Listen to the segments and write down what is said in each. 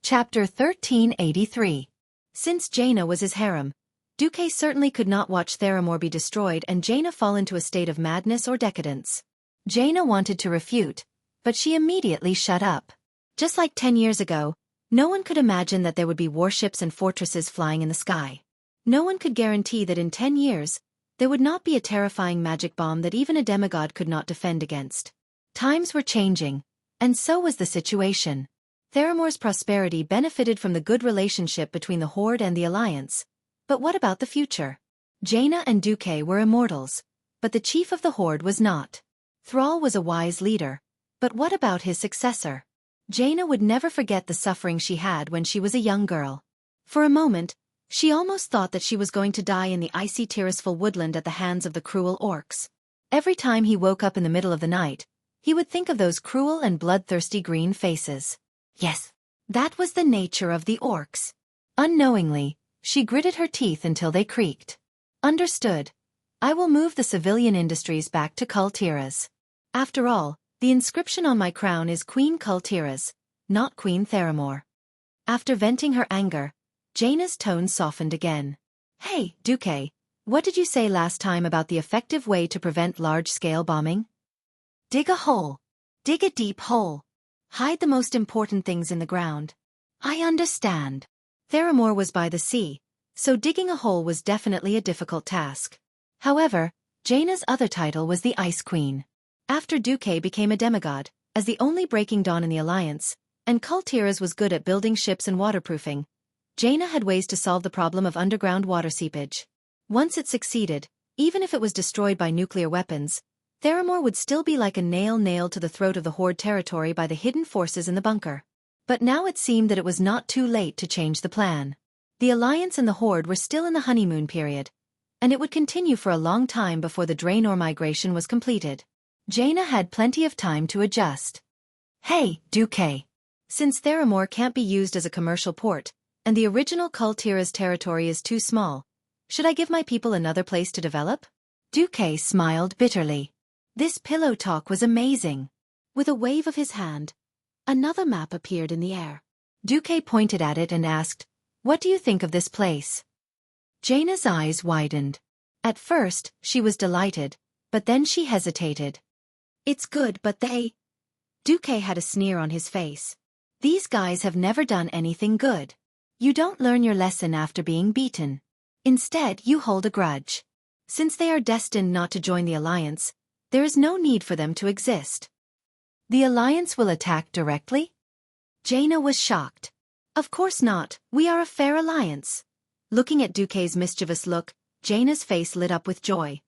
Chapter 1383. Since Jaina was his harem, Xueqi certainly could not watch Theramore be destroyed and Jaina fall into a state of madness or decadence. Jaina wanted to refute, but she immediately shut up. Just like 10 years ago, no one could imagine that there would be warships and fortresses flying in the sky. No one could guarantee that in 10 years, there would not be a terrifying magic bomb that even a demigod could not defend against. Times were changing, and so was the situation. Theramore's prosperity benefited from the good relationship between the Horde and the Alliance. But what about the future? Jaina and Xueqi were immortals, but the chief of the Horde was not. Thrall was a wise leader, but what about his successor? Jaina would never forget the suffering she had when she was a young girl. For a moment, she almost thought that she was going to die in the icy Tirisful woodland at the hands of the cruel orcs. Every time he woke up in the middle of the night, he would think of those cruel and bloodthirsty green faces. Yes, that was the nature of the orcs. Unknowingly, she gritted her teeth until they creaked. Understood. I will move the civilian industries back to Kultiras. After all, the inscription on my crown is Queen Kultiras, not Queen Theramore. After venting her anger, Jaina's tone softened again. Hey, Xueqi, what did you say last time about the effective way to prevent large-scale bombing? Dig a hole. Dig a deep hole. Hide the most important things in the ground. I understand. Theramore was by the sea, so digging a hole was definitely a difficult task. However, Jaina's other title was the Ice Queen. After Xueqi became a demigod, as the only Breaking Dawn in the Alliance, and Kultiras was good at building ships and waterproofing, Jaina had ways to solve the problem of underground water seepage. Once it succeeded, even if it was destroyed by nuclear weapons, Theramore would still be like a nail nailed to the throat of the Horde territory by the hidden forces in the bunker. But now it seemed that it was not too late to change the plan. The Alliance and the Horde were still in the honeymoon period, and it would continue for a long time before the Draenor migration was completed. Jaina had plenty of time to adjust. Hey, Xueqi. Since Theramore can't be used as a commercial port, and the original Kultiras territory is too small, should I give my people another place to develop? Xueqi smiled bitterly. This pillow talk was amazing. With a wave of his hand, another map appeared in the air. Xueqi pointed at it and asked, "What do you think of this place?" Jaina's eyes widened. At first, she was delighted, but then she hesitated. It's good, but they... Xueqi had a sneer on his face. These guys have never done anything good. You don't learn your lesson after being beaten. Instead, you hold a grudge. Since they are destined not to join the Alliance, there is no need for them to exist. The Alliance will attack directly? Jaina was shocked. Of course not, we are a fair alliance. Looking at Xueqi's mischievous look, Jaina's face lit up with joy.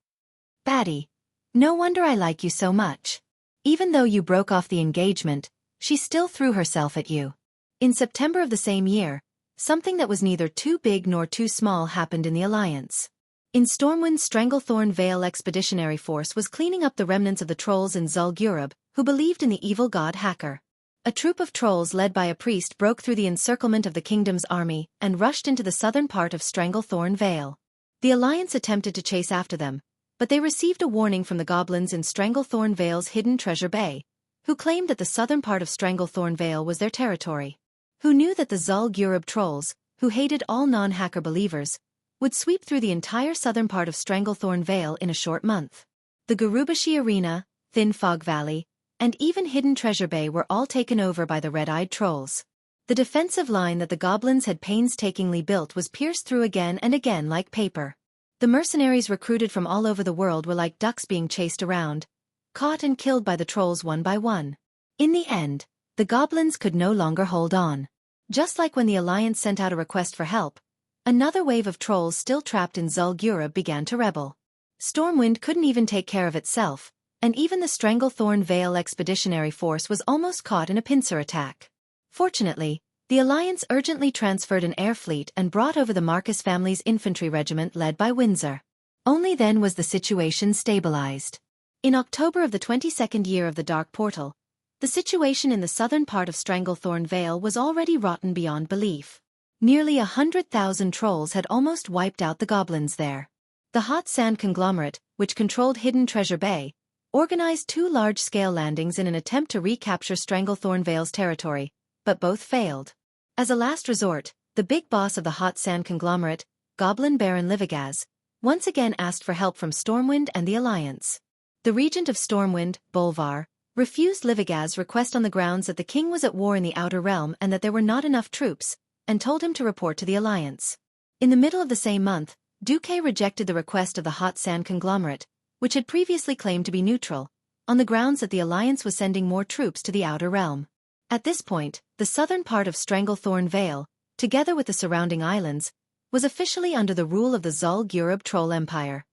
Baddie, no wonder I like you so much. Even though you broke off the engagement, she still threw herself at you. In September of the same year, something that was neither too big nor too small happened in the Alliance. In Stormwind's Stranglethorn Vale Expeditionary Force was cleaning up the remnants of the trolls in Zul'Gurub, who believed in the evil god Hacker. A troop of trolls led by a priest broke through the encirclement of the kingdom's army and rushed into the southern part of Stranglethorn Vale. The Alliance attempted to chase after them, but they received a warning from the goblins in Stranglethorn Vale's hidden treasure bay, who claimed that the southern part of Stranglethorn Vale was their territory. Who knew that the Zul'Gurub trolls, who hated all non-Hacker believers, would sweep through the entire southern part of Stranglethorn Vale in a short month. The Gurubashi Arena, Thin Fog Valley, and even Hidden Treasure Bay were all taken over by the red-eyed trolls. The defensive line that the goblins had painstakingly built was pierced through again and again like paper. The mercenaries recruited from all over the world were like ducks being chased around, caught and killed by the trolls one by one. In the end, the goblins could no longer hold on. Just like when the Alliance sent out a request for help, another wave of trolls still trapped in Zul'Gurub began to rebel. Stormwind couldn't even take care of itself, and even the Stranglethorn Vale Expeditionary Force was almost caught in a pincer attack. Fortunately, the Alliance urgently transferred an air fleet and brought over the Marcus family's infantry regiment led by Windsor. Only then was the situation stabilized. In October of the 22nd year of the Dark Portal, the situation in the southern part of Stranglethorn Vale was already rotten beyond belief. Nearly 100,000 trolls had almost wiped out the goblins there. The Hot Sand Conglomerate, which controlled Hidden Treasure Bay, organized 2 large-scale landings in an attempt to recapture Stranglethorn Vale's territory, but both failed. As a last resort, the big boss of the hot sand conglomerate, Goblin Baron Livigaz, once again asked for help from Stormwind and the Alliance. The regent of Stormwind, Bolvar, refused Livigaz's request on the grounds that the king was at war in the Outer Realm and that there were not enough troops, and told him to report to the Alliance. In the middle of the same month, Xueqi rejected the request of the hot sand conglomerate, which had previously claimed to be neutral, on the grounds that the Alliance was sending more troops to the Outer Realm. At this point, the southern part of Stranglethorn Vale, together with the surrounding islands, was officially under the rule of the Zul'Gurub Troll Empire.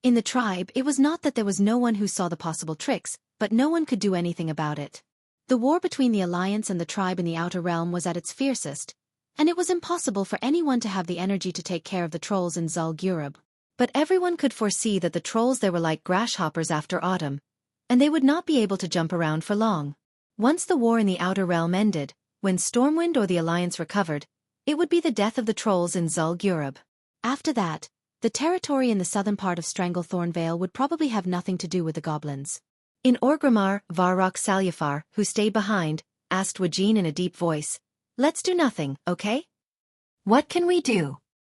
In the tribe, it was not that there was no one who saw the possible tricks, but no one could do anything about it. The war between the Alliance and the tribe in the Outer Realm was at its fiercest, and it was impossible for anyone to have the energy to take care of the trolls in Zul'Gurub. But everyone could foresee that the trolls there were like grasshoppers after autumn, and they would not be able to jump around for long. Once the war in the Outer Realm ended, when Stormwind or the Alliance recovered, it would be the death of the trolls in Zul'Gurub. After that, the territory in the southern part of Stranglethorn Vale would probably have nothing to do with the goblins. In Orgrimmar, Varrock Salyafar, who stayed behind, asked Wajin in a deep voice, "Let's do nothing, okay? What can we do?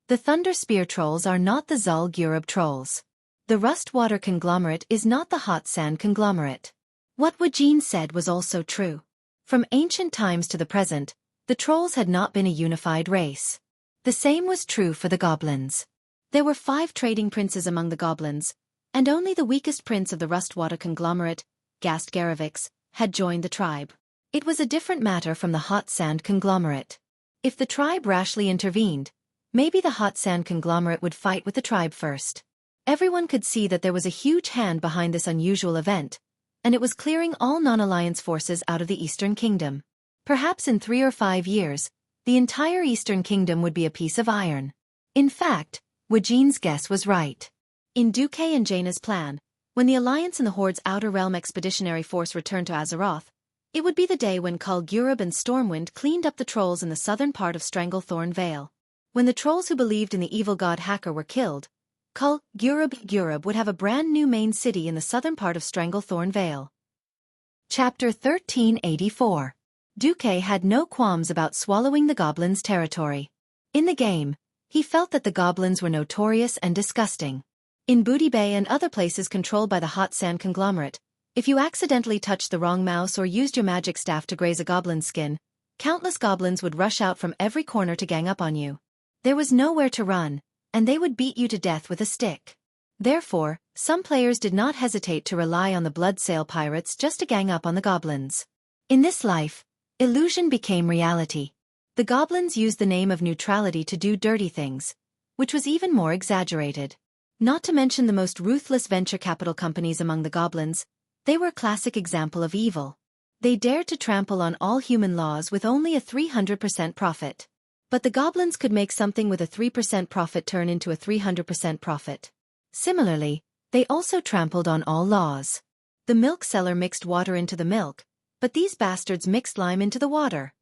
The Thunder Spear trolls are not the Zul'Gurub trolls. The Rustwater conglomerate is not the Hot Sand conglomerate." What Wajin said was also true. From ancient times to the present, the trolls had not been a unified race. The same was true for the goblins. There were 5 trading princes among the goblins, and only the weakest prince of the Rustwater conglomerate, Gastgaravix, had joined the tribe. It was a different matter from the Hot Sand conglomerate. If the tribe rashly intervened, maybe the Hot Sand conglomerate would fight with the tribe first. Everyone could see that there was a huge hand behind this unusual event, and it was clearing all non-alliance forces out of the Eastern Kingdom. Perhaps in 3 or 5 years, the entire Eastern Kingdom would be a piece of iron. In fact, Wajin's guess was right. In Xueqi and Jaina's plan, when the Alliance and the Horde's Outer Realm expeditionary force returned to Azeroth, it would be the day when Zul'Gurub and Stormwind cleaned up the trolls in the southern part of Stranglethorn Vale. When the trolls who believed in the evil god Hacker were killed, Zul'Gurub would have a brand new main city in the southern part of Stranglethorn Vale. Chapter 1384. Xueqi had no qualms about swallowing the goblins' territory. In the game, he felt that the goblins were notorious and disgusting. In Booty Bay and other places controlled by the Hot Sand conglomerate, if you accidentally touched the wrong mouse or used your magic staff to graze a goblin's skin, countless goblins would rush out from every corner to gang up on you. There was nowhere to run, and they would beat you to death with a stick. Therefore, some players did not hesitate to rely on the Bloodsail pirates just to gang up on the goblins. In this life, illusion became reality. The goblins used the name of neutrality to do dirty things, which was even more exaggerated. Not to mention the most ruthless venture capital companies among the goblins, they were a classic example of evil. They dared to trample on all human laws with only a 300% profit. But the goblins could make something with a 3% profit turn into a 300% profit. Similarly, they also trampled on all laws. The milk seller mixed water into the milk, but these bastards mixed lime into the water.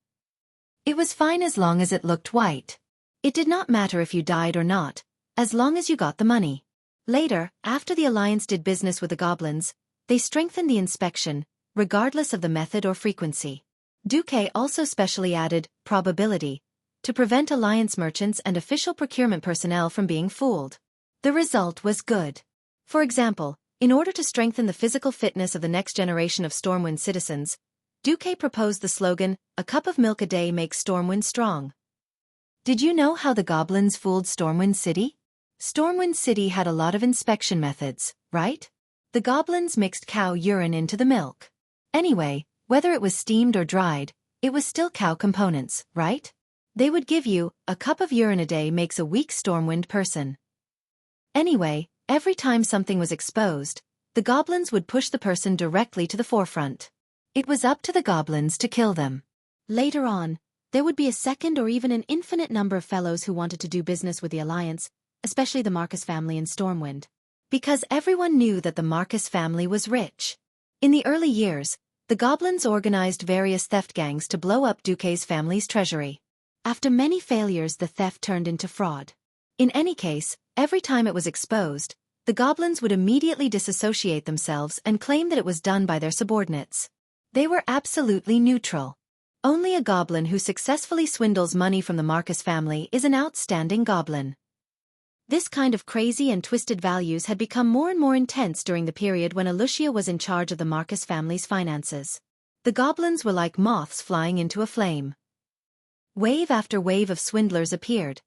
It was fine as long as it looked white. It did not matter if you died or not, as long as you got the money. Later, after the Alliance did business with the goblins, they strengthened the inspection, regardless of the method or frequency. Xueqi also specially added probability to prevent Alliance merchants and official procurement personnel from being fooled. The result was good. For example, in order to strengthen the physical fitness of the next generation of Stormwind citizens, Xueqi proposed the slogan, "A cup of milk a day makes Stormwind strong." Did you know how the goblins fooled Stormwind City? Stormwind City had a lot of inspection methods, right? The goblins mixed cow urine into the milk. Anyway, whether it was steamed or dried, it was still cow components, right? They would give you, a cup of urine a day makes a weak Stormwind person. Anyway, every time something was exposed, the goblins would push the person directly to the forefront. It was up to the goblins to kill them. Later on, there would be a second or even an infinite number of fellows who wanted to do business with the Alliance, especially the Marcus family in Stormwind. Because everyone knew that the Marcus family was rich. In the early years, the goblins organized various theft gangs to blow up Xueqi's family's treasury. After many failures, the theft turned into fraud. In any case, every time it was exposed, the goblins would immediately disassociate themselves and claim that it was done by their subordinates. They were absolutely neutral. Only a goblin who successfully swindles money from the Marcus family is an outstanding goblin. This kind of crazy and twisted values had become more and more intense during the period when Alucia was in charge of the Marcus family's finances. The goblins were like moths flying into a flame. Wave after wave of swindlers appeared,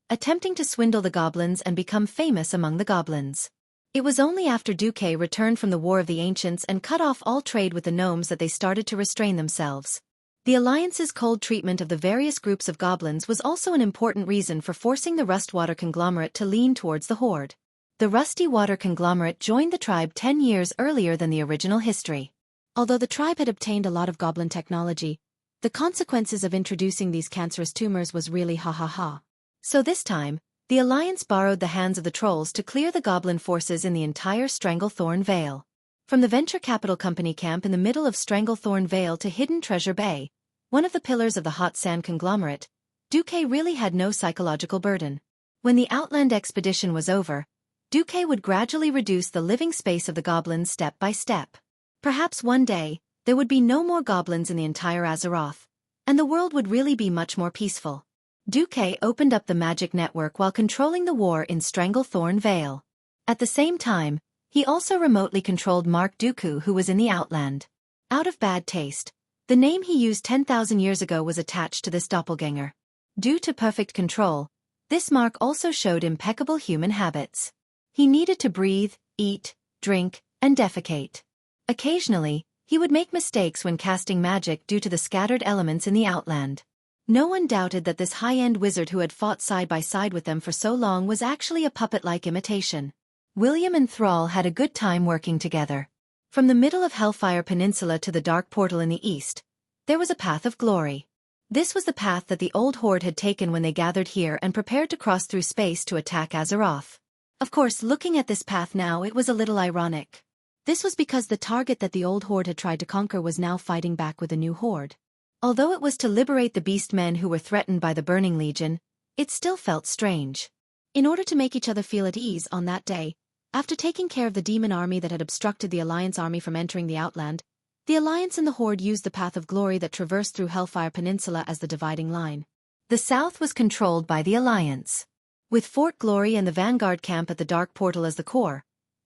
attempting to swindle the goblins and become famous among the goblins. It was only after Xueqi returned from the War of the Ancients and cut off all trade with the gnomes that they started to restrain themselves. The Alliance's cold treatment of the various groups of goblins was also an important reason for forcing the Rustwater conglomerate to lean towards the Horde. The Rusty Water conglomerate joined the tribe 10 years earlier than the original history. Although the tribe had obtained a lot of goblin technology, the consequences of introducing these cancerous tumors was really ha. So this time, the Alliance borrowed the hands of the trolls to clear the goblin forces in the entire Stranglethorn Vale. From the Venture Capital Company camp in the middle of Stranglethorn Vale to Hidden Treasure Bay, one of the pillars of the hot sand conglomerate, Xueqi really had no psychological burden. When the Outland expedition was over, Xueqi would gradually reduce the living space of the goblins step by step. Perhaps one day, there would be no more goblins in the entire Azeroth, and the world would really be much more peaceful. Xueqi opened up the magic network while controlling the war in Stranglethorn Vale. At the same time, he also remotely controlled Mark Dooku, who was in the Outland. Out of bad taste, the name he used 10,000 years ago was attached to this doppelganger. Due to perfect control, this Mark also showed impeccable human habits. He needed to breathe, eat, drink, and defecate. Occasionally, he would make mistakes when casting magic due to the scattered elements in the Outland. No one doubted that this high-end wizard who had fought side by side with them for so long was actually a puppet-like imitation. William and Thrall had a good time working together. From the middle of Hellfire Peninsula to the Dark Portal in the east, there was a path of glory. This was the path that the old Horde had taken when they gathered here and prepared to cross through space to attack Azeroth. Of course, looking at this path now, it was a little ironic. This was because the target that the old Horde had tried to conquer was now fighting back with a new Horde. Although it was to liberate the beast men who were threatened by the Burning Legion, it still felt strange. In order to make each other feel at ease on that day, after taking care of the demon army that had obstructed the Alliance army from entering the Outland, the Alliance and the Horde used the Path of Glory that traversed through Hellfire Peninsula as the dividing line. The south was controlled by the Alliance. With Fort Glory and the Vanguard camp at the Dark Portal as the core,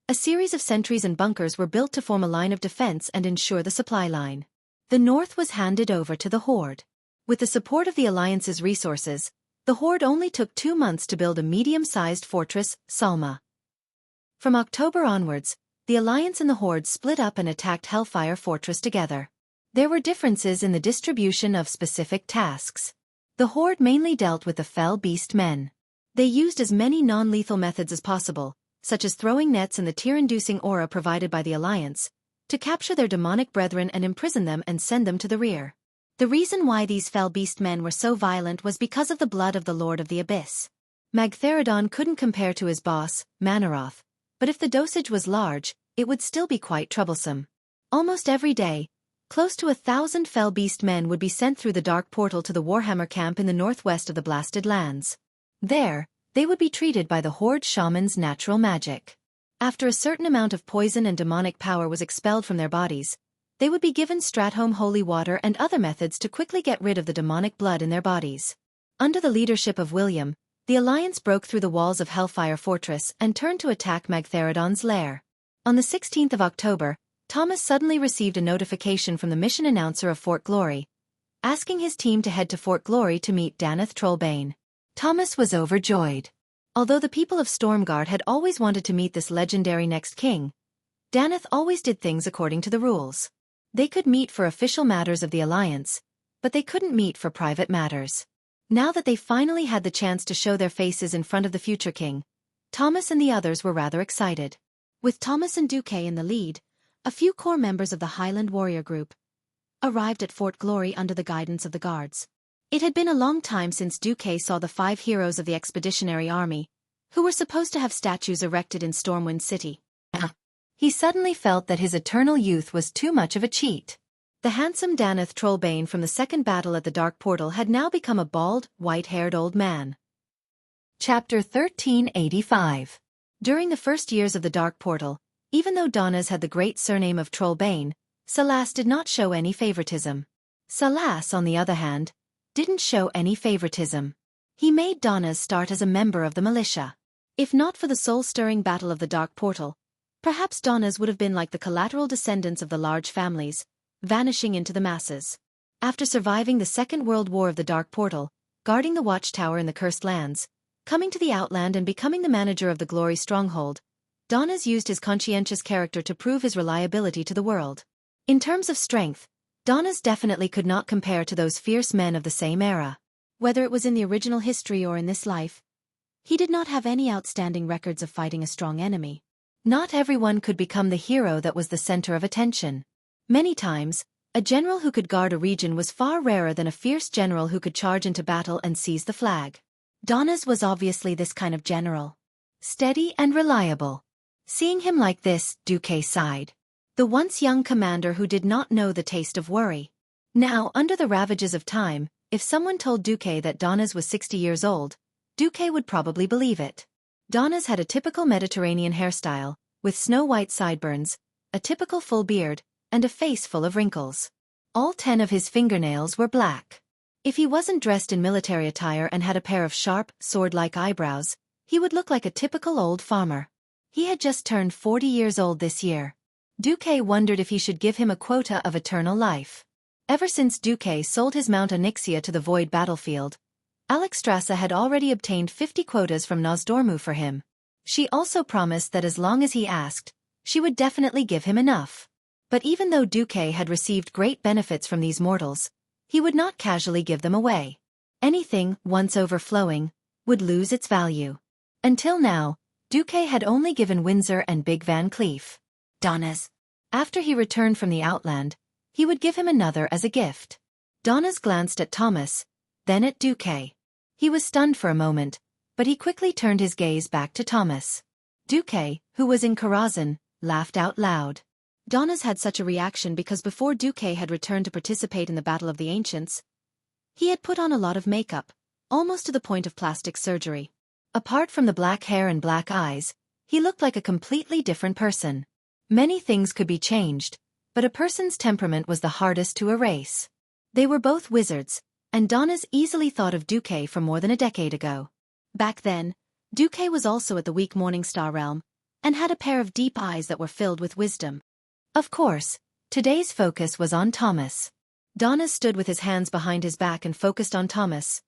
a series of sentries and bunkers were built to form a line of defense and ensure the supply line. The north was handed over to the Horde. With the support of the Alliance's resources, the Horde only took 2 months to build a medium-sized fortress, Salma. From October onwards, the Alliance and the Horde split up and attacked Hellfire Fortress together. There were differences in the distribution of specific tasks. The Horde mainly dealt with the fell beast men. They used as many non-lethal methods as possible, such as throwing nets and the tear-inducing aura provided by the Alliance, to capture their demonic brethren and imprison them and send them to the rear. The reason why these fell beast men were so violent was because of the blood of the Lord of the Abyss. Magtheridon couldn't compare to his boss, Manaroth, but if the dosage was large, it would still be quite troublesome. Almost every day, close to 1,000 fell beast men would be sent through the Dark Portal to the Warhammer camp in the northwest of the Blasted Lands. There, they would be treated by the Horde shaman's natural magic. After a certain amount of poison and demonic power was expelled from their bodies, they would be given Stratholme holy water and other methods to quickly get rid of the demonic blood in their bodies. Under the leadership of William, the Alliance broke through the walls of Hellfire Fortress and turned to attack Magtheridon's lair. On the 16th of October, Thomas suddenly received a notification from the mission announcer of Fort Glory, asking his team to head to Fort Glory to meet Daneth Trollbane. Thomas was overjoyed. Although the people of Stormguard had always wanted to meet this legendary next king, Daneth always did things according to the rules. They could meet for official matters of the Alliance, but they couldn't meet for private matters. Now that they finally had the chance to show their faces in front of the future king, Thomas and the others were rather excited. With Thomas and Xueqi in the lead, a few core members of the Highland Warrior Group arrived at Fort Glory under the guidance of the guards. It had been a long time since Xueqi saw the 5 heroes of the expeditionary army, who were supposed to have statues erected in Stormwind City. He suddenly felt that his eternal youth was too much of a cheat. The handsome Daneth Trollbane from the second battle at the Dark Portal had now become a bald, white-haired old man. Chapter 1385. During the first years of the Dark Portal, even though Donna's had the great surname of Trollbane, Salas did not show any favoritism. Salas, on the other hand, didn't show any favoritism. He made Donna's start as a member of the militia. If not for the soul-stirring battle of the Dark Portal, perhaps Donna's would have been like the collateral descendants of the large families, vanishing into the masses. After surviving the Second World War of the Dark Portal, guarding the watchtower in the Cursed Lands, coming to the Outland and becoming the manager of the Glory Stronghold, Donna's used his conscientious character to prove his reliability to the world. In terms of strength, Donna's definitely could not compare to those fierce men of the same era. Whether it was in the original history or in this life, he did not have any outstanding records of fighting a strong enemy. Not everyone could become the hero that was the center of attention. Many times, a general who could guard a region was far rarer than a fierce general who could charge into battle and seize the flag. Donna's was obviously this kind of general. Steady and reliable. Seeing him like this, Xueqi sighed. The once young commander who did not know the taste of worry. Now, under the ravages of time, if someone told Xueqi that Donna's was 60 years old, Xueqi would probably believe it. Donna's had a typical Mediterranean hairstyle, with snow-white sideburns, a typical full beard, and a face full of wrinkles. All 10 of his fingernails were black. If he wasn't dressed in military attire and had a pair of sharp, sword-like eyebrows, he would look like a typical old farmer. He had just turned 40 years old this year. Xueqi wondered if he should give him a quota of eternal life. Ever since Xueqi sold his Mount Onyxia to the Void battlefield, Alexstrasza had already obtained 50 quotas from Nozdormu for him. She also promised that as long as he asked, she would definitely give him enough. But even though Xueqi had received great benefits from these mortals, he would not casually give them away. Anything, once overflowing, would lose its value. Until now, Xueqi had only given Windsor and Big Van Cleef Donna's. After he returned from the Outland, he would give him another as a gift. Donna's glanced at Thomas, then at Xueqi. He was stunned for a moment, but he quickly turned his gaze back to Thomas. Xueqi, who was in Karazhan, laughed out loud. Donna's had such a reaction because before Xueqi had returned to participate in the Battle of the Ancients, he had put on a lot of makeup, almost to the point of plastic surgery. Apart from the black hair and black eyes, he looked like a completely different person. Many things could be changed, but a person's temperament was the hardest to erase. They were both wizards, and Donna's easily thought of Xueqi from more than a decade ago. Back then, Xueqi was also at the weak Morningstar realm, and had a pair of deep eyes that were filled with wisdom. Of course, today's focus was on Thomas. Donna stood with his hands behind his back and focused on Thomas.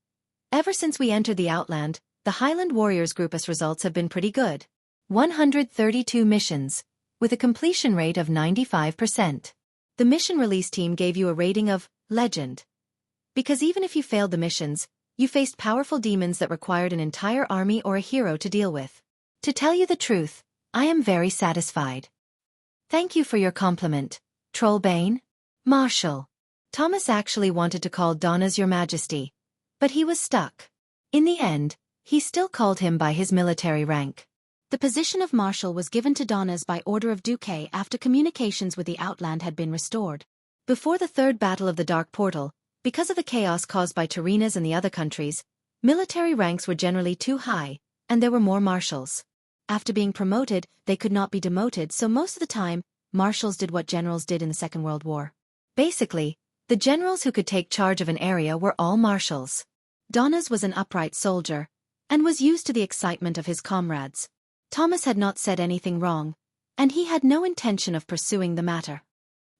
Ever since we entered the Outland, the Highland Warriors Group's results have been pretty good. 132 missions, with a completion rate of 95%. The mission release team gave you a rating of Legend. Because even if you failed the missions, you faced powerful demons that required an entire army or a hero to deal with. To tell you the truth, I am very satisfied. Thank you for your compliment, Trollbane. Marshal. Thomas actually wanted to call Donna's Your Majesty, but he was stuck. In the end, he still called him by his military rank. The position of Marshal was given to Donna's by order of Xueqi after communications with the Outland had been restored. Before the Third Battle of the Dark Portal, because of the chaos caused by Terenas and the other countries, military ranks were generally too high, and there were more marshals. After being promoted, they could not be demoted, so most of the time, marshals did what generals did in the Second World War. Basically, the generals who could take charge of an area were all marshals. Donna's was an upright soldier, and was used to the excitement of his comrades. Thomas had not said anything wrong, and he had no intention of pursuing the matter.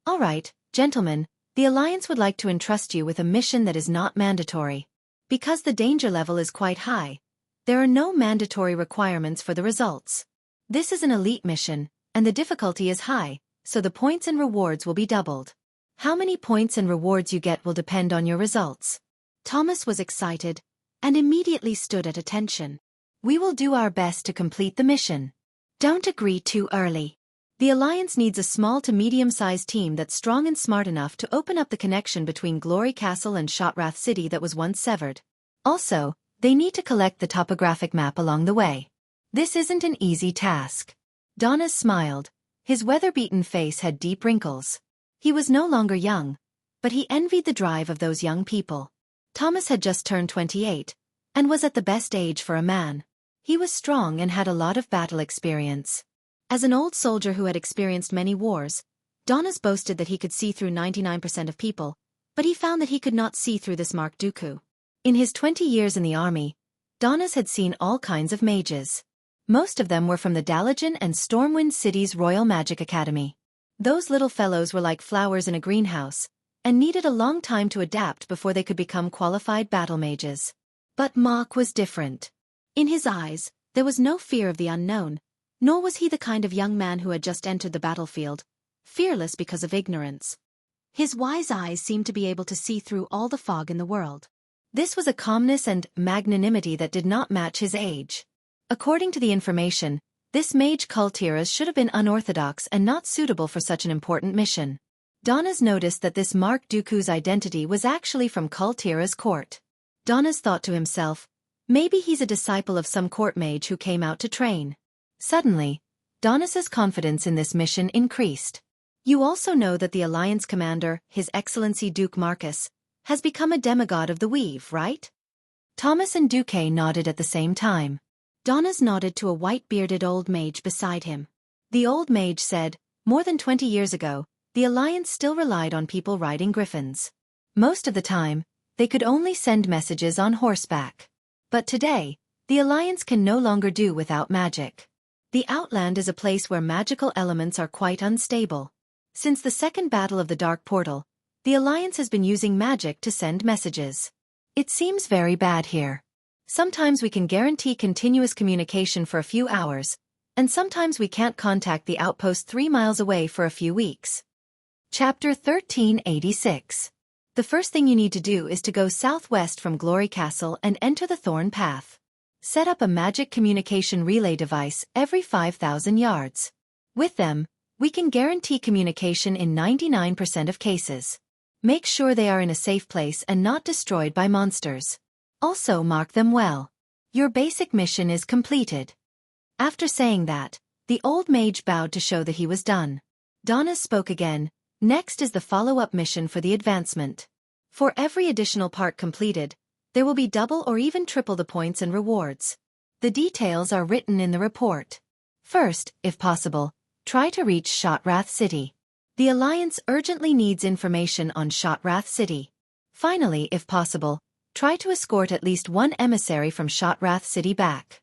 All right, gentlemen, the Alliance would like to entrust you with a mission that is not mandatory. Because the danger level is quite high, there are no mandatory requirements for the results. This is an elite mission, and the difficulty is high, so the points and rewards will be doubled. How many points and rewards you get will depend on your results. Thomas was excited, and immediately stood at attention. We will do our best to complete the mission. Don't agree too early. The Alliance needs a small to medium-sized team that's strong and smart enough to open up the connection between Glory Castle and Shotrath City that was once severed. Also, they need to collect the topographic map along the way. This isn't an easy task. Donna smiled. His weather-beaten face had deep wrinkles. He was no longer young, but he envied the drive of those young people. Thomas had just turned 28, and was at the best age for a man. He was strong and had a lot of battle experience. As an old soldier who had experienced many wars, Donna's boasted that he could see through 99% of people, but he found that he could not see through this Mark Dooku. In his 20 years in the army, Donas had seen all kinds of mages. Most of them were from the Dalajan and Stormwind City's Royal Magic Academy. Those little fellows were like flowers in a greenhouse, and needed a long time to adapt before they could become qualified battle mages. But Mark was different. In his eyes, there was no fear of the unknown, nor was he the kind of young man who had just entered the battlefield, fearless because of ignorance. His wise eyes seemed to be able to see through all the fog in the world. This was a calmness and magnanimity that did not match his age. According to the information, this mage Kultiras should have been unorthodox and not suitable for such an important mission. Donas noticed that this Mark Dooku's identity was actually from Kultira's court. Donas thought to himself, maybe he's a disciple of some court mage who came out to train. Suddenly, Donas's confidence in this mission increased. You also know that the Alliance commander, His Excellency Duke Marcus, has become a demigod of the weave, right? Thomas and Duque nodded at the same time. Donas nodded to a white-bearded old mage beside him. The old mage said, more than 20 years ago, the Alliance still relied on people riding griffins. Most of the time, they could only send messages on horseback. But today, the Alliance can no longer do without magic. The Outland is a place where magical elements are quite unstable. Since the Second Battle of the Dark Portal, the Alliance has been using magic to send messages. It seems very bad here. Sometimes we can guarantee continuous communication for a few hours, and sometimes we can't contact the outpost 3 miles away for a few weeks. Chapter 1386. The first thing you need to do is to go southwest from Glory Castle and enter the Thorn Path. Set up a magic communication relay device every 5,000 yards. With them, we can guarantee communication in 99% of cases. Make sure they are in a safe place and not destroyed by monsters. Also mark them well. Your basic mission is completed. After saying that, the old mage bowed to show that he was done. Donas spoke again. Next is the follow-up mission for the advancement. For every additional part completed, there will be double or even triple the points and rewards. The details are written in the report. First, if possible, try to reach Shotrath City. The Alliance urgently needs information on Shotrath City. Finally, if possible, try to escort at least one emissary from Shotrath City back.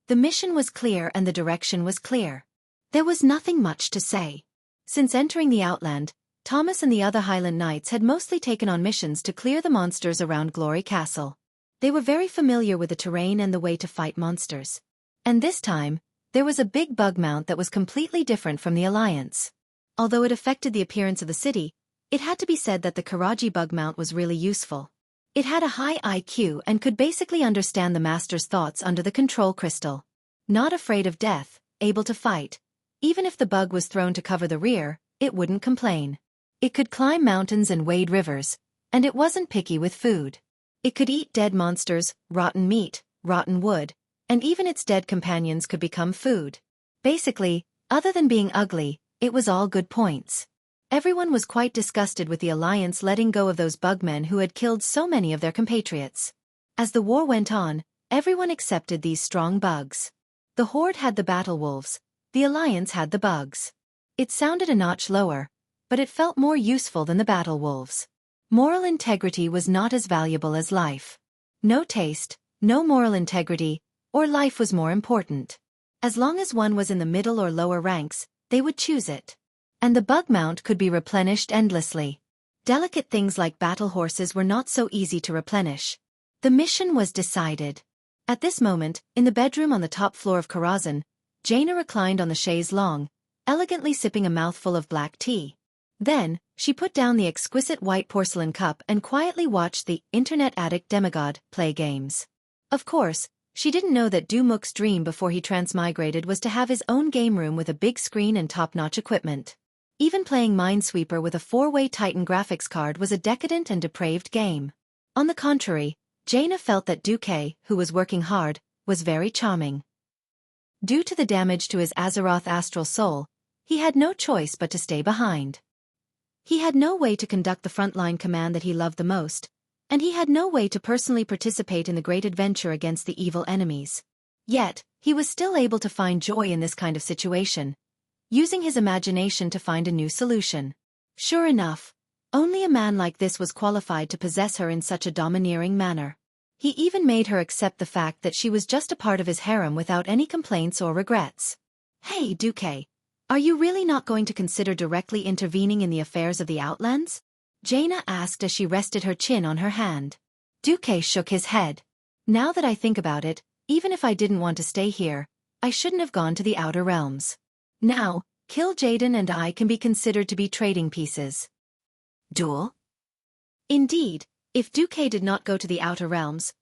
The mission was clear and the direction was clear. There was nothing much to say. Since entering the Outland, Thomas and the other Highland Knights had mostly taken on missions to clear the monsters around Glory Castle. They were very familiar with the terrain and the way to fight monsters. And this time, there was a big bug mount that was completely different from the Alliance. Although it affected the appearance of the city, it had to be said that the Karaji bug mount was really useful. It had a high IQ and could basically understand the master's thoughts under the control crystal. Not afraid of death, able to fight. Even if the bug was thrown to cover the rear, it wouldn't complain. It could climb mountains and wade rivers, and it wasn't picky with food. It could eat dead monsters, rotten meat, rotten wood, and even its dead companions could become food. Basically, other than being ugly, it was all good points. Everyone was quite disgusted with the Alliance letting go of those bugmen who had killed so many of their compatriots. As the war went on, everyone accepted these strong bugs. The Horde had the battle wolves, the Alliance had the bugs. It sounded a notch lower, but it felt more useful than the battle wolves. Moral integrity was not as valuable as life. No taste, no moral integrity, or life was more important. As long as one was in the middle or lower ranks, they would choose it. And the bug mount could be replenished endlessly. Delicate things like battle horses were not so easy to replenish. The mission was decided. At this moment, in the bedroom on the top floor of Karazhan, Jaina reclined on the chaise longue, elegantly sipping a mouthful of black tea. Then, she put down the exquisite white porcelain cup and quietly watched the internet addict demigod play games. Of course, she didn't know that Dumuk's dream before he transmigrated was to have his own game room with a big screen and top-notch equipment. Even playing Minesweeper with a 4-way Titan graphics card was a decadent and depraved game. On the contrary, Jaina felt that Duque, who was working hard, was very charming. Due to the damage to his Azeroth astral soul, he had no choice but to stay behind. He had no way to conduct the frontline command that he loved the most, and he had no way to personally participate in the great adventure against the evil enemies. Yet, he was still able to find joy in this kind of situation, using his imagination to find a new solution. Sure enough, Only a man like this was qualified to possess her in such a domineering manner. He even made her accept the fact that she was just a part of his harem without any complaints or regrets. Hey Duque, are you really not going to consider directly intervening in the affairs of the Outlands? Jaina asked as she rested her chin on her hand. Duque shook his head. Now that I think about it, even if I didn't want to stay here, I shouldn't have gone to the Outer Realms. Now, Kill Jaden and I can be considered to be trading pieces. Duel? Indeed, if Duque did not go to the Outer Realms,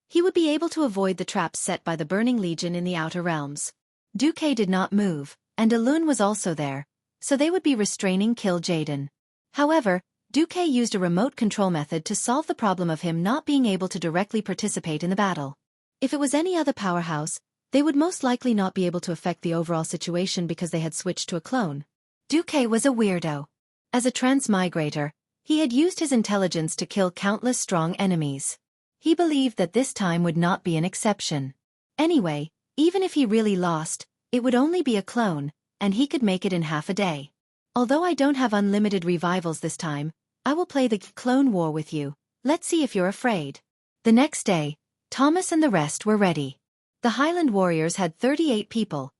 he would be able to avoid the traps set by the Burning Legion in the Outer Realms. Duque did not move, and Elune was also there, so they would be restraining Kill Jaden. However, Duque used a remote control method to solve the problem of him not being able to directly participate in the battle. If it was any other powerhouse, they would most likely not be able to affect the overall situation because they had switched to a clone. Duque was a weirdo. As a transmigrator, he had used his intelligence to kill countless strong enemies. He believed that this time would not be an exception. Anyway, even if he really lost, it would only be a clone, and he could make it in half a day. Although I don't have unlimited revivals this time, I will play the clone war with you. Let's see if you're afraid. The next day, Thomas and the rest were ready. The Highland warriors had 38 people,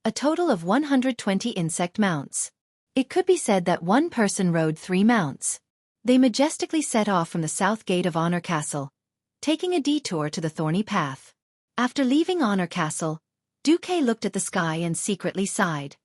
a total of 120 insect mounts. It could be said that one person rode 3 mounts. They majestically set off from the south gate of Honor Castle, taking a detour to the thorny path. After leaving Honor Castle, Duque looked at the sky and secretly sighed.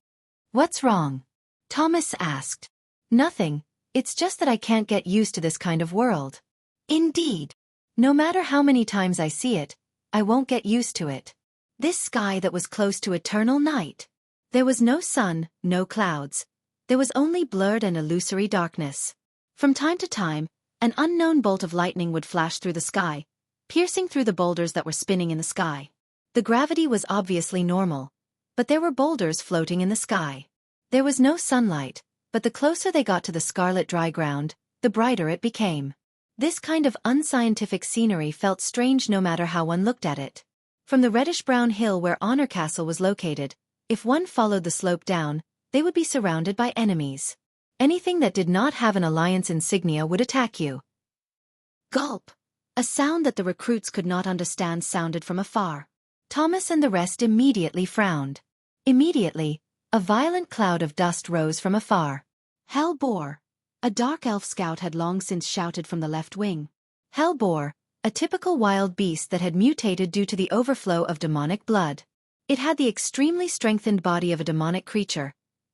What's wrong? Thomas asked. Nothing, it's just that I can't get used to this kind of world. Indeed. No matter how many times I see it, I won't get used to it. This sky that was close to eternal night. There was no sun, no clouds. There was only blurred and illusory darkness. From time to time, an unknown bolt of lightning would flash through the sky, piercing through the boulders that were spinning in the sky. The gravity was obviously normal, but there were boulders floating in the sky. There was no sunlight, but the closer they got to the scarlet dry ground, the brighter it became. This kind of unscientific scenery felt strange no matter how one looked at it. From the reddish-brown hill where Honor Castle was located, if one followed the slope down, they would be surrounded by enemies. Anything that did not have an alliance insignia would attack you. Gulp! A sound that the recruits could not understand sounded from afar. Thomas and the rest immediately frowned. Immediately, a violent cloud of dust rose from afar. Hellboar! A dark elf scout had long since shouted from the left wing. Hellboar, a typical wild beast that had mutated due to the overflow of demonic blood. It had the extremely strengthened body of a demonic creature,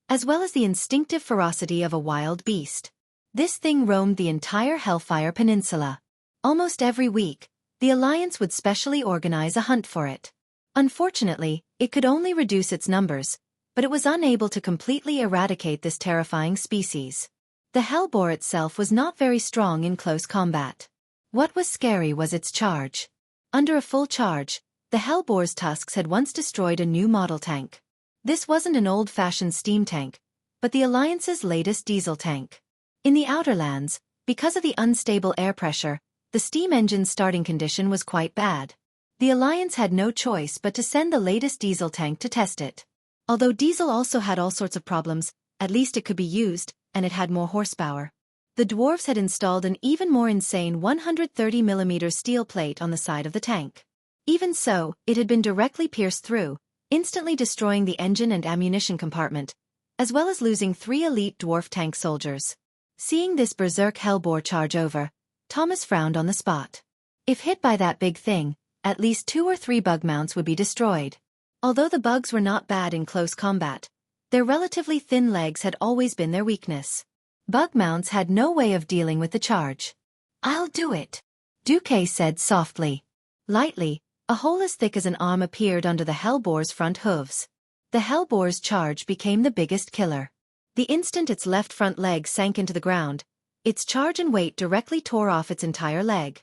as well as the instinctive ferocity of a wild beast. This thing roamed the entire Hellfire Peninsula. Almost every week, the Alliance would specially organize a hunt for it. Unfortunately, it could only reduce its numbers, but it was unable to completely eradicate this terrifying species. The Hellboar itself was not very strong in close combat. What was scary was its charge. Under a full charge, the Hellboar's tusks had once destroyed a new model tank. This wasn't an old-fashioned steam tank, but the Alliance's latest diesel tank. In the Outer Lands, because of the unstable air pressure, the steam engine's starting condition was quite bad. The Alliance had no choice but to send the latest diesel tank to test it. Although diesel also had all sorts of problems, at least it could be used, and it had more horsepower. The dwarves had installed an even more insane 130mm steel plate on the side of the tank. Even so, it had been directly pierced through, instantly destroying the engine and ammunition compartment, as well as losing 3 elite dwarf tank soldiers. Seeing this berserk Hellboar charge over, Thomas frowned on the spot. If hit by that big thing, at least 2 or 3 bug mounts would be destroyed. Although the bugs were not bad in close combat, their relatively thin legs had always been their weakness. Bug mounts had no way of dealing with the charge. I'll do it, Duque said softly. Lightly, a hole as thick as an arm appeared under the Hellboar's front hooves. The Hellboar's charge became the biggest killer. The instant its left front leg sank into the ground, its charge and weight directly tore off its entire leg.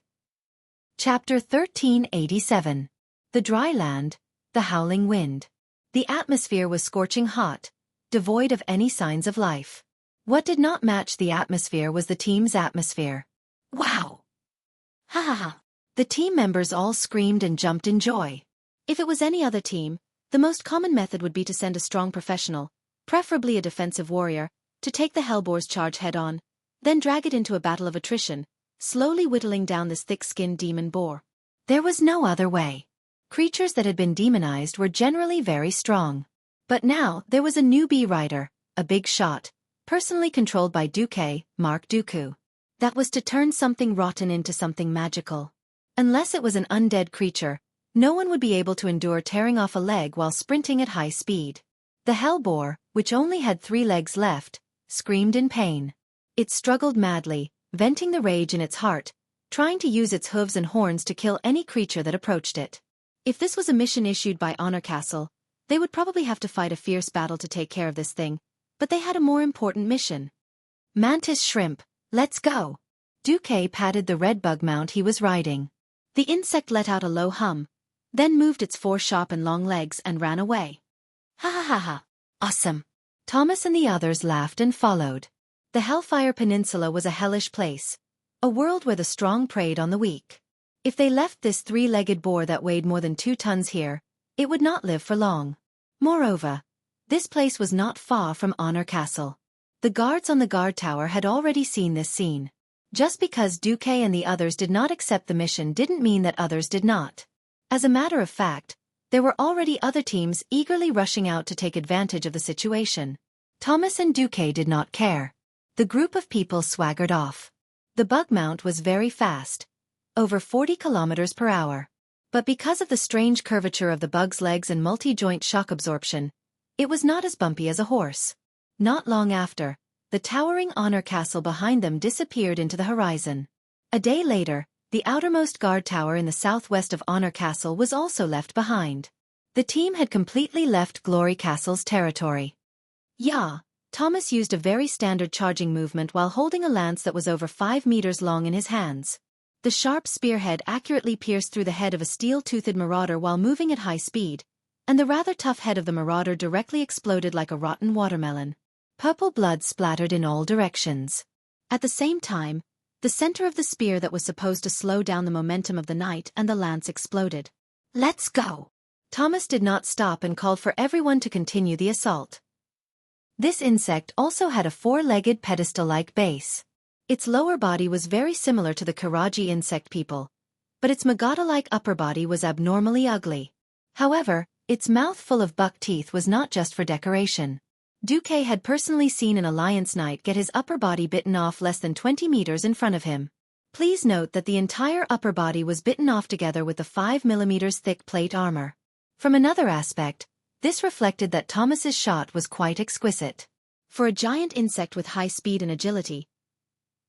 Chapter 1387. The Dry Land, the Howling Wind. The atmosphere was scorching hot, devoid of any signs of life. What did not match the atmosphere was the team's atmosphere. Wow! Ha ha ha! The team members all screamed and jumped in joy. If it was any other team, the most common method would be to send a strong professional, preferably a defensive warrior, to take the Hellboar's charge head-on. then drag it into a battle of attrition, slowly whittling down this thick-skinned demon boar. There was no other way. Creatures that had been demonized were generally very strong. But now there was a newbie rider, a big shot, personally controlled by Xueqi, Mark Dooku. That was to turn something rotten into something magical. Unless it was an undead creature, no one would be able to endure tearing off a leg while sprinting at high speed. The hell boar, which only had 3 legs left, screamed in pain. It struggled madly, venting the rage in its heart, trying to use its hooves and horns to kill any creature that approached it. If this was a mission issued by Honor Castle, they would probably have to fight a fierce battle to take care of this thing, but they had a more important mission. Mantis shrimp, let's go! Xueqi patted the red bug mount he was riding. The insect let out a low hum, then moved its 4 sharp and long legs and ran away. Ha ha ha ha! Awesome! Thomas and the others laughed and followed. The Hellfire Peninsula was a hellish place, a world where the strong preyed on the weak. If they left this 3-legged boar that weighed more than 2 tons here, it would not live for long. Moreover, this place was not far from Honor Castle. The guards on the guard tower had already seen this scene. Just because Xueqi and the others did not accept the mission didn't mean that others did not. As a matter of fact, there were already other teams eagerly rushing out to take advantage of the situation. Thomas and Xueqi did not care. The group of people swaggered off. The bug mount was very fast, over 40 kilometers per hour. But because of the strange curvature of the bug's legs and multi-joint shock absorption, it was not as bumpy as a horse. Not long after, the towering Honor Castle behind them disappeared into the horizon. A day later, the outermost guard tower in the southwest of Honor Castle was also left behind. The team had completely left Glory Castle's territory. Yeah, Thomas used a very standard charging movement while holding a lance that was over 5 meters long in his hands. The sharp spearhead accurately pierced through the head of a steel-toothed marauder while moving at high speed, and the rather tough head of the marauder directly exploded like a rotten watermelon. Purple blood splattered in all directions. At the same time, the center of the spear that was supposed to slow down the momentum of the knight and the lance exploded. Let's go! Thomas did not stop and called for everyone to continue the assault. This insect also had a 4-legged pedestal-like base. Its lower body was very similar to the Karaji insect people, but its Magada-like upper body was abnormally ugly. However, its mouth full of buck teeth was not just for decoration. Xueqi had personally seen an Alliance Knight get his upper body bitten off less than 20 meters in front of him. Please note that the entire upper body was bitten off together with the 5 mm thick plate armor. From another aspect, this reflected that Thomas's shot was quite exquisite. For a giant insect with high speed and agility,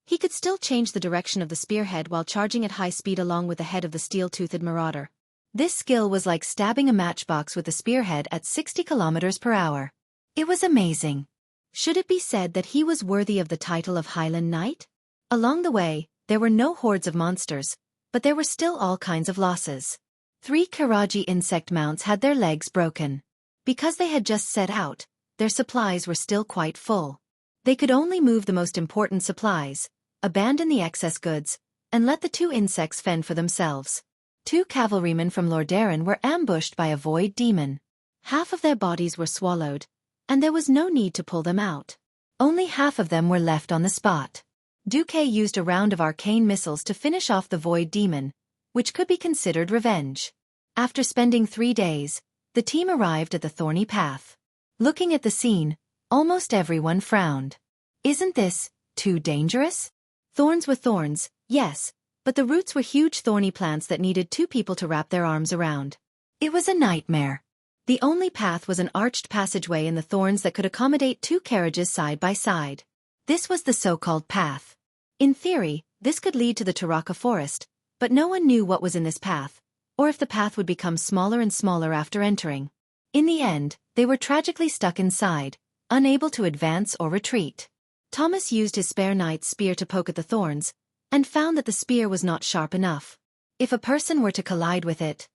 he could still change the direction of the spearhead while charging at high speed along with the head of the steel-toothed marauder. This skill was like stabbing a matchbox with the spearhead at 60 kilometers per hour. It was amazing. Should it be said that he was worthy of the title of Highland Knight? Along the way, there were no hordes of monsters, but there were still all kinds of losses. 3 Karaji insect mounts had their legs broken. Because they had just set out, their supplies were still quite full. They could only move the most important supplies, abandon the excess goods, and let the 2 insects fend for themselves. 2 cavalrymen from Lordaeron were ambushed by a void demon. Half of their bodies were swallowed, and there was no need to pull them out. Only half of them were left on the spot. Xueqi used a round of arcane missiles to finish off the void demon, which could be considered revenge. After spending 3 days, the team arrived at the thorny path. Looking at the scene, almost everyone frowned. Isn't this too dangerous? Thorns were thorns, yes, but the roots were huge thorny plants that needed 2 people to wrap their arms around. It was a nightmare. The only path was an arched passageway in the thorns that could accommodate 2 carriages side by side. This was the so-called path. In theory, this could lead to the Taraka forest, but no one knew what was in this path, or if the path would become smaller and smaller after entering. In the end, they were tragically stuck inside, unable to advance or retreat. Thomas used his spare knight's spear to poke at the thorns, and found that the spear was not sharp enough. If a person were to collide with it,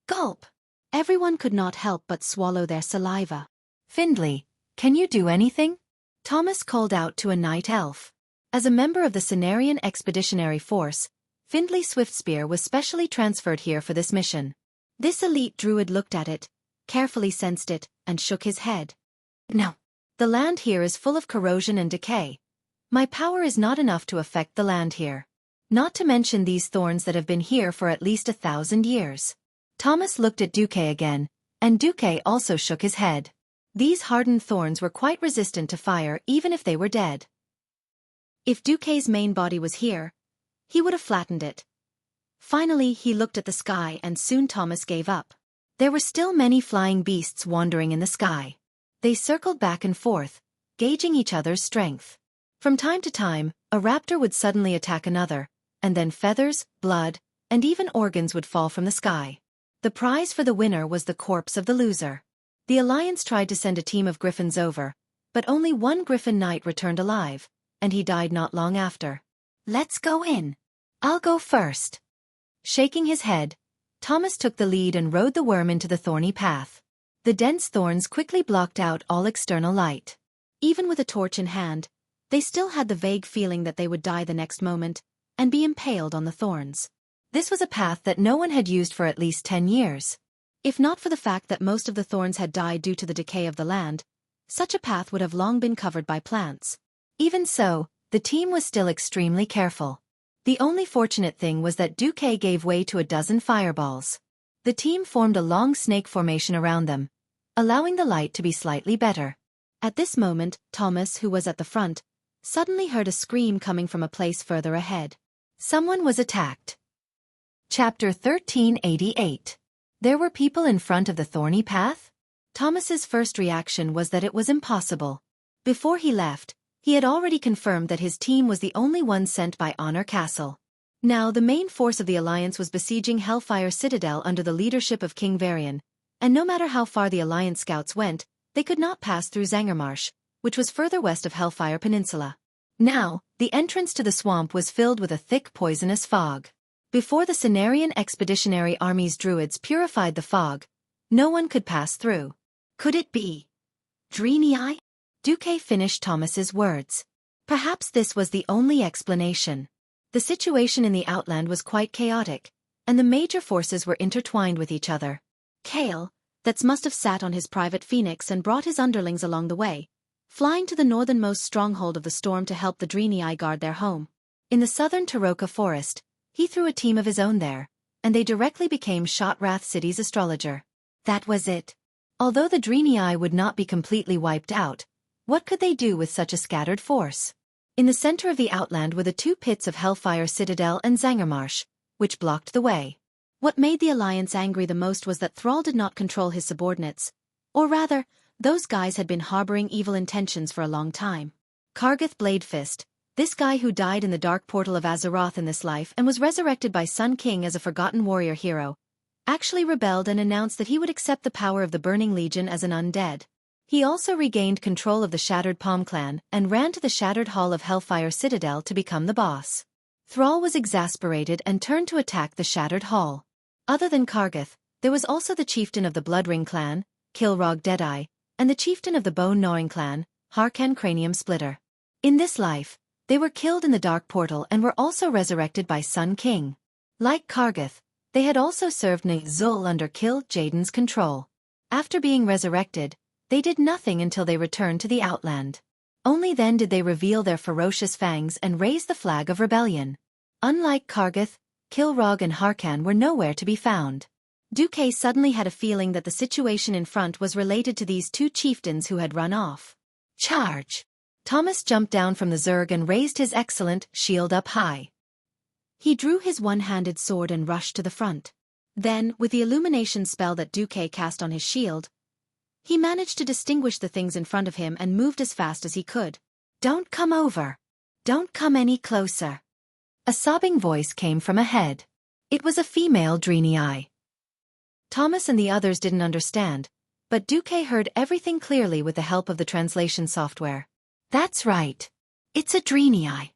gulp! Everyone could not help but swallow their saliva. Findley, can you do anything? Thomas called out to a night elf. As a member of the Cenarian Expeditionary Force, Findley Swiftspear was specially transferred here for this mission. This elite druid looked at it, carefully sensed it, and shook his head. No. The land here is full of corrosion and decay, My power is not enough to affect the land here. Not to mention these thorns that have been here for at least 1,000 years. Thomas looked at Xueqi again, and Xueqi also shook his head. These hardened thorns were quite resistant to fire even if they were dead. If Xueqi's main body was here, he would have flattened it. Finally he looked at the sky and soon Thomas gave up. There were still many flying beasts wandering in the sky. They circled back and forth, gauging each other's strength. From time to time, a raptor would suddenly attack another, and then feathers, blood, and even organs would fall from the sky. The prize for the winner was the corpse of the loser. The Alliance tried to send a team of griffins over, but only one griffin knight returned alive, and he died not long after. Let's go in. I'll go first. Shaking his head, Thomas took the lead and rode the worm into the thorny path. The dense thorns quickly blocked out all external light. Even with a torch in hand, they still had the vague feeling that they would die the next moment and be impaled on the thorns. This was a path that no one had used for at least 10 years. If not for the fact that most of the thorns had died due to the decay of the land, such a path would have long been covered by plants. Even so, the team was still extremely careful. The only fortunate thing was that Xueqi gave way to a dozen fireballs. The team formed a long snake formation around them, allowing the light to be slightly better. At this moment, Thomas, who was at the front, suddenly heard a scream coming from a place further ahead. Someone was attacked. Chapter 1388. There were people in front of the thorny path? Thomas's first reaction was that it was impossible. Before he left, he had already confirmed that his team was the only one sent by Honor Castle. Now the main force of the Alliance was besieging Hellfire Citadel under the leadership of King Varian, and no matter how far the Alliance scouts went, they could not pass through Zangermarsh, which was further west of Hellfire Peninsula. Now, the entrance to the swamp was filled with a thick poisonous fog. Before the Cenarian Expeditionary Army's druids purified the fog, no one could pass through. Could it be Draenei? Xueqi finished Thomas's words. Perhaps this was the only explanation. The situation in the Outland was quite chaotic, and the major forces were intertwined with each other. Kale, that must have sat on his private phoenix and brought his underlings along the way, flying to the northernmost stronghold of the storm to help the Draenei guard their home. In the southern Taroka forest, he threw a team of his own there, and they directly became Shotrath City's astrologer. That was it. Although the Draenei would not be completely wiped out, what could they do with such a scattered force? In the center of the Outland were the two pits of Hellfire Citadel and Zangermarsh, which blocked the way. What made the Alliance angry the most was that Thrall did not control his subordinates. Or rather, those guys had been harboring evil intentions for a long time. Kargath Bladefist, this guy who died in the dark portal of Azeroth in this life and was resurrected by Sun King as a forgotten warrior hero, actually rebelled and announced that he would accept the power of the Burning Legion as an undead. He also regained control of the Shattered Palm clan and ran to the Shattered Hall of Hellfire Citadel to become the boss. Thrall was exasperated and turned to attack the Shattered Hall. Other than Kargath, there was also the chieftain of the Bloodring clan, Kilrog Deadeye, and the chieftain of the Bone-Gnawing clan, Harkan Cranium Splitter. In this life, they were killed in the Dark Portal and were also resurrected by Sun King. Like Kargath, they had also served Zul under Kil Jaden's control. After being resurrected, they did nothing until they returned to the Outland. Only then did they reveal their ferocious fangs and raise the flag of rebellion. Unlike Kargath, Kilrog and Harkan were nowhere to be found. Xueqi suddenly had a feeling that the situation in front was related to these two chieftains who had run off. Charge! Thomas jumped down from the Zerg and raised his excellent shield up high. He drew his one-handed sword and rushed to the front. Then, with the illumination spell that Xueqi cast on his shield, he managed to distinguish the things in front of him and moved as fast as he could. Don't come over. Don't come any closer. A sobbing voice came from ahead. It was a female Draenei. Thomas and the others didn't understand, but Xueqi heard everything clearly with the help of the translation software. That's right. It's a Draenei.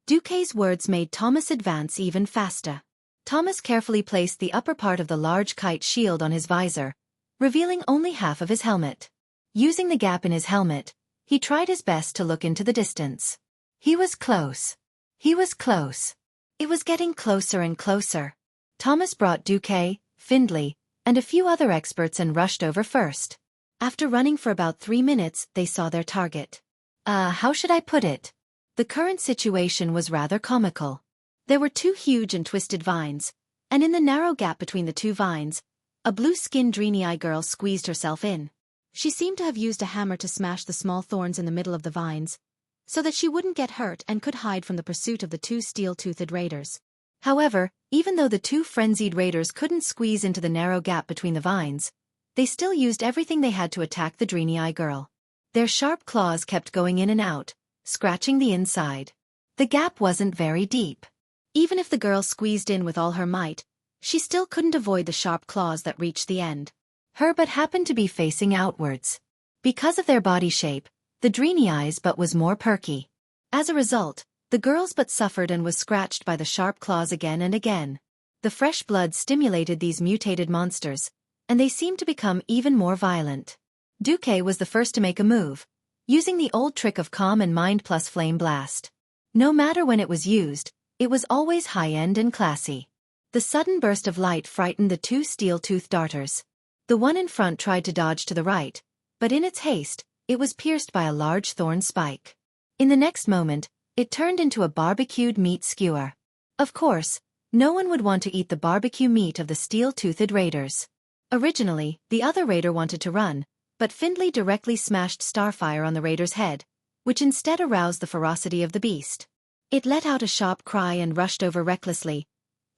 Xueqi's words made Thomas advance even faster. Thomas carefully placed the upper part of the large kite shield on his visor, revealing only half of his helmet. Using the gap in his helmet, he tried his best to look into the distance. He was close. He was close. It was getting closer and closer. Thomas brought Xueqi, Findley, and a few other experts and rushed over first. After running for about 3 minutes, they saw their target. How should I put it? The current situation was rather comical. There were two huge and twisted vines, and in the narrow gap between the two vines, a blue-skinned dreamy-eye girl squeezed herself in. She seemed to have used a hammer to smash the small thorns in the middle of the vines, so that she wouldn't get hurt and could hide from the pursuit of the two steel-toothed raiders. However, even though the two frenzied raiders couldn't squeeze into the narrow gap between the vines, they still used everything they had to attack the dreamy-eye girl. Their sharp claws kept going in and out, scratching the inside. The gap wasn't very deep. Even if the girl squeezed in with all her might, she still couldn't avoid the sharp claws that reached the end. Her butt happened to be facing outwards. Because of their body shape, the dreamy-eye's butt was more perky. As a result, the girl's butt suffered and was scratched by the sharp claws again and again. The fresh blood stimulated these mutated monsters, and they seemed to become even more violent. Xueqi was the first to make a move, using the old trick of Calm and Mind plus Flame Blast. No matter when it was used, it was always high-end and classy. The sudden burst of light frightened the two steel-toothed darters. The one in front tried to dodge to the right, but in its haste, it was pierced by a large thorn spike. In the next moment, it turned into a barbecued meat skewer. Of course, no one would want to eat the barbecue meat of the steel-toothed raiders. Originally, the other raider wanted to run, but Findlay directly smashed Starfire on the raider's head, which instead aroused the ferocity of the beast. It let out a sharp cry and rushed over recklessly,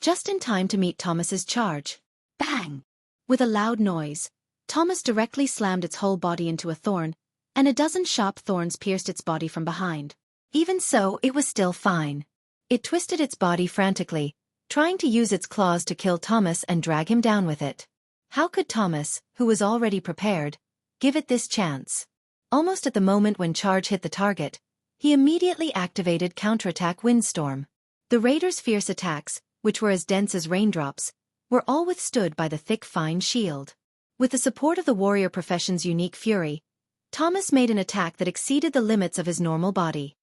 just in time to meet Thomas's charge. Bang! With a loud noise, Thomas directly slammed its whole body into a thorn, and a dozen sharp thorns pierced its body from behind. Even so, it was still fine. It twisted its body frantically, trying to use its claws to kill Thomas and drag him down with it. How could Thomas, who was already prepared, give it this chance? Almost at the moment when Charge hit the target, he immediately activated Counterattack Windstorm. The raiders' fierce attacks, which were as dense as raindrops, were all withstood by the thick fine shield. With the support of the warrior profession's unique fury, Thomas made an attack that exceeded the limits of his normal body.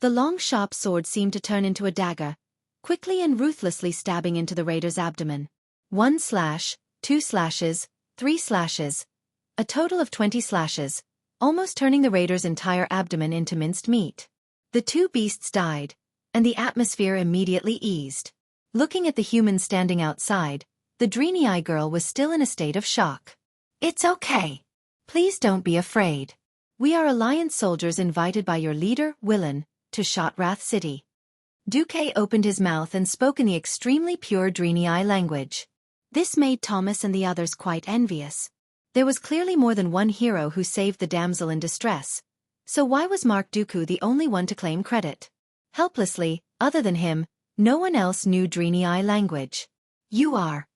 The long sharp sword seemed to turn into a dagger, quickly and ruthlessly stabbing into the raider's abdomen. 1 slash, 2 slashes, 3 slashes, a total of 20 slashes, almost turning the raider's entire abdomen into minced meat. The two beasts died, and the atmosphere immediately eased. Looking at the humans standing outside, the dreamy-eye girl was still in a state of shock. "It's okay. Please don't be afraid. We are Alliance soldiers invited by your leader, Willen, to Shotrath City." Xueqi opened his mouth and spoke in the extremely pure dreamy-eye language. This made Thomas and the others quite envious. There was clearly more than one hero who saved the damsel in distress, so why was Mark Dooku the only one to claim credit? Helplessly, other than him, no one else knew dreamy-eye language. "You are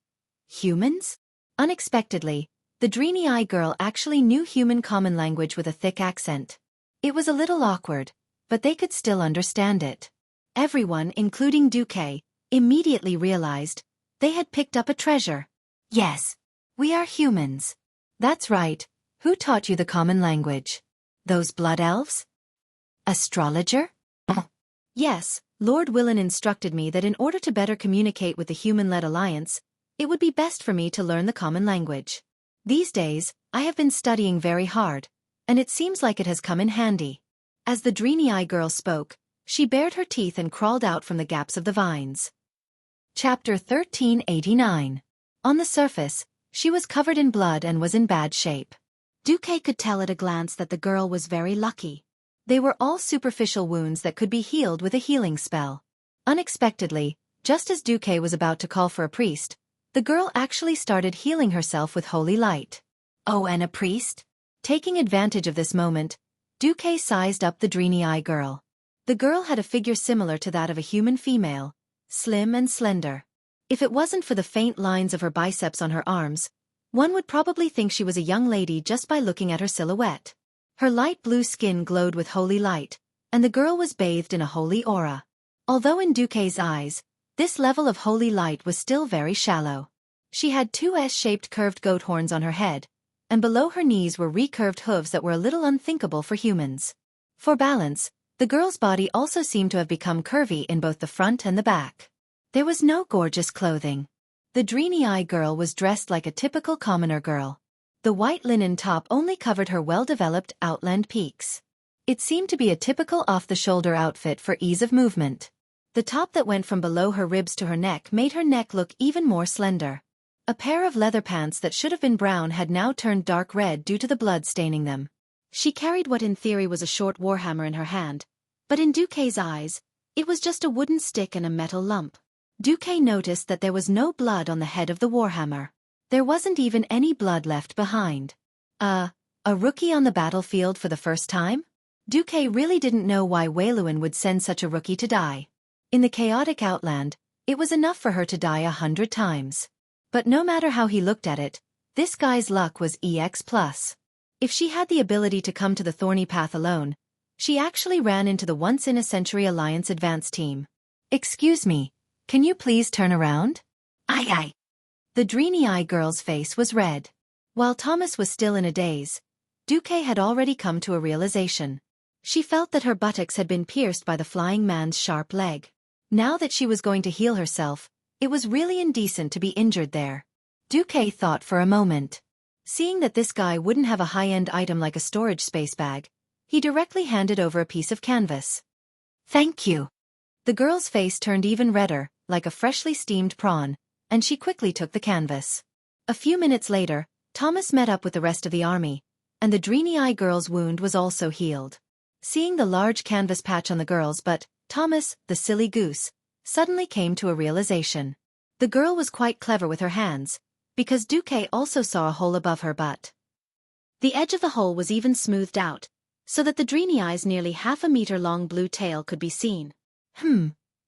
humans?" Unexpectedly, the dreamy-eye girl actually knew human common language with a thick accent. It was a little awkward, but they could still understand it. Everyone, including Xueqi, immediately realized they had picked up a treasure. "Yes, we are humans." "That's right. Who taught you the common language? Those blood elves? Astrologer?" "Yes, Lord Willen instructed me that in order to better communicate with the human-led alliance, it would be best for me to learn the common language. These days, I have been studying very hard, and it seems like it has come in handy." As the dreamy-eye girl spoke, she bared her teeth and crawled out from the gaps of the vines. Chapter 1389. On the surface, she was covered in blood and was in bad shape. Xueqi could tell at a glance that the girl was very lucky. They were all superficial wounds that could be healed with a healing spell. Unexpectedly, just as Xueqi was about to call for a priest, the girl actually started healing herself with holy light. "Oh, and a priest?" Taking advantage of this moment, Xueqi sized up the dreamy-eye girl. The girl had a figure similar to that of a human female, slim and slender. If it wasn't for the faint lines of her biceps on her arms, one would probably think she was a young lady just by looking at her silhouette. Her light blue skin glowed with holy light, and the girl was bathed in a holy aura. Although in Xueqi's eyes, this level of holy light was still very shallow. She had two S-shaped curved goat horns on her head, and below her knees were recurved hooves that were a little unthinkable for humans. For balance, the girl's body also seemed to have become curvy in both the front and the back. There was no gorgeous clothing. The dreamy-eye girl was dressed like a typical commoner girl. The white linen top only covered her well-developed outland peaks. It seemed to be a typical off-the-shoulder outfit for ease of movement. The top that went from below her ribs to her neck made her neck look even more slender. A pair of leather pants that should have been brown had now turned dark red due to the blood staining them. She carried what in theory was a short warhammer in her hand, but in Xueqi's eyes, it was just a wooden stick and a metal lump. Xueqi noticed that there was no blood on the head of the warhammer. There wasn't even any blood left behind. A rookie on the battlefield for the first time? Xueqi really didn't know why Wei-Luan would send such a rookie to die. In the chaotic Outland, it was enough for her to die 100 times. But no matter how he looked at it, this guy's luck was EX+. If she had the ability to come to the thorny path alone, she actually ran into the once-in-a-century Alliance advance team. "Excuse me, can you please turn around?" "Aye aye." The dreamy-eyed girl's face was red. While Thomas was still in a daze, Xueqi had already come to a realization. She felt that her buttocks had been pierced by the flying man's sharp leg. Now that she was going to heal herself, it was really indecent to be injured there. Xueqi thought for a moment. Seeing that this guy wouldn't have a high-end item like a storage space bag, he directly handed over a piece of canvas. "Thank you." The girl's face turned even redder, like a freshly steamed prawn, and she quickly took the canvas. A few minutes later, Thomas met up with the rest of the army, and the dreamy-eyed girl's wound was also healed. Seeing the large canvas patch on the girl's butt, Thomas, the silly goose, suddenly came to a realization. The girl was quite clever with her hands, because Xueqi also saw a hole above her butt. The edge of the hole was even smoothed out, so that the dreamy-eye's nearly half-a-meter-long blue tail could be seen.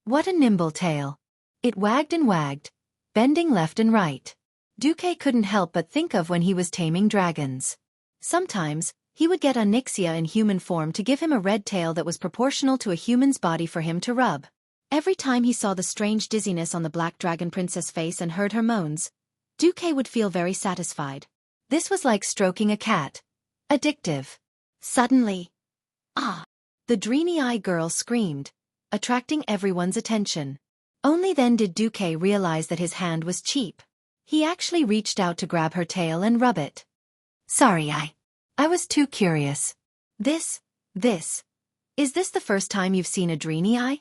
What a nimble tail. It wagged and wagged, bending left and right. Xueqi couldn't help but think of when he was taming dragons. Sometimes, he would get Onyxia in human form to give him a red tail that was proportional to a human's body for him to rub. Every time he saw the strange dizziness on the black dragon princess' face and heard her moans, Xueqi would feel very satisfied. This was like stroking a cat. Addictive. Suddenly, the dreamy-eyed girl screamed, attracting everyone's attention. Only then did Xueqi realize that his hand was cheap. He actually reached out to grab her tail and rub it. "Sorry, I was too curious. Is this the first time you've seen a dreamy-eye?"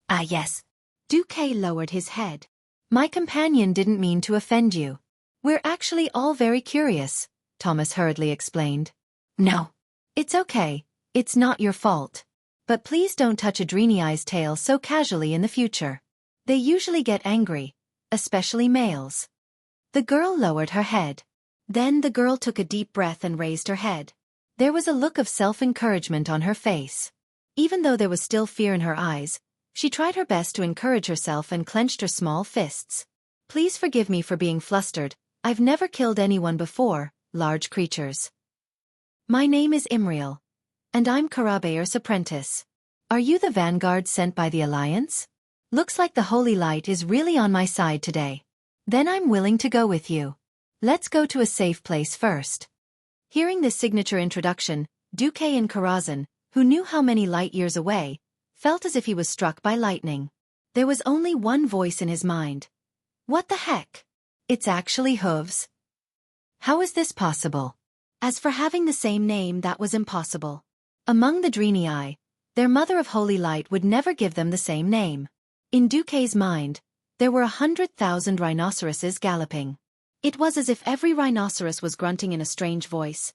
Yes." Xueqi lowered his head. "My companion didn't mean to offend you. We're actually all very curious," Thomas hurriedly explained. "No. It's okay, it's not your fault. But please don't touch a dreamy-eye's tail so casually in the future. They usually get angry, especially males." The girl lowered her head. Then the girl took a deep breath and raised her head. There was a look of self-encouragement on her face. Even though there was still fear in her eyes, she tried her best to encourage herself and clenched her small fists. "Please forgive me for being flustered. I've never killed anyone before, large creatures. My name is Imriel, and I'm Karabayer's apprentice. Are you the vanguard sent by the Alliance? Looks like the Holy Light is really on my side today. Then I'm willing to go with you. Let's go to a safe place first." Hearing this signature introduction, Xueqi and Karazhan, who knew how many light years away, felt as if he was struck by lightning. There was only one voice in his mind. What the heck? It's actually Hooves. How is this possible? As for having the same name, that was impossible. Among the Dreeny-Eye, their mother of Holy Light would never give them the same name. In Xueqi's mind, there were 100,000 rhinoceroses galloping. It was as if every rhinoceros was grunting in a strange voice.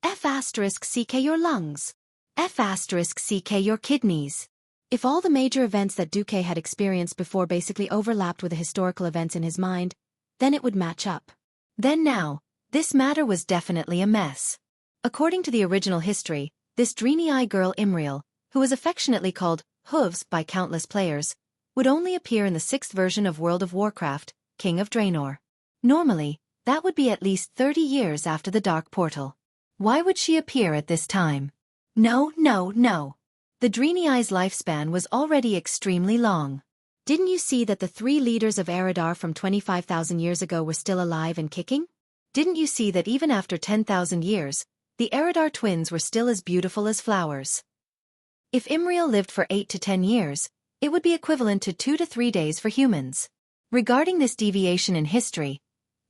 F***ck your lungs. F***ck your kidneys. If all the major events that Xueqi had experienced before basically overlapped with the historical events in his mind, then it would match up. Then now, this matter was definitely a mess. According to the original history, this dreamy-eyed girl Imriel, who was affectionately called Hooves by countless players, would only appear in the 6th version of World of Warcraft, King of Draenor. Normally, that would be at least 30 years after the Dark Portal. Why would she appear at this time? No. The Dreeny-Eye's lifespan was already extremely long. Didn't you see that the 3 leaders of Eredar from 25,000 years ago were still alive and kicking? Didn't you see that even after 10,000 years, the Eredar twins were still as beautiful as flowers? If Imriel lived for 8 to 10 years, it would be equivalent to 2 to 3 days for humans. Regarding this deviation in history,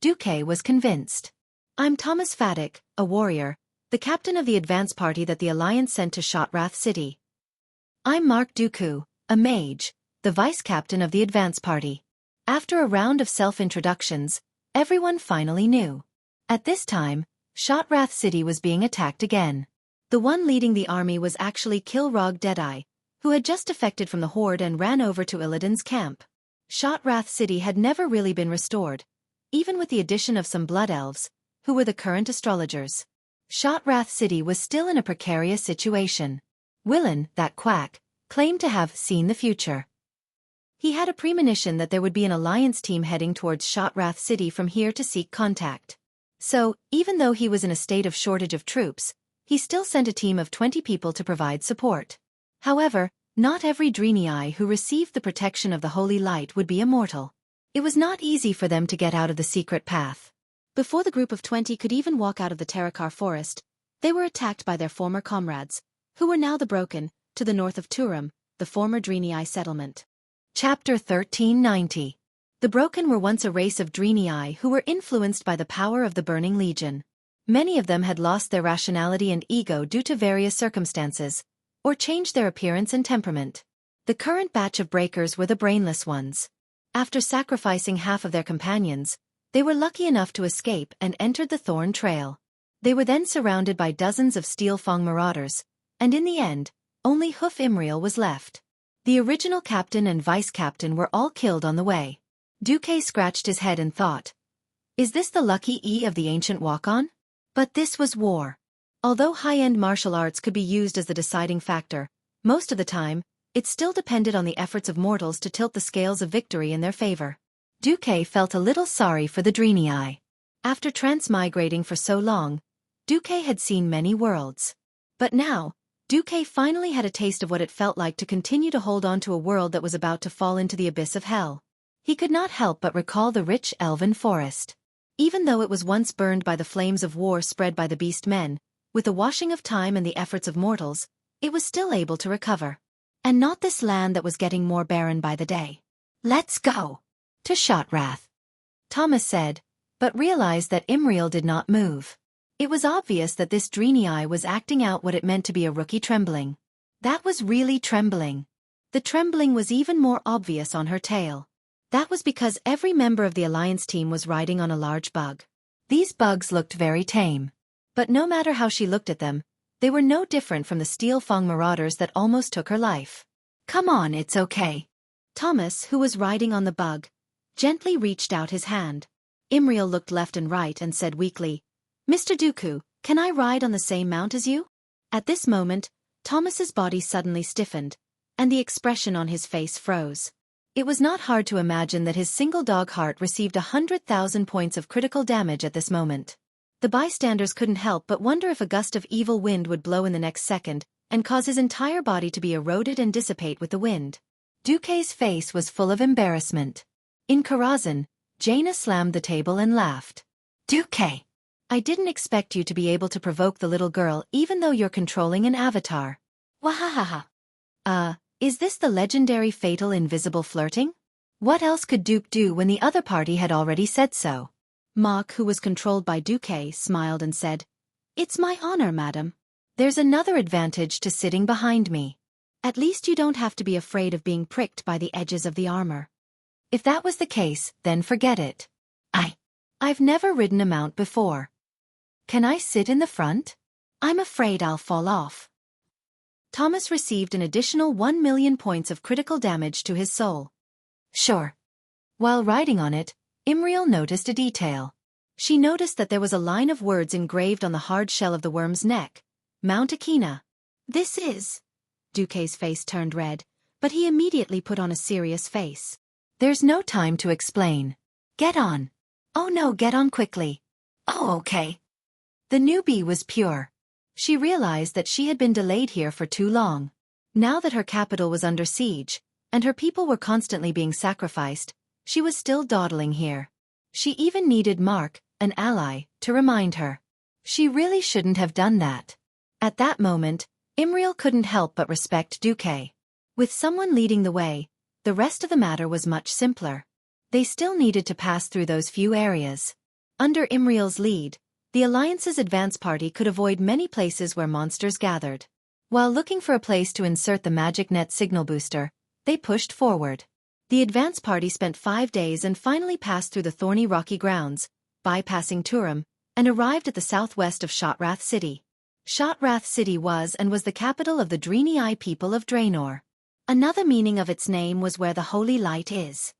Xueqi was convinced. I'm Thomas Faddock, a warrior, the captain of the advance party that the Alliance sent to Shotrath City. I'm Mark Dooku, a mage, the vice-captain of the advance party. After a round of self-introductions, everyone finally knew. At this time, Shotrath City was being attacked again. The one leading the army was actually Kilrog Deadeye, who had just defected from the Horde and ran over to Illidan's camp. Shotrath City had never really been restored, even with the addition of some Blood Elves, who were the current astrologers. Shotrath City was still in a precarious situation. Willen, that quack, claimed to have seen the future. He had a premonition that there would be an Alliance team heading towards Shotrath City from here to seek contact. So, even though he was in a state of shortage of troops, he still sent a team of 20 people to provide support. However, not every Draenei who received the protection of the Holy Light would be immortal. It was not easy for them to get out of the secret path. Before the group of 20 could even walk out of the Terakar forest, they were attacked by their former comrades, who were now the Broken, to the north of Turum, the former Draenei settlement. Chapter 1390. The Broken were once a race of Draenei who were influenced by the power of the Burning Legion. Many of them had lost their rationality and ego due to various circumstances, or changed their appearance and temperament. The current batch of breakers were the brainless ones. After sacrificing half of their companions, they were lucky enough to escape and entered the Thorn Trail. They were then surrounded by dozens of Steelfang marauders, and in the end, only Hoof Imriel was left. The original captain and vice-captain were all killed on the way. Xueqi scratched his head and thought, is this the lucky E of the ancient walk-on? But this was war. Although high-end martial arts could be used as the deciding factor, most of the time, it still depended on the efforts of mortals to tilt the scales of victory in their favor. Xueqi felt a little sorry for the Draenei. After transmigrating for so long, Xueqi had seen many worlds. But now, Xueqi finally had a taste of what it felt like to continue to hold on to a world that was about to fall into the abyss of hell. He could not help but recall the rich elven forest. Even though it was once burned by the flames of war spread by the beast men, with the washing of time and the efforts of mortals, it was still able to recover. And not this land that was getting more barren by the day. Let's go to Shotrath, Thomas said, but realized that Imriel did not move. It was obvious that this Draenei was acting out what it meant to be a rookie trembling. That was really trembling. The trembling was even more obvious on her tail. That was because every member of the Alliance team was riding on a large bug. These bugs looked very tame. But no matter how she looked at them, they were no different from the Steelfang marauders that almost took her life. Come on, it's okay. Thomas, who was riding on the bug, gently reached out his hand. Imriel looked left and right and said weakly, Mr. Dooku, can I ride on the same mount as you? At this moment, Thomas's body suddenly stiffened, and the expression on his face froze. It was not hard to imagine that his single dog heart received 100,000 points of critical damage at this moment. The bystanders couldn't help but wonder if a gust of evil wind would blow in the next second, and cause his entire body to be eroded and dissipate with the wind. Xueqi's face was full of embarrassment. In Karazhan, Jaina slammed the table and laughed. Xueqi, I didn't expect you to be able to provoke the little girl even though you're controlling an avatar. Wahahaha. Is this the legendary fatal invisible flirting? What else could Duke do when the other party had already said so? Mok, who was controlled by Xueqi, smiled and said, It's my honor, madam. There's another advantage to sitting behind me. At least you don't have to be afraid of being pricked by the edges of the armor. If that was the case, then forget it. I've never ridden a mount before. Can I sit in the front? I'm afraid I'll fall off. Thomas received an additional 1 million points of critical damage to his soul. Sure. While riding on it, Imriel noticed a detail. She noticed that there was a line of words engraved on the hard shell of the worm's neck. Mount Akina. This is... Xueqi's face turned red, but he immediately put on a serious face. There's no time to explain. Get on. Oh no, get on quickly. Oh, okay. The newbie was pure. She realized that she had been delayed here for too long. Now that her capital was under siege, and her people were constantly being sacrificed, she was still dawdling here. She even needed Mark, an ally, to remind her. She really shouldn't have done that. At that moment, Imriel couldn't help but respect Xueqi. With someone leading the way, the rest of the matter was much simpler. They still needed to pass through those few areas. Under Imriel's lead, the Alliance's advance party could avoid many places where monsters gathered. While looking for a place to insert the magic net signal booster, they pushed forward. The advance party spent 5 days and finally passed through the thorny rocky grounds, bypassing Turam, and arrived at the southwest of Shotrath City. Shotrath City was the capital of the Draenei people of Draenor. Another meaning of its name was where the Holy Light is.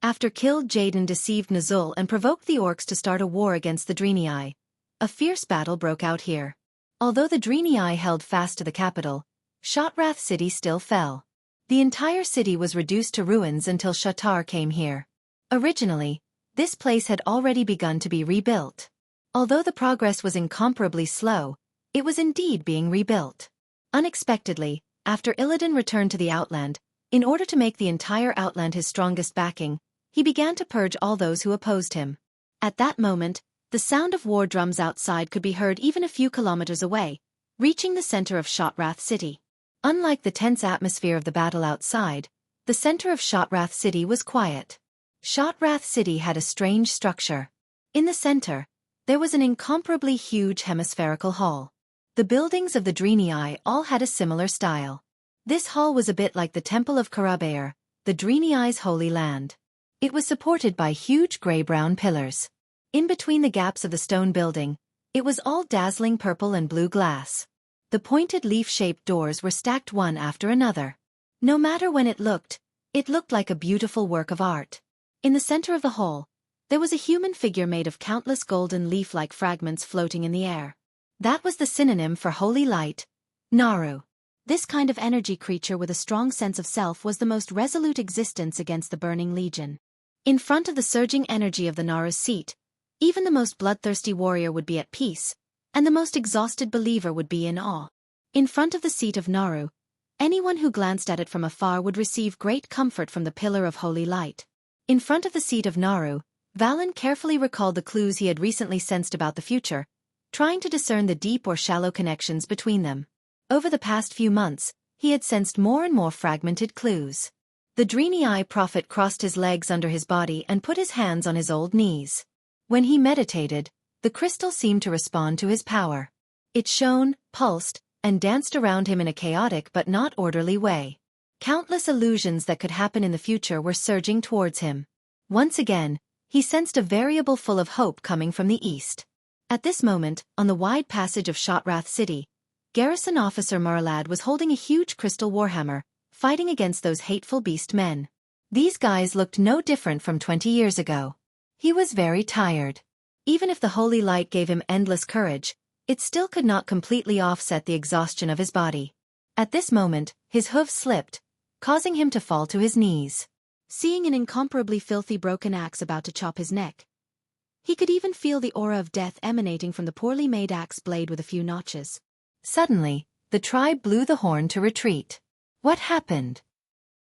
After Killed Jaden deceived Nazul and provoked the orcs to start a war against the Draenei, a fierce battle broke out here. Although the Draenei held fast to the capital, Shotrath City still fell. The entire city was reduced to ruins until Shatar came here. Originally, this place had already begun to be rebuilt. Although the progress was incomparably slow, it was indeed being rebuilt. Unexpectedly, after Illidan returned to the Outland, in order to make the entire Outland his strongest backing, he began to purge all those who opposed him. At that moment, the sound of war drums outside could be heard even a few kilometers away, reaching the center of Shotrath City. Unlike the tense atmosphere of the battle outside, the center of Shotrath City was quiet. Shotrath City had a strange structure. In the center, there was an incomparably huge hemispherical hall. The buildings of the Draenei all had a similar style. This hall was a bit like the Temple of Karabaer, the Draenei's holy land. It was supported by huge gray-brown pillars. In between the gaps of the stone building, it was all dazzling purple and blue glass. The pointed leaf-shaped doors were stacked one after another. No matter when it looked like a beautiful work of art. In the center of the hall, there was a human figure made of countless golden leaf-like fragments floating in the air. That was the synonym for holy light, Naru. This kind of energy creature with a strong sense of self was the most resolute existence against the Burning Legion. In front of the surging energy of the Naru's seat, even the most bloodthirsty warrior would be at peace, and the most exhausted believer would be in awe. In front of the seat of Naru, anyone who glanced at it from afar would receive great comfort from the pillar of holy light. In front of the seat of Naru, Valen carefully recalled the clues he had recently sensed about the future, trying to discern the deep or shallow connections between them. Over the past few months, he had sensed more and more fragmented clues. The Draenei prophet crossed his legs under his body and put his hands on his old knees. When he meditated, the crystal seemed to respond to his power. It shone, pulsed, and danced around him in a chaotic but not orderly way. Countless illusions that could happen in the future were surging towards him. Once again, he sensed a variable full of hope coming from the east. At this moment, on the wide passage of Shotrath City, Garrison Officer Marlad was holding a huge crystal warhammer, fighting against those hateful beast men. These guys looked no different from 20 years ago. He was very tired. Even if the holy light gave him endless courage, it still could not completely offset the exhaustion of his body. At this moment, his hooves slipped, causing him to fall to his knees. Seeing an incomparably filthy broken axe about to chop his neck, he could even feel the aura of death emanating from the poorly made axe blade with a few notches. Suddenly, the tribe blew the horn to retreat. What happened?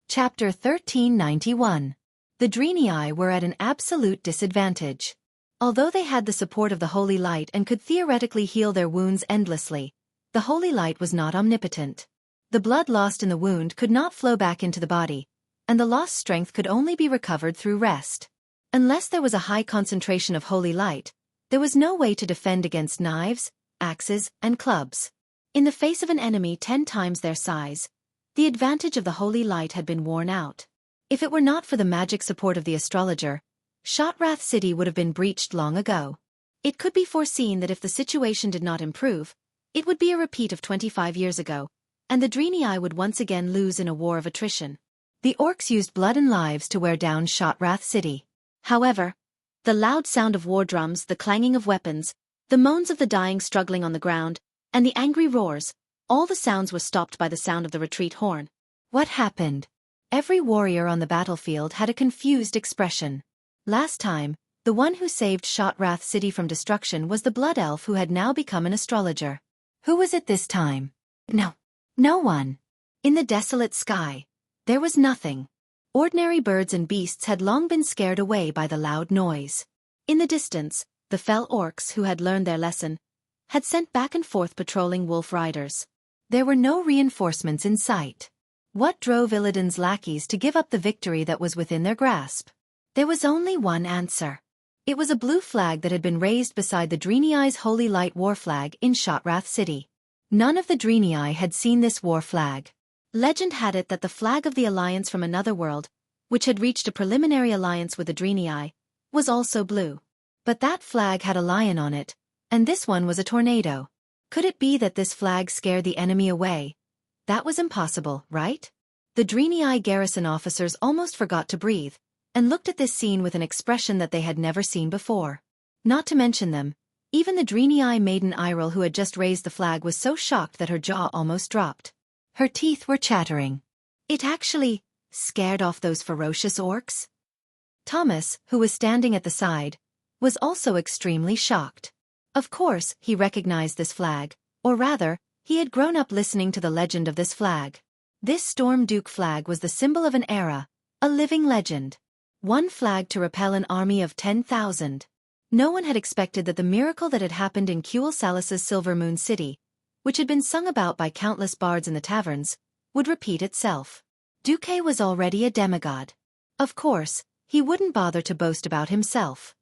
Chapter 1391. The Draenei were at an absolute disadvantage. Although they had the support of the Holy Light and could theoretically heal their wounds endlessly, the Holy Light was not omnipotent. The blood lost in the wound could not flow back into the body, and the lost strength could only be recovered through rest. Unless there was a high concentration of Holy Light, there was no way to defend against knives, axes, and clubs. In the face of an enemy 10 times their size, the advantage of the Holy Light had been worn out. If it were not for the magic support of the astrologer, Shotrath City would have been breached long ago. It could be foreseen that if the situation did not improve, it would be a repeat of 25 years ago, and the Draenei would once again lose in a war of attrition. The orcs used blood and lives to wear down Shotrath City. However, the loud sound of war drums, the clanging of weapons, the moans of the dying struggling on the ground, and the angry roars, all the sounds were stopped by the sound of the retreat horn. What happened? Every warrior on the battlefield had a confused expression. Last time, the one who saved Shotrath City from destruction was the blood elf who had now become an astrologer. Who was it this time? No one. In the desolate sky, there was nothing. Ordinary birds and beasts had long been scared away by the loud noise. In the distance, the fell orcs who had learned their lesson had sent back and forth patrolling wolf riders. There were no reinforcements in sight. What drove Illidan's lackeys to give up the victory that was within their grasp? There was only one answer. It was a blue flag that had been raised beside the Dreenei's Holy Light war flag in Shotrath City. None of the Dreenei had seen this war flag. Legend had it that the flag of the alliance from another world, which had reached a preliminary alliance with the Dreenei, was also blue. But that flag had a lion on it, and this one was a tornado. Could it be that this flag scared the enemy away? That was impossible, right? The Dreenei garrison officers almost forgot to breathe, and looked at this scene with an expression that they had never seen before. Not to mention them, even the Dreenei maiden Iril who had just raised the flag was so shocked that her jaw almost dropped. Her teeth were chattering. It actually scared off those ferocious orcs? Thomas, who was standing at the side, was also extremely shocked. Of course, he recognized this flag, or rather, he had grown up listening to the legend of this flag. This Storm Duke flag was the symbol of an era, a living legend. One flag to repel an army of 10,000. No one had expected that the miracle that had happened in Kuel Salas's Silver Moon City, which had been sung about by countless bards in the taverns, would repeat itself. Duque was already a demigod. Of course, he wouldn't bother to boast about himself.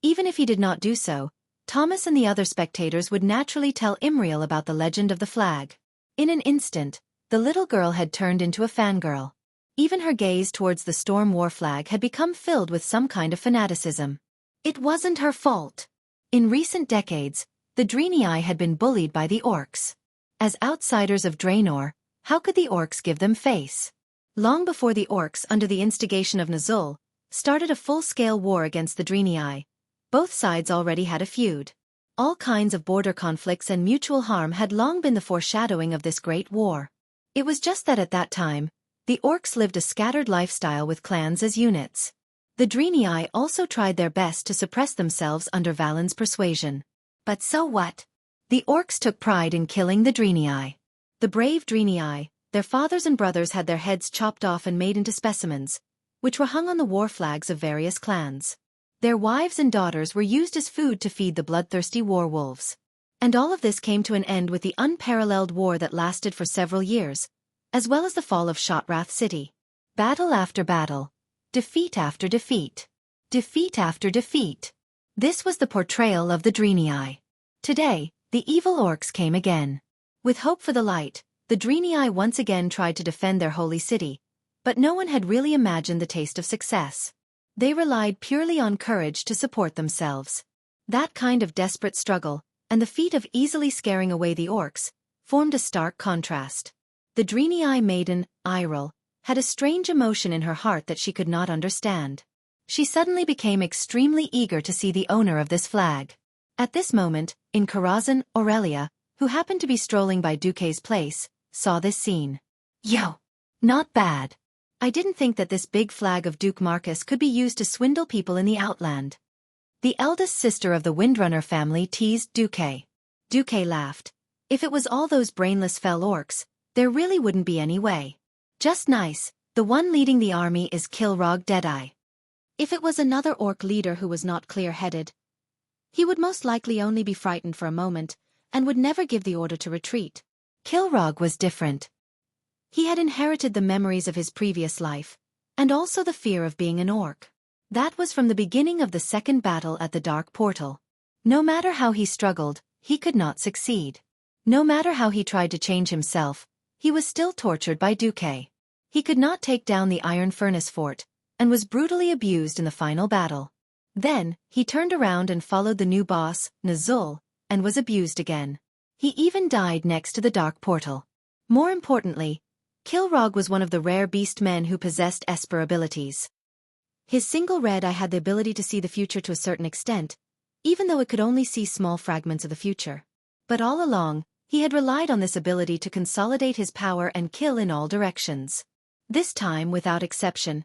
Even if he did not do so, Thomas and the other spectators would naturally tell Imriel about the legend of the flag. In an instant, the little girl had turned into a fangirl. Even her gaze towards the Storm War flag had become filled with some kind of fanaticism. It wasn't her fault. In recent decades, the Dreenei had been bullied by the orcs. As outsiders of Draenor, how could the orcs give them face? Long before the orcs, under the instigation of Nazul, started a full-scale war against the Dreenei, both sides already had a feud. All kinds of border conflicts and mutual harm had long been the foreshadowing of this great war. It was just that at that time, the orcs lived a scattered lifestyle with clans as units. The Dreenei also tried their best to suppress themselves under Valen's persuasion. But so what? The orcs took pride in killing the Dreenei. The brave Dreenei, their fathers and brothers had their heads chopped off and made into specimens, which were hung on the war flags of various clans. Their wives and daughters were used as food to feed the bloodthirsty war wolves. And all of this came to an end with the unparalleled war that lasted for several years, as well as the fall of Shotrath City. Battle after battle. Defeat after defeat. Defeat after defeat. This was the portrayal of the Dreenei. Today, the evil orcs came again. With hope for the light, the Dreenei once again tried to defend their holy city, but no one had really imagined the taste of success. They relied purely on courage to support themselves. That kind of desperate struggle, and the feat of easily scaring away the orcs, formed a stark contrast. The Dreenei maiden, Iril, had a strange emotion in her heart that she could not understand. She suddenly became extremely eager to see the owner of this flag. At this moment, in Karazhan, Aurelia, who happened to be strolling by Duque's place, saw this scene. Yo! Not bad. I didn't think that this big flag of Duke Marcus could be used to swindle people in the Outland. The eldest sister of the Windrunner family teased Duque. Duque laughed. If it was all those brainless fell orcs, there really wouldn't be any way. Just nice, the one leading the army is Kilrog Deadeye. If it was another orc leader who was not clear-headed, he would most likely only be frightened for a moment, and would never give the order to retreat. Kilrog was different. He had inherited the memories of his previous life, and also the fear of being an orc. That was from the beginning of the second battle at the Dark Portal. No matter how he struggled, he could not succeed. No matter how he tried to change himself, he was still tortured by Duque. He could not take down the Iron Furnace Fort, and was brutally abused in the final battle. Then, he turned around and followed the new boss, Nazul, and was abused again. He even died next to the Dark Portal. More importantly, Kilrog was one of the rare beast men who possessed Esper abilities. His single red eye had the ability to see the future to a certain extent, even though it could only see small fragments of the future. But all along, he had relied on this ability to consolidate his power and kill in all directions. This time, without exception,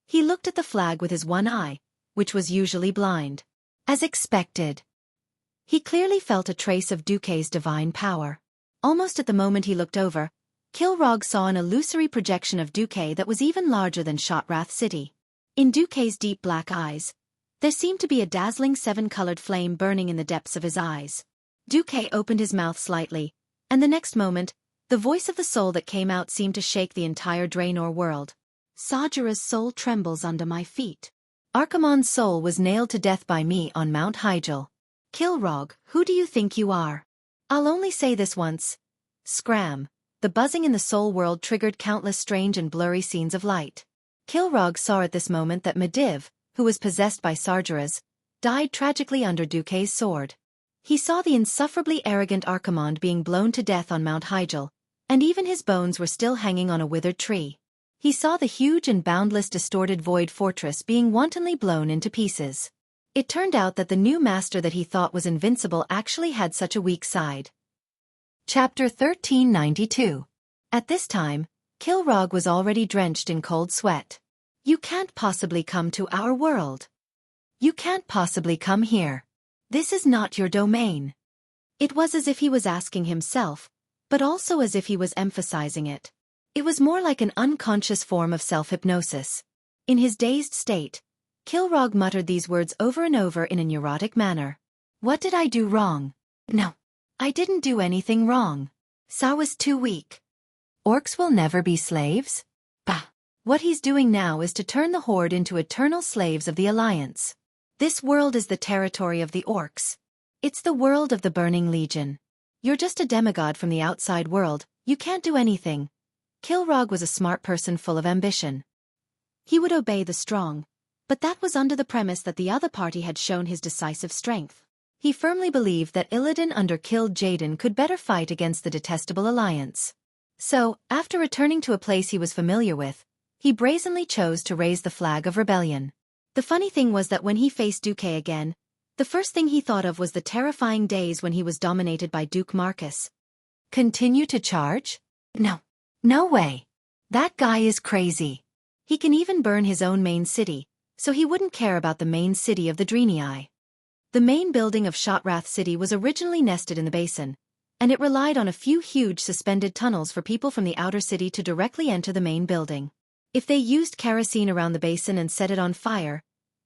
he looked at the flag with his one eye, which was usually blind. As expected. He clearly felt a trace of Duque's divine power. Almost at the moment he looked over, Kilrog saw an illusory projection of Duque that was even larger than Shotrath City. In Duque's deep black eyes, there seemed to be a dazzling seven-colored flame burning in the depths of his eyes. Duque opened his mouth slightly, and the next moment, the voice of the soul that came out seemed to shake the entire Draenor world. Sajara's soul trembles under my feet. Archimonde's soul was nailed to death by me on Mount Hyjal. Kilrogg, who do you think you are? I'll only say this once. Scram. The buzzing in the soul world triggered countless strange and blurry scenes of light. Kilrogg saw at this moment that Medivh, who was possessed by Sargeras, died tragically under Duque's sword. He saw the insufferably arrogant Archimonde being blown to death on Mount Hyjal, and even his bones were still hanging on a withered tree. He saw the huge and boundless distorted void fortress being wantonly blown into pieces. It turned out that the new master that he thought was invincible actually had such a weak side. Chapter 1392. At this time, Kilrogg was already drenched in cold sweat. You can't possibly come to our world. You can't possibly come here. This is not your domain. It was as if he was asking himself, but also as if he was emphasizing it. It was more like an unconscious form of self-hypnosis. In his dazed state, Kilrogg muttered these words over and over in a neurotic manner. What did I do wrong? No. I didn't do anything wrong. Sa was too weak. Orcs will never be slaves? Bah! What he's doing now is to turn the Horde into eternal slaves of the Alliance. This world is the territory of the orcs. It's the world of the Burning Legion. You're just a demigod from the outside world, you can't do anything. Kilrogg was a smart person full of ambition. He would obey the strong, but that was under the premise that the other party had shown his decisive strength. He firmly believed that Illidan under killed Jaden could better fight against the detestable Alliance. So, after returning to a place he was familiar with, he brazenly chose to raise the flag of rebellion. The funny thing was that when he faced Duque again, the first thing he thought of was the terrifying days when he was dominated by Duke Marcus. Continue to charge? No. No way. That guy is crazy. He can even burn his own main city, so he wouldn't care about the main city of the Draenei. The main building of Shotrath City was originally nested in the basin, and it relied on a few huge suspended tunnels for people from the outer city to directly enter the main building. If they used kerosene around the basin and set it on fire,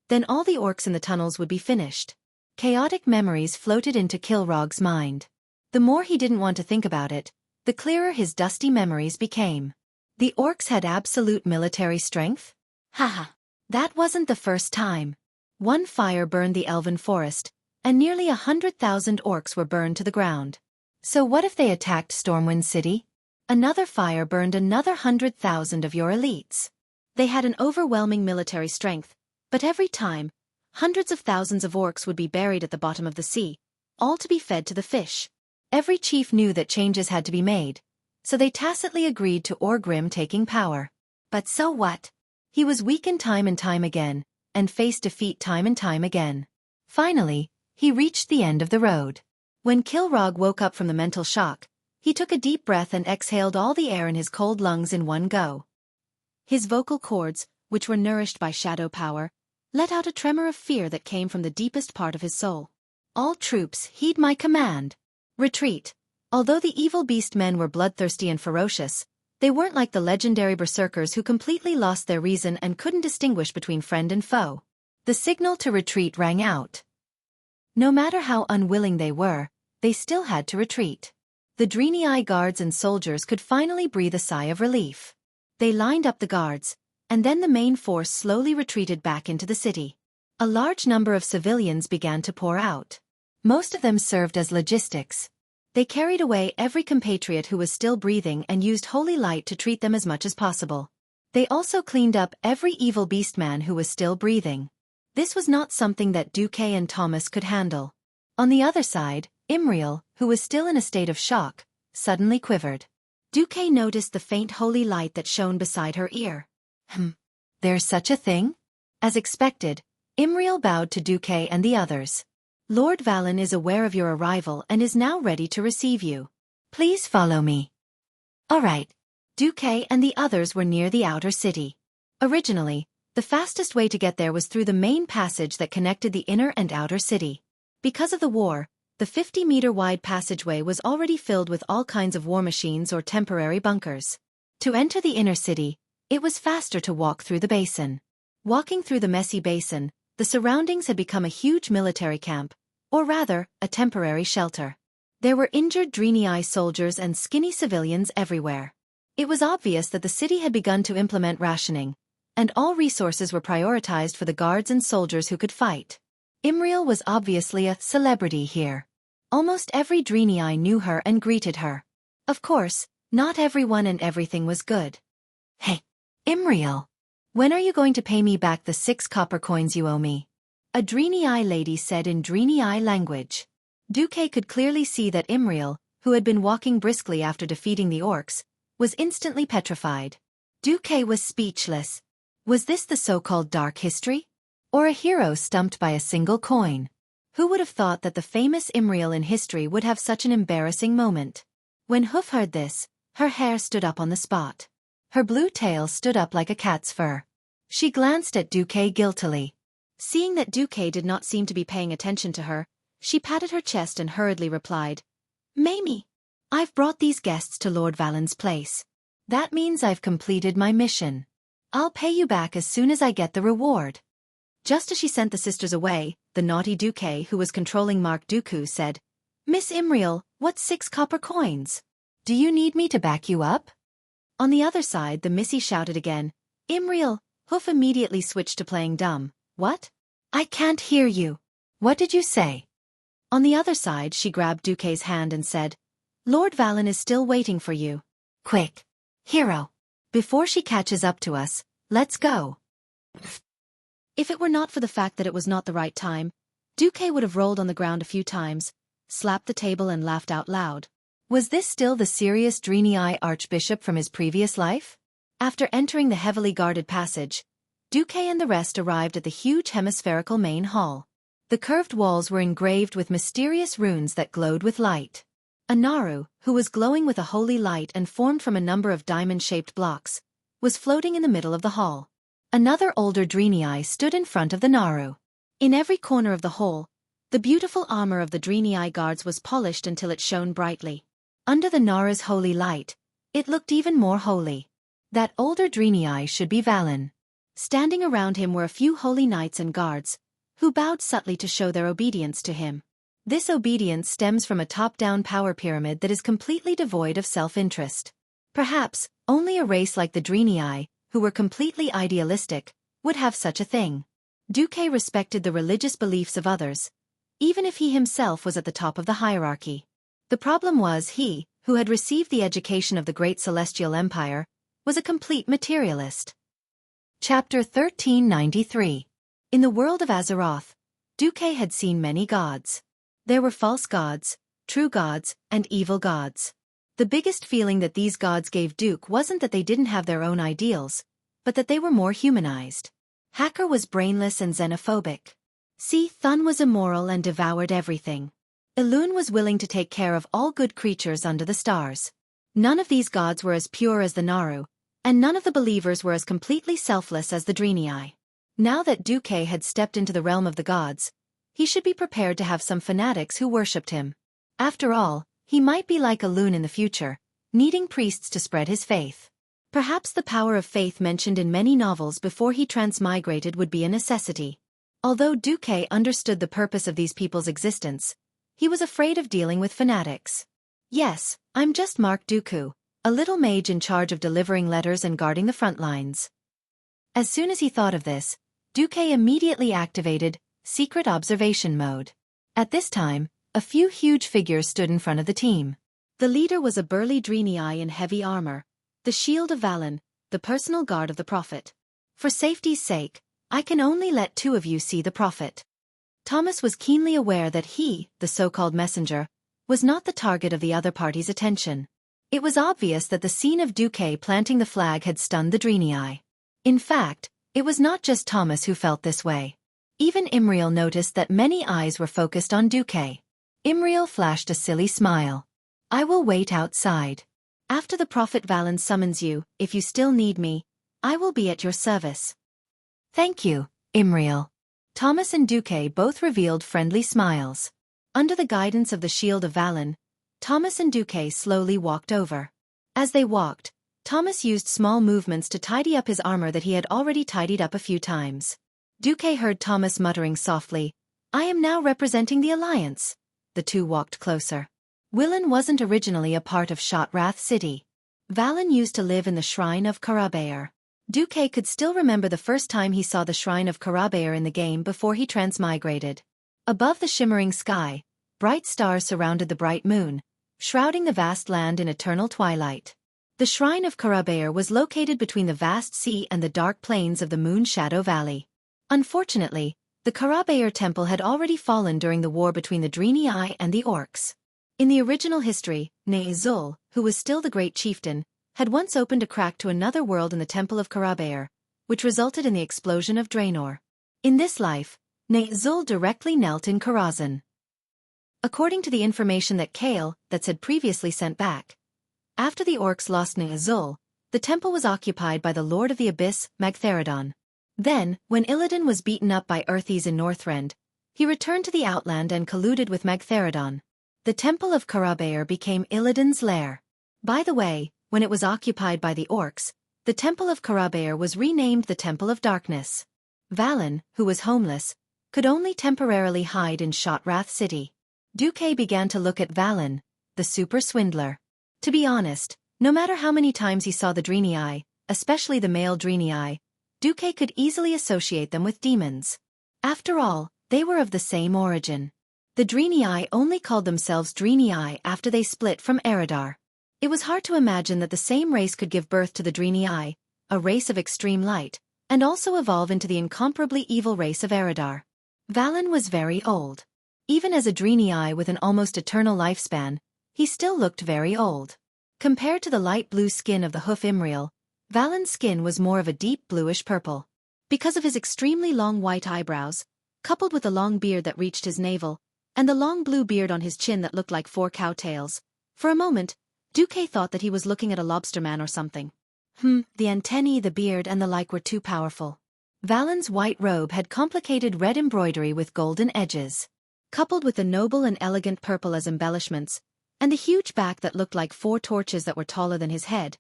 then all the orcs in the tunnels would be finished. Chaotic memories floated into Kilrogg's mind. The more he didn't want to think about it, the clearer his dusty memories became. The orcs had absolute military strength? Haha. That wasn't the first time. One fire burned the elven forest, and nearly 100,000 orcs were burned to the ground. So what if they attacked Stormwind City? Another fire burned another 100,000 of your elites. They had an overwhelming military strength, but every time, hundreds of thousands of orcs would be buried at the bottom of the sea, all to be fed to the fish. Every chief knew that changes had to be made, so they tacitly agreed to Orgrim taking power. But so what? He was weakened time and time again, and faced defeat time and time again. Finally, he reached the end of the road. When Kilrogg woke up from the mental shock, he took a deep breath and exhaled all the air in his cold lungs in one go. His vocal cords, which were nourished by shadow power, let out a tremor of fear that came from the deepest part of his soul. All troops, heed my command. Retreat. Although the evil beast men were bloodthirsty and ferocious, they weren't like the legendary berserkers who completely lost their reason and couldn't distinguish between friend and foe. The signal to retreat rang out. No matter how unwilling they were, they still had to retreat. The Draenei guards and soldiers could finally breathe a sigh of relief. They lined up the guards, and then the main force slowly retreated back into the city. A large number of civilians began to pour out. Most of them served as logistics. They carried away every compatriot who was still breathing and used holy light to treat them as much as possible. They also cleaned up every evil beastman who was still breathing. This was not something that Duque and Thomas could handle. On the other side, Imriel, who was still in a state of shock, suddenly quivered. Duque noticed the faint holy light that shone beside her ear. There's such a thing? As expected, Imriel bowed to Duque and the others. Lord Valen is aware of your arrival and is now ready to receive you. Please follow me. All right. Duque and the others were near the outer city. Originally, the fastest way to get there was through the main passage that connected the inner and outer city. Because of the war, the 50-meter-wide passageway was already filled with all kinds of war machines or temporary bunkers. To enter the inner city, it was faster to walk through the basin. Walking through the messy basin, the surroundings had become a huge military camp, or rather, a temporary shelter. There were injured Draenei soldiers and skinny civilians everywhere. It was obvious that the city had begun to implement rationing, and all resources were prioritized for the guards and soldiers who could fight. Imriel was obviously a celebrity here. Almost every Draenei knew her and greeted her. Of course, not everyone and everything was good. Hey, Imriel, when are you going to pay me back the 6 copper coins you owe me? A Draenei lady said in Draenei language. Xueqi could clearly see that Imriel, who had been walking briskly after defeating the orcs, was instantly petrified. Xueqi was speechless. Was this the so-called dark history? Or a hero stumped by a single coin? Who would have thought that the famous Imriel in history would have such an embarrassing moment? When Hoof heard this, her hair stood up on the spot. Her blue tail stood up like a cat's fur. She glanced at Xueqi guiltily. Seeing that Xueqi did not seem to be paying attention to her, she patted her chest and hurriedly replied, "Mamie, I've brought these guests to Lord Valen's place. That means I've completed my mission. I'll pay you back as soon as I get the reward." Just as she sent the sisters away, the naughty Xueqi, who was controlling Mark Dooku, said, "Miss Imriel, what's 6 copper coins? Do you need me to back you up?" On the other side, the Missy shouted again, "Imriel." Hoof immediately switched to playing dumb. "What? I can't hear you. What did you say?" On the other side, she grabbed Xueqi's hand and said, "Lord Valen is still waiting for you. Quick, hero. Before she catches up to us, let's go." If it were not for the fact that it was not the right time, Xueqi would have rolled on the ground a few times, slapped the table and laughed out loud. Was this still the serious Draenei archbishop from his previous life? After entering the heavily guarded passage, Xueqi and the rest arrived at the huge hemispherical main hall. The curved walls were engraved with mysterious runes that glowed with light. A Naru, who was glowing with a holy light and formed from a number of diamond-shaped blocks, was floating in the middle of the hall. Another older Draenei stood in front of the Naru. In every corner of the hall, the beautiful armor of the Draenei guards was polished until it shone brightly. Under the Naru's holy light, it looked even more holy. That older Draenei should be Valen. Standing around him were a few holy knights and guards, who bowed subtly to show their obedience to him. This obedience stems from a top-down power pyramid that is completely devoid of self-interest. Perhaps, only a race like the Draenei, who were completely idealistic, would have such a thing. Xueqi respected the religious beliefs of others, even if he himself was at the top of the hierarchy. The problem was he, who had received the education of the great celestial empire, was a complete materialist. Chapter 1393. In the world of Azeroth, Xueqi had seen many gods. There were false gods, true gods, and evil gods. The biggest feeling that these gods gave Duke wasn't that they didn't have their own ideals, but that they were more humanized. Hacker was brainless and xenophobic. Thun was immoral and devoured everything. Elune was willing to take care of all good creatures under the stars. None of these gods were as pure as the Naru, and none of the believers were as completely selfless as the Draenei. Now that Xueqi had stepped into the realm of the gods, he should be prepared to have some fanatics who worshipped him. After all, he might be like Elune in the future, needing priests to spread his faith. Perhaps the power of faith mentioned in many novels before he transmigrated would be a necessity. Although Xueqi understood the purpose of these people's existence, he was afraid of dealing with fanatics. "Yes, I'm just Mark Dooku, a little mage in charge of delivering letters and guarding the front lines." As soon as he thought of this, Xueqi immediately activated secret observation mode. At this time, a few huge figures stood in front of the team. The leader was a burly Draenei in heavy armor, the shield of Valen, the personal guard of the Prophet. "For safety's sake, I can only let 2 of you see the Prophet." Thomas was keenly aware that he, the so-called messenger, was not the target of the other party's attention. It was obvious that the scene of Xueqi planting the flag had stunned the Draenei. In fact, it was not just Thomas who felt this way. Even Imriel noticed that many eyes were focused on Xueqi. Imriel flashed a silly smile. "I will wait outside. After the Prophet Valen summons you, if you still need me, I will be at your service." "Thank you, Imriel." Thomas and Xueqi both revealed friendly smiles. Under the guidance of the shield of Valen, Thomas and Xueqi slowly walked over. As they walked, Thomas used small movements to tidy up his armor that he had already tidied up a few times. Xueqi heard Thomas muttering softly, "I am now representing the Alliance." The two walked closer. Willen wasn't originally a part of Shotrath City. Valen used to live in the shrine of Karabaer. Xueqi could still remember the first time he saw the shrine of Karabayr in the game before he transmigrated. Above the shimmering sky, bright stars surrounded the bright moon, shrouding the vast land in eternal twilight. The shrine of Karabayr was located between the vast sea and the dark plains of the Moon Shadow Valley. Unfortunately, the Karabayr temple had already fallen during the war between the Draenei and the orcs. In the original history, Zul, who was still the great chieftain, had once opened a crack to another world in the temple of Karabayr, which resulted in the explosion of Draenor. In this life, Zul directly knelt in Karazhan. According to the information that Kale had previously sent back, after the orcs lost Zul, the temple was occupied by the Lord of the Abyss, Magtheridon. Then, when Illidan was beaten up by Earthies in Northrend, he returned to the Outland and colluded with Magtheridon. The Temple of Karabayr became Illidan's lair. By the way, when it was occupied by the orcs, the Temple of Karabayr was renamed the Temple of Darkness. Valen, who was homeless, could only temporarily hide in Shotrath City. Xueqi began to look at Valen, the super swindler. To be honest, no matter how many times he saw the Draenei, especially the male Draenei, Xueqi could easily associate them with demons. After all, they were of the same origin. The Draenei only called themselves Draenei after they split from Eredar. It was hard to imagine that the same race could give birth to the Draenei, a race of extreme light, and also evolve into the incomparably evil race of Eredar. Valen was very old. Even as a Draenei with an almost eternal lifespan, he still looked very old. Compared to the light blue skin of the Hoof Imriel, Valen's skin was more of a deep bluish purple. Because of his extremely long white eyebrows, coupled with the long beard that reached his navel, and the long blue beard on his chin that looked like 4 cow tails, for a moment, Xueqi thought that he was looking at a lobsterman or something. The antennae, the beard and the like were too powerful. Valen's white robe had complicated red embroidery with golden edges. Coupled with the noble and elegant purple as embellishments, and the huge back that looked like 4 torches that were taller than his head,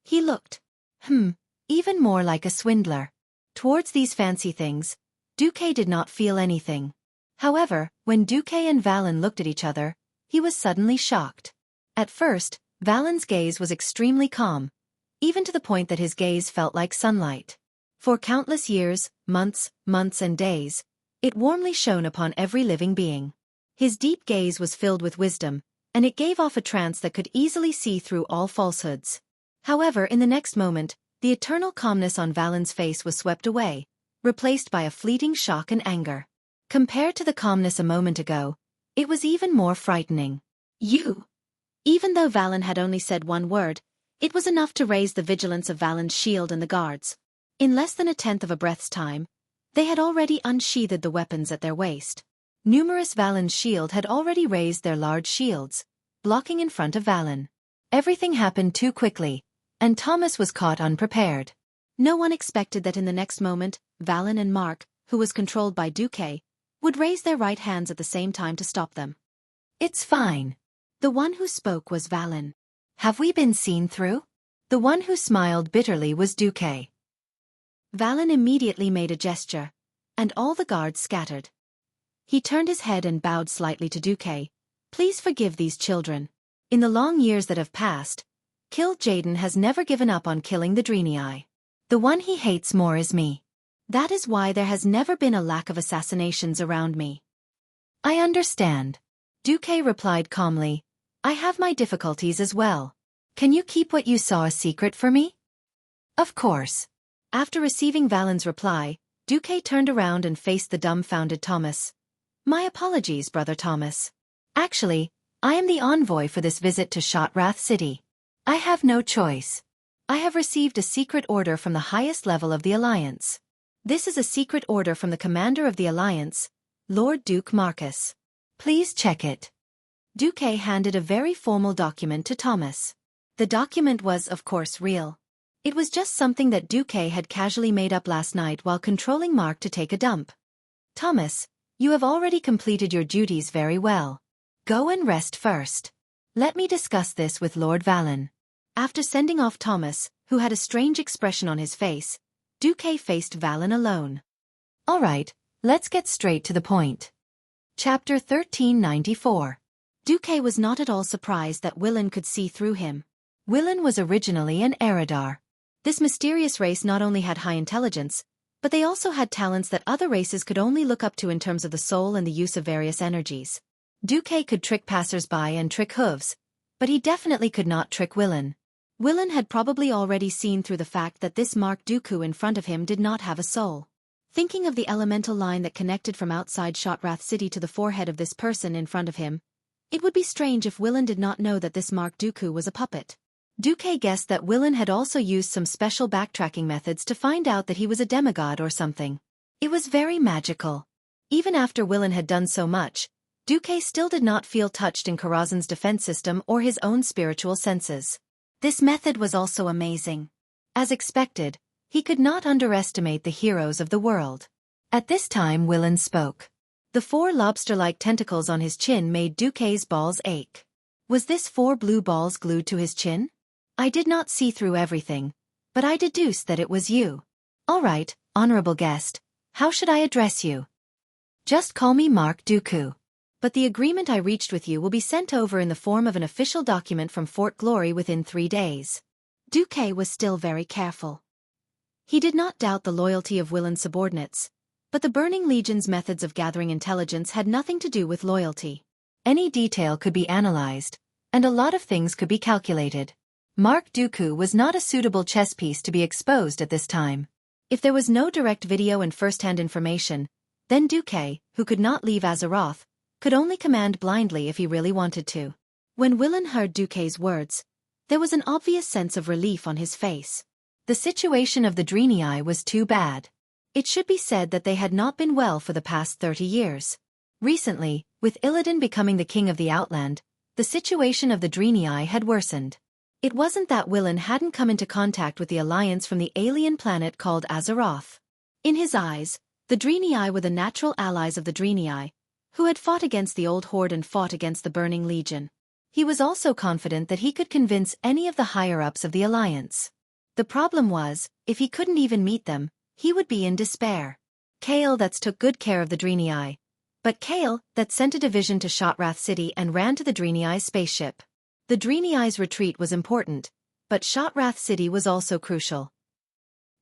he looked, even more like a swindler. Towards these fancy things, Xueqi did not feel anything. However, when Xueqi and Valen looked at each other, he was suddenly shocked. At first, Valen's gaze was extremely calm, even to the point that his gaze felt like sunlight. For countless years, months and days, it warmly shone upon every living being. His deep gaze was filled with wisdom, and it gave off a trance that could easily see through all falsehoods. However, in the next moment, the eternal calmness on Valen's face was swept away, replaced by a fleeting shock and anger. Compared to the calmness a moment ago, it was even more frightening. You! Even though Valen had only said one word, it was enough to raise the vigilance of Valen's shield and the guards. In less than a tenth of a breath's time, they had already unsheathed the weapons at their waist. Numerous Valen's shield had already raised their large shields, blocking in front of Valen. Everything happened too quickly, and Thomas was caught unprepared. No one expected that in the next moment, Valen and Mark, who was controlled by Xueqi, would raise their right hands at the same time to stop them. It's fine. The one who spoke was Valen. Have we been seen through? The one who smiled bitterly was Xueqi. Valen immediately made a gesture, and all the guards scattered. He turned his head and bowed slightly to Xueqi. Please forgive these children. In the long years that have passed, Killed Jaden has never given up on killing the Draenei. The one he hates more is me. That is why there has never been a lack of assassinations around me. I understand. Xueqi replied calmly. I have my difficulties as well. Can you keep what you saw a secret for me? Of course. After receiving Valen's reply, Xueqi turned around and faced the dumbfounded Thomas. My apologies, Brother Thomas. Actually, I am the envoy for this visit to Shotrath City. I have no choice. I have received a secret order from the highest level of the Alliance. This is a secret order from the commander of the Alliance, Lord Duke Marcus. Please check it. Xueqi handed a very formal document to Thomas. The document was, of course, real. It was just something that Xueqi had casually made up last night while controlling Mark to take a dump. Thomas, you have already completed your duties very well. Go and rest first. Let me discuss this with Lord Valen. After sending off Thomas, who had a strange expression on his face, Xueqi faced Valen alone. All right, let's get straight to the point. Chapter 1394. Xueqi was not at all surprised that Willan could see through him. Willan was originally an Eredar. This mysterious race not only had high intelligence, but they also had talents that other races could only look up to in terms of the soul and the use of various energies. Xueqi could trick passers-by and trick hooves, but he definitely could not trick Willan. Willan had probably already seen through the fact that this Mark Dooku in front of him did not have a soul. Thinking of the elemental line that connected from outside Shotrath City to the forehead of this person in front of him, it would be strange if Willan did not know that this Mark Dooku was a puppet. Xueqi guessed that Willan had also used some special backtracking methods to find out that he was a demigod or something. It was very magical. Even after Willan had done so much, Xueqi still did not feel touched in Karazhan's defense system or his own spiritual senses. This method was also amazing. As expected, he could not underestimate the heroes of the world. At this time Willan spoke. The 4 lobster-like tentacles on his chin made Xueqi's balls ache. Was this 4 blue balls glued to his chin? I did not see through everything, but I deduced that it was you. All right, honorable guest, how should I address you? Just call me Mark Dooku. But the agreement I reached with you will be sent over in the form of an official document from Fort Glory within 3 days. Xueqi was still very careful. He did not doubt the loyalty of Willan's subordinates, but the Burning Legion's methods of gathering intelligence had nothing to do with loyalty. Any detail could be analyzed, and a lot of things could be calculated. Mark Dooku was not a suitable chess piece to be exposed at this time. If there was no direct video and first-hand information, then Xueqi, who could not leave Azeroth, could only command blindly if he really wanted to. When Willan heard Xueqi's words, there was an obvious sense of relief on his face. The situation of the Draenei was too bad. It should be said that they had not been well for the past 30 years. Recently, with Illidan becoming the king of the Outland, the situation of the Draenei had worsened. It wasn't that Willan hadn't come into contact with the Alliance from the alien planet called Azeroth. In his eyes, the Draenei were the natural allies of the Draenei, who had fought against the Old Horde and fought against the Burning Legion. He was also confident that he could convince any of the higher-ups of the Alliance. The problem was, if he couldn't even meet them, he would be in despair. Kael that's took good care of the Draenei, but Kael that sent a division to Shotrath City and ran to the Draenei's spaceship. The Draenei's retreat was important, but Shotrath City was also crucial.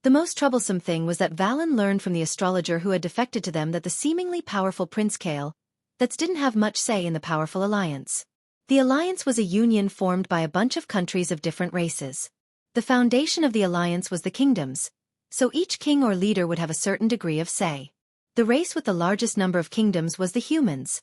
The most troublesome thing was that Valen learned from the astrologer who had defected to them that the seemingly powerful Prince Kael that didn't have much say in the powerful alliance. The alliance was a union formed by a bunch of countries of different races. The foundation of the alliance was the kingdoms, so each king or leader would have a certain degree of say. The race with the largest number of kingdoms was the humans,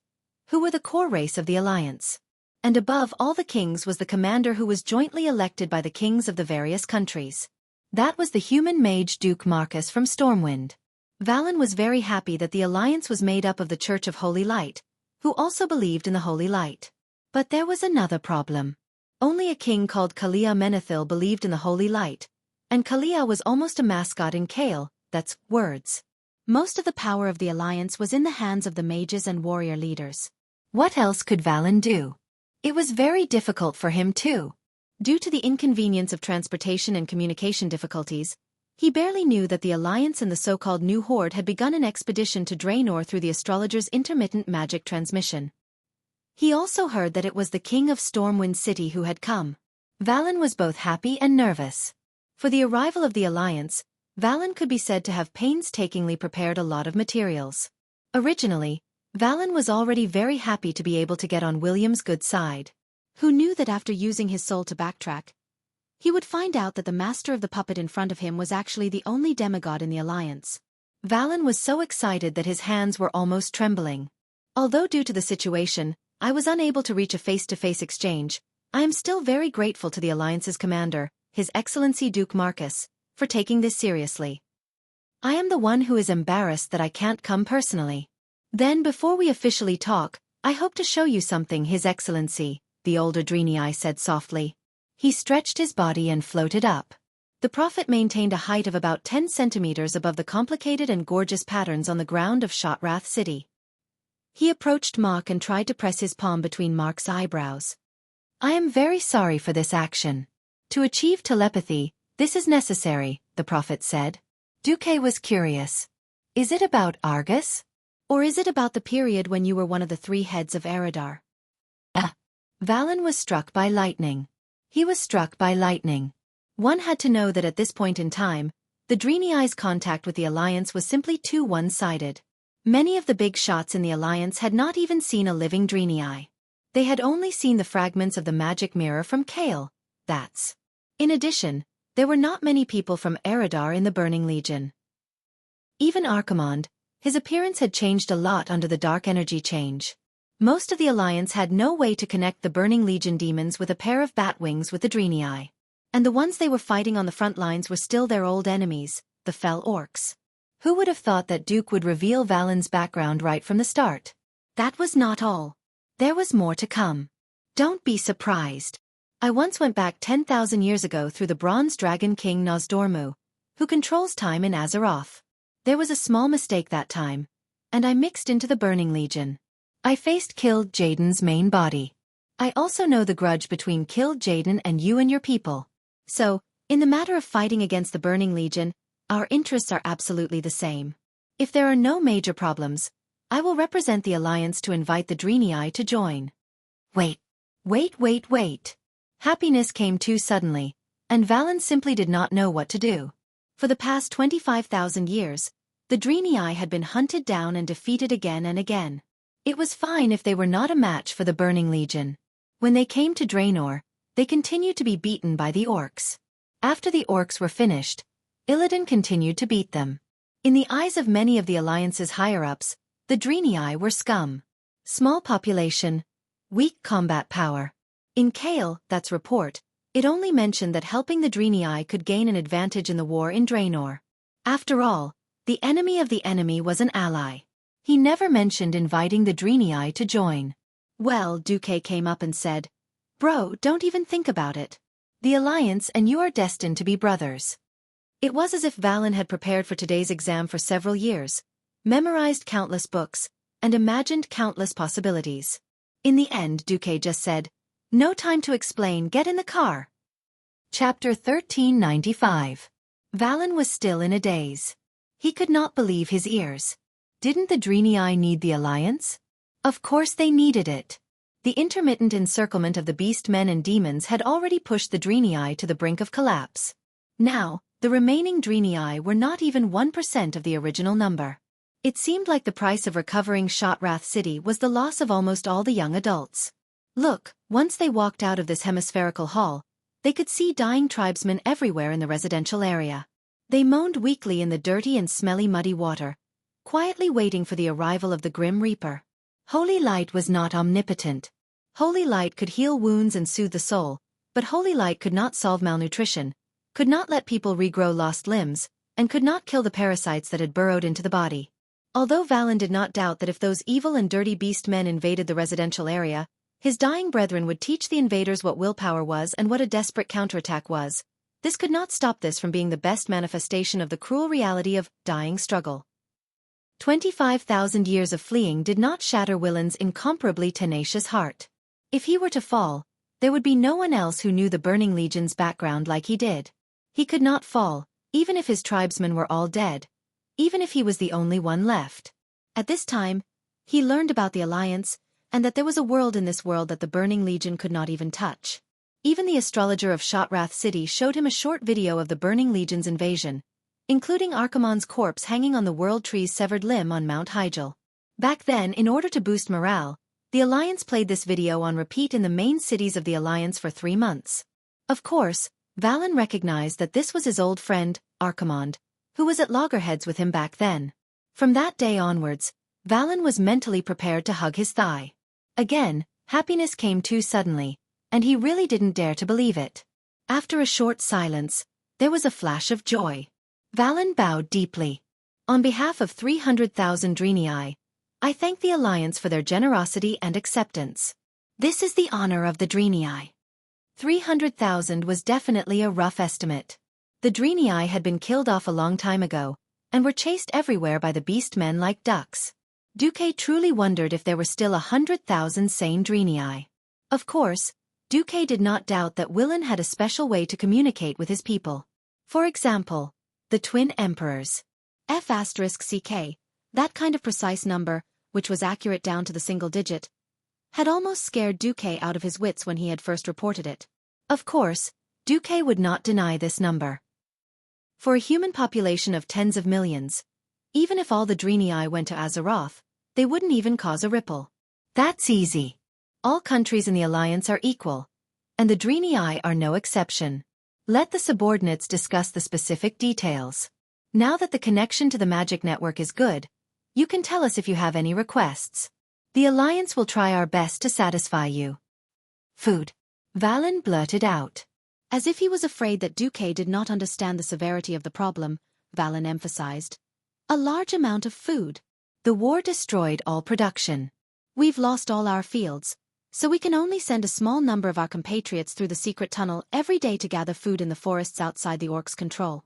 who were the core race of the alliance. And above all the kings was the commander who was jointly elected by the kings of the various countries. That was the human mage Duke Marcus from Stormwind. Valen was very happy that the alliance was made up of the Church of Holy Light, who also believed in the Holy Light. But there was another problem. Only a king called Kalia Menethil believed in the Holy Light, and Kalia was almost a mascot in Kael, that's words. Most of the power of the alliance was in the hands of the mages and warrior leaders. What else could Valen do? It was very difficult for him too. Due to the inconvenience of transportation and communication difficulties, he barely knew that the Alliance and the so-called New Horde had begun an expedition to Draenor through the astrologer's intermittent magic transmission. He also heard that it was the king of Stormwind City who had come. Valen was both happy and nervous. For the arrival of the Alliance, Valen could be said to have painstakingly prepared a lot of materials. Originally, Valen was already very happy to be able to get on William's good side. Who knew that after using his soul to backtrack, he would find out that the master of the puppet in front of him was actually the only demigod in the Alliance. Valen was so excited that his hands were almost trembling. Although due to the situation, I was unable to reach a face-to-face exchange, I am still very grateful to the Alliance's commander, His Excellency Duke Marcus, for taking this seriously. I am the one who is embarrassed that I can't come personally. Then before we officially talk, I hope to show you something, His Excellency, the older Draenei said softly. He stretched his body and floated up. The prophet maintained a height of about 10 centimeters above the complicated and gorgeous patterns on the ground of Shotrath City. He approached Mark and tried to press his palm between Mark's eyebrows. I am very sorry for this action. To achieve telepathy, this is necessary, the prophet said. Xueqi was curious. Is it about Argus? Or is it about the period when you were one of the 3 heads of Eridar? Valen was struck by lightning. He was struck by lightning. One had to know that at this point in time, the Dreenei's contact with the Alliance was simply too one-sided. Many of the big shots in the Alliance had not even seen a living Dreenei. They had only seen the fragments of the magic mirror from Kale. That's. In addition, there were not many people from Eridar in the Burning Legion. Even Archimonde, his appearance had changed a lot under the dark energy change. Most of the Alliance had no way to connect the Burning Legion demons with a pair of bat wings with the Dreenei. And the ones they were fighting on the front lines were still their old enemies, the Fell Orcs. Who would have thought that Duke would reveal Valen's background right from the start? That was not all. There was more to come. Don't be surprised. I once went back 10,000 years ago through the Bronze Dragon King Nozdormu, who controls time in Azeroth. There was a small mistake that time, and I mixed into the Burning Legion. I killed Jaden's main body. I also know the grudge between killed Jaden and you and your people. So, in the matter of fighting against the Burning Legion, our interests are absolutely the same. If there are no major problems, I will represent the Alliance to invite the Dreenei to join. Wait. Happiness came too suddenly, and Valen simply did not know what to do. For the past 25,000 years, the Dreenei had been hunted down and defeated again and again. It was fine if they were not a match for the Burning Legion. When they came to Draenor, they continued to be beaten by the Orcs. After the Orcs were finished, Illidan continued to beat them. In the eyes of many of the Alliance's higher-ups, the Dreenei were scum. Small population, weak combat power. In Kale, that's report, it only mentioned that helping the Dreenei could gain an advantage in the war in Draenor. After all, the enemy of the enemy was an ally. He never mentioned inviting the Dreenei to join. Well, Duque came up and said, "Bro, don't even think about it. The Alliance and you are destined to be brothers." It was as if Valen had prepared for today's exam for several years, memorized countless books, and imagined countless possibilities. In the end, Duque just said, "No time to explain, get in the car." Chapter 1395. Valen was still in a daze. He could not believe his ears. Didn't the Dreenei need the Alliance? Of course they needed it. The intermittent encirclement of the beast men and demons had already pushed the Dreenei to the brink of collapse. Now, the remaining Dreenei were not even 1% of the original number. It seemed like the price of recovering Shotrath City was the loss of almost all the young adults. Look, once they walked out of this hemispherical hall, they could see dying tribesmen everywhere in the residential area. They moaned weakly in the dirty and smelly muddy water, quietly waiting for the arrival of the Grim Reaper. Holy Light was not omnipotent. Holy Light could heal wounds and soothe the soul, but Holy Light could not solve malnutrition, could not let people regrow lost limbs, and could not kill the parasites that had burrowed into the body. Although Valen did not doubt that if those evil and dirty beast men invaded the residential area, his dying brethren would teach the invaders what willpower was and what a desperate counterattack was, this could not stop this from being the best manifestation of the cruel reality of dying struggle. 25,000 years of fleeing did not shatter Willen's incomparably tenacious heart. If he were to fall, there would be no one else who knew the Burning Legion's background like he did. He could not fall, even if his tribesmen were all dead, even if he was the only one left. At this time, he learned about the Alliance, and that there was a world in this world that the Burning Legion could not even touch. Even the astrologer of Shotrath City showed him a short video of the Burning Legion's invasion, including Archimonde's corpse hanging on the World Tree's severed limb on Mount Hyjal. Back then, in order to boost morale, the Alliance played this video on repeat in the main cities of the Alliance for 3 months. Of course, Valen recognized that this was his old friend, Archimonde, who was at loggerheads with him back then. From that day onwards, Valen was mentally prepared to hug his thigh. Again, happiness came too suddenly, and he really didn't dare to believe it. After a short silence, there was a flash of joy. Valen bowed deeply. On behalf of 300,000 Dreenei, I thank the Alliance for their generosity and acceptance. This is the honor of the Dreenei. 300,000 was definitely a rough estimate. The Dreenei had been killed off a long time ago, and were chased everywhere by the beast men like ducks. Duque truly wondered if there were still 100,000 sane Dreenei. Of course, Duque did not doubt that Willen had a special way to communicate with his people. For example, the twin emperors. F***CK, that kind of precise number, which was accurate down to the single digit, had almost scared Duque out of his wits when he had first reported it. Of course, Duque would not deny this number. For a human population of tens of millions, even if all the Draenei went to Azeroth, they wouldn't even cause a ripple. That's easy. All countries in the Alliance are equal, and the Draenei are no exception. Let the subordinates discuss the specific details. Now that the connection to the magic network is good, you can tell us if you have any requests. The Alliance will try our best to satisfy you. Food. Valen blurted out. As if he was afraid that Duque did not understand the severity of the problem, Valen emphasized. A large amount of food. The war destroyed all production. We've lost all our fields, so we can only send a small number of our compatriots through the secret tunnel every day to gather food in the forests outside the orcs' control.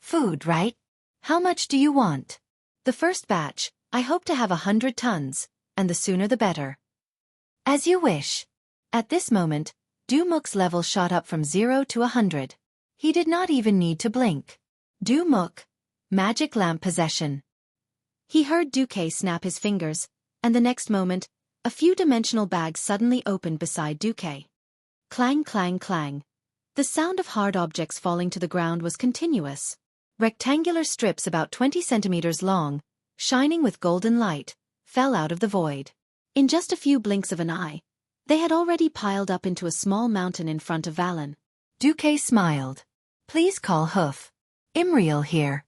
Food, right? How much do you want? The first batch, I hope to have 100 tons, and the sooner the better. As you wish. At this moment, Dumuk's level shot up from 0 to 100. He did not even need to blink. Dumuk. Magic lamp possession. He heard Duque snap his fingers, and the next moment, a few dimensional bags suddenly opened beside Duque. Clang, clang, clang. The sound of hard objects falling to the ground was continuous. Rectangular strips about 20 centimeters long, shining with golden light, fell out of the void. In just a few blinks of an eye, they had already piled up into a small mountain in front of Valen. Duque smiled. Please call Hoof. Imriel here.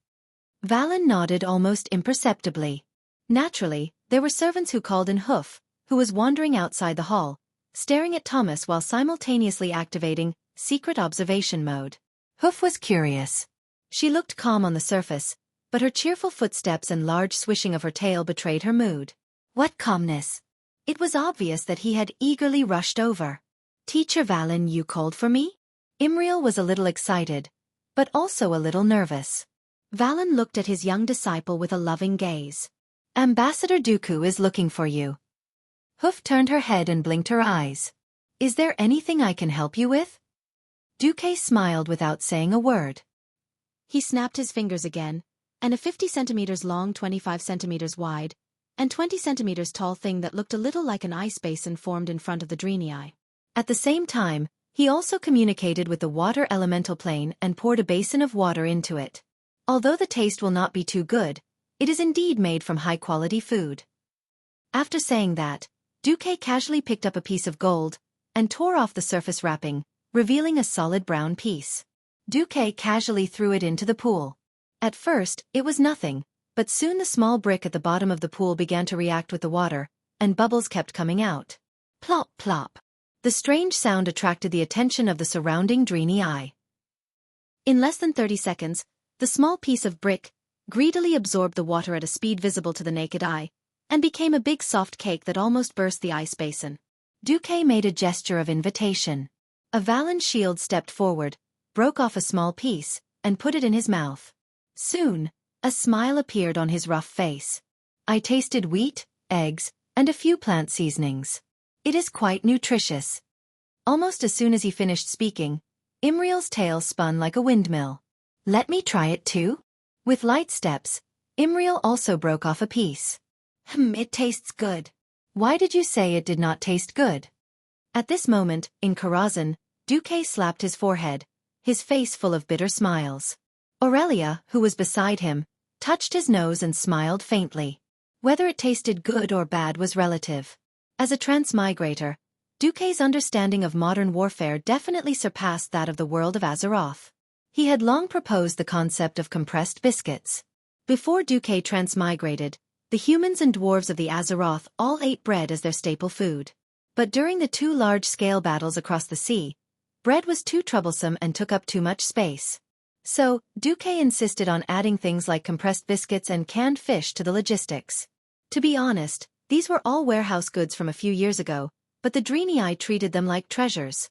Valen nodded almost imperceptibly. Naturally, there were servants who called in Hoof, who was wandering outside the hall, staring at Thomas while simultaneously activating secret observation mode. Hoof was curious. She looked calm on the surface, but her cheerful footsteps and large swishing of her tail betrayed her mood. What calmness! It was obvious that he had eagerly rushed over. Teacher Valen, you called for me? Imriel was a little excited, but also a little nervous. Valen looked at his young disciple with a loving gaze. Ambassador Dooku is looking for you. Hoof turned her head and blinked her eyes. Is there anything I can help you with? Duque smiled without saying a word. He snapped his fingers again, and a 50 centimeters long, 25 centimeters wide, and 20 centimeters tall thing that looked a little like an ice basin formed in front of the Draenei. At the same time, he also communicated with the water elemental plane and poured a basin of water into it. Although the taste will not be too good, it is indeed made from high-quality food. After saying that, Duque casually picked up a piece of gold and tore off the surface wrapping, revealing a solid brown piece. Duque casually threw it into the pool. At first, it was nothing, but soon the small brick at the bottom of the pool began to react with the water, and bubbles kept coming out. Plop, plop. The strange sound attracted the attention of the surrounding Draenei. In less than 30 seconds, the small piece of brick greedily absorbed the water at a speed visible to the naked eye, and became a big soft cake that almost burst the ice basin. Duque made a gesture of invitation. A Valen shield stepped forward, broke off a small piece, and put it in his mouth. Soon, a smile appeared on his rough face. I tasted wheat, eggs, and a few plant seasonings. It is quite nutritious. Almost as soon as he finished speaking, Imriel's tail spun like a windmill. Let me try it too? With light steps, Imriel also broke off a piece. It tastes good. Why did you say it did not taste good? At this moment, in Karazhan, Duque slapped his forehead, his face full of bitter smiles. Aurelia, who was beside him, touched his nose and smiled faintly. Whether it tasted good or bad was relative. As a transmigrator, Duque's understanding of modern warfare definitely surpassed that of the world of Azeroth. He had long proposed the concept of compressed biscuits. Before Duque transmigrated, the humans and dwarves of the Azeroth all ate bread as their staple food. But during the two large-scale battles across the sea, bread was too troublesome and took up too much space. So, Duque insisted on adding things like compressed biscuits and canned fish to the logistics. To be honest, these were all warehouse goods from a few years ago, but the Draenei treated them like treasures.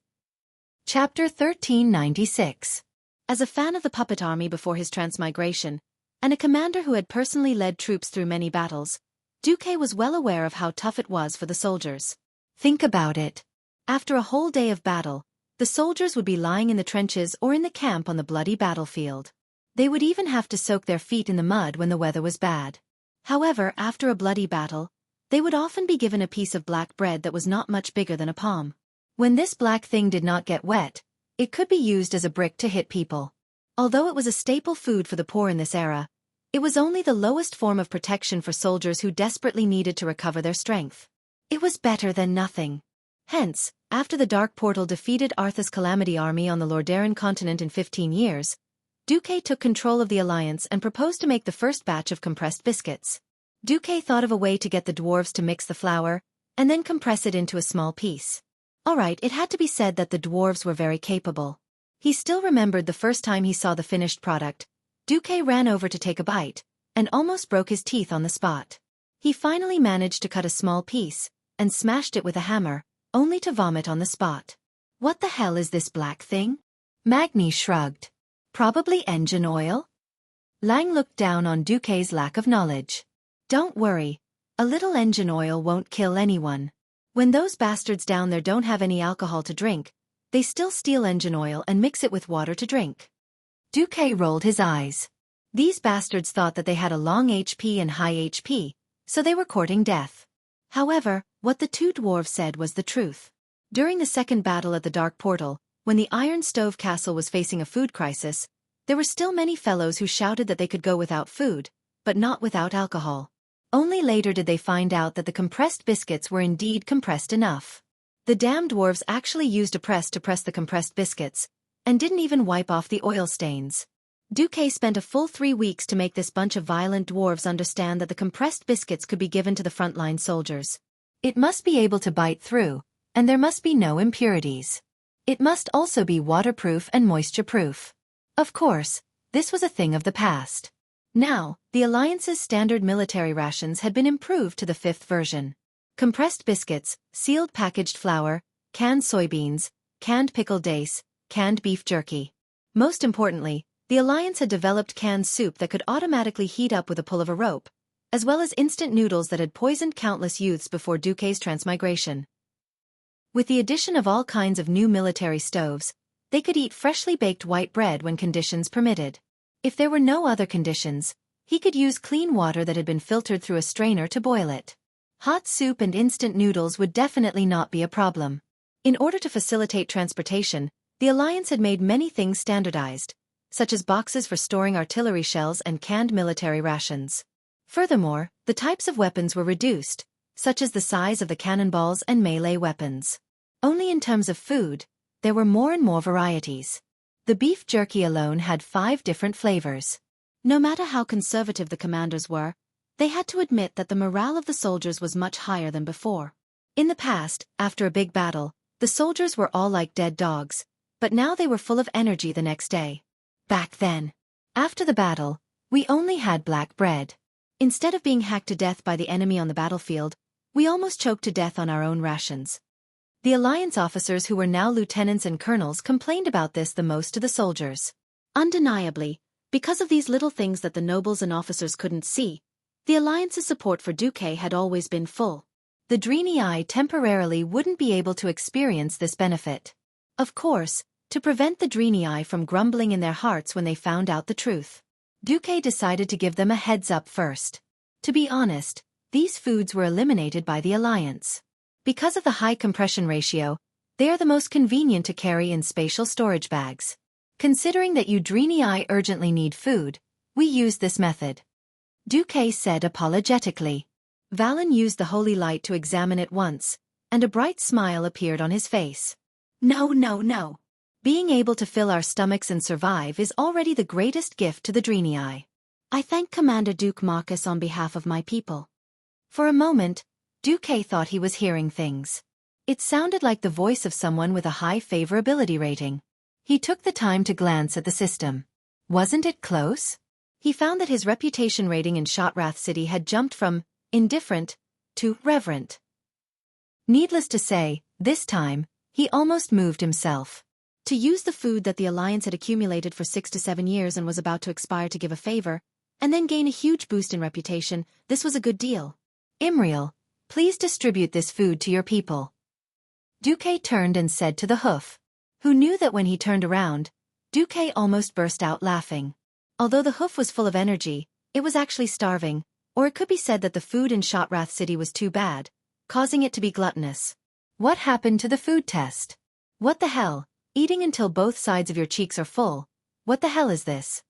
Chapter 1396. As a fan of the puppet army before his transmigration, and a commander who had personally led troops through many battles, Duque was well aware of how tough it was for the soldiers. Think about it. After a whole day of battle, the soldiers would be lying in the trenches or in the camp on the bloody battlefield. They would even have to soak their feet in the mud when the weather was bad. However, after a bloody battle, they would often be given a piece of black bread that was not much bigger than a palm. When this black thing did not get wet, It could be used as a brick to hit people. Although it was a staple food for the poor in this era, it was only the lowest form of protection for soldiers who desperately needed to recover their strength. It was better than nothing. Hence, after the Dark Portal defeated Arthas' Calamity army on the Lordaeron continent in 15 years, Xueqi took control of the alliance and proposed to make the first batch of compressed biscuits. Xueqi thought of a way to get the dwarves to mix the flour, and then compress it into a small piece. Alright, it had to be said that the dwarves were very capable. He still remembered the first time he saw the finished product. Xueqi ran over to take a bite, and almost broke his teeth on the spot. He finally managed to cut a small piece, and smashed it with a hammer, only to vomit on the spot. What the hell is this black thing? Magni shrugged. Probably engine oil? Lang looked down on Xueqi's lack of knowledge. Don't worry, a little engine oil won't kill anyone. When those bastards down there don't have any alcohol to drink, they still steal engine oil and mix it with water to drink. Xueqi rolled his eyes. These bastards thought that they had a long HP and high HP, so they were courting death. However, what the two dwarves said was the truth. During the second battle at the Dark Portal, when the Iron Stove Castle was facing a food crisis, there were still many fellows who shouted that they could go without food, but not without alcohol. Only later did they find out that the compressed biscuits were indeed compressed enough. The damn dwarves actually used a press to press the compressed biscuits, and didn't even wipe off the oil stains. Xueqi spent a full 3 weeks to make this bunch of violent dwarves understand that the compressed biscuits could be given to the frontline soldiers. It must be able to bite through, and there must be no impurities. It must also be waterproof and moisture-proof. Of course, this was a thing of the past. Now, the Alliance's standard military rations had been improved to the 5th version. Compressed biscuits, sealed packaged flour, canned soybeans, canned pickled dace, canned beef jerky. Most importantly, the Alliance had developed canned soup that could automatically heat up with a pull of a rope, as well as instant noodles that had poisoned countless youths before Xueqi's transmigration. With the addition of all kinds of new military stoves, they could eat freshly baked white bread when conditions permitted. If there were no other conditions, he could use clean water that had been filtered through a strainer to boil it. Hot soup and instant noodles would definitely not be a problem. In order to facilitate transportation, the Alliance had made many things standardized, such as boxes for storing artillery shells and canned military rations. Furthermore, the types of weapons were reduced, such as the size of the cannonballs and melee weapons. Only in terms of food, there were more and more varieties. The beef jerky alone had 5 different flavors. No matter how conservative the commanders were, they had to admit that the morale of the soldiers was much higher than before. In the past, after a big battle, the soldiers were all like dead dogs, but now they were full of energy the next day. Back then, after the battle, we only had black bread. Instead of being hacked to death by the enemy on the battlefield, we almost choked to death on our own rations. The Alliance officers who were now lieutenants and colonels complained about this the most to the soldiers. Undeniably, because of these little things that the nobles and officers couldn't see, the Alliance's support for Xueqi had always been full. The Draenei temporarily wouldn't be able to experience this benefit. Of course, to prevent the Draenei from grumbling in their hearts when they found out the truth, Xueqi decided to give them a heads-up first. To be honest, these foods were eliminated by the Alliance. Because of the high compression ratio, they are the most convenient to carry in spatial storage bags. Considering that you Draenei urgently need food, we use this method. Xueqi said apologetically. Valen used the holy light to examine it once, and a bright smile appeared on his face. No. Being able to fill our stomachs and survive is already the greatest gift to the Draenei. I thank Commander Duke Marcus on behalf of my people. For a moment, Xueqi thought he was hearing things. It sounded like the voice of someone with a high favorability rating. He took the time to glance at the system. Wasn't it close? He found that his reputation rating in Shotrath City had jumped from indifferent to reverent. Needless to say, this time, he almost moved himself. To use the food that the Alliance had accumulated for 6 to 7 years and was about to expire to give a favor, and then gain a huge boost in reputation, this was a good deal. Imriel, please distribute this food to your people. Xueqi turned and said to the hoof, who knew that when he turned around, Xueqi almost burst out laughing. Although the hoof was full of energy, it was actually starving, or it could be said that the food in Shotrath City was too bad, causing it to be gluttonous. What happened to the food test? What the hell, Eating until both sides of your cheeks are full. What the hell is this?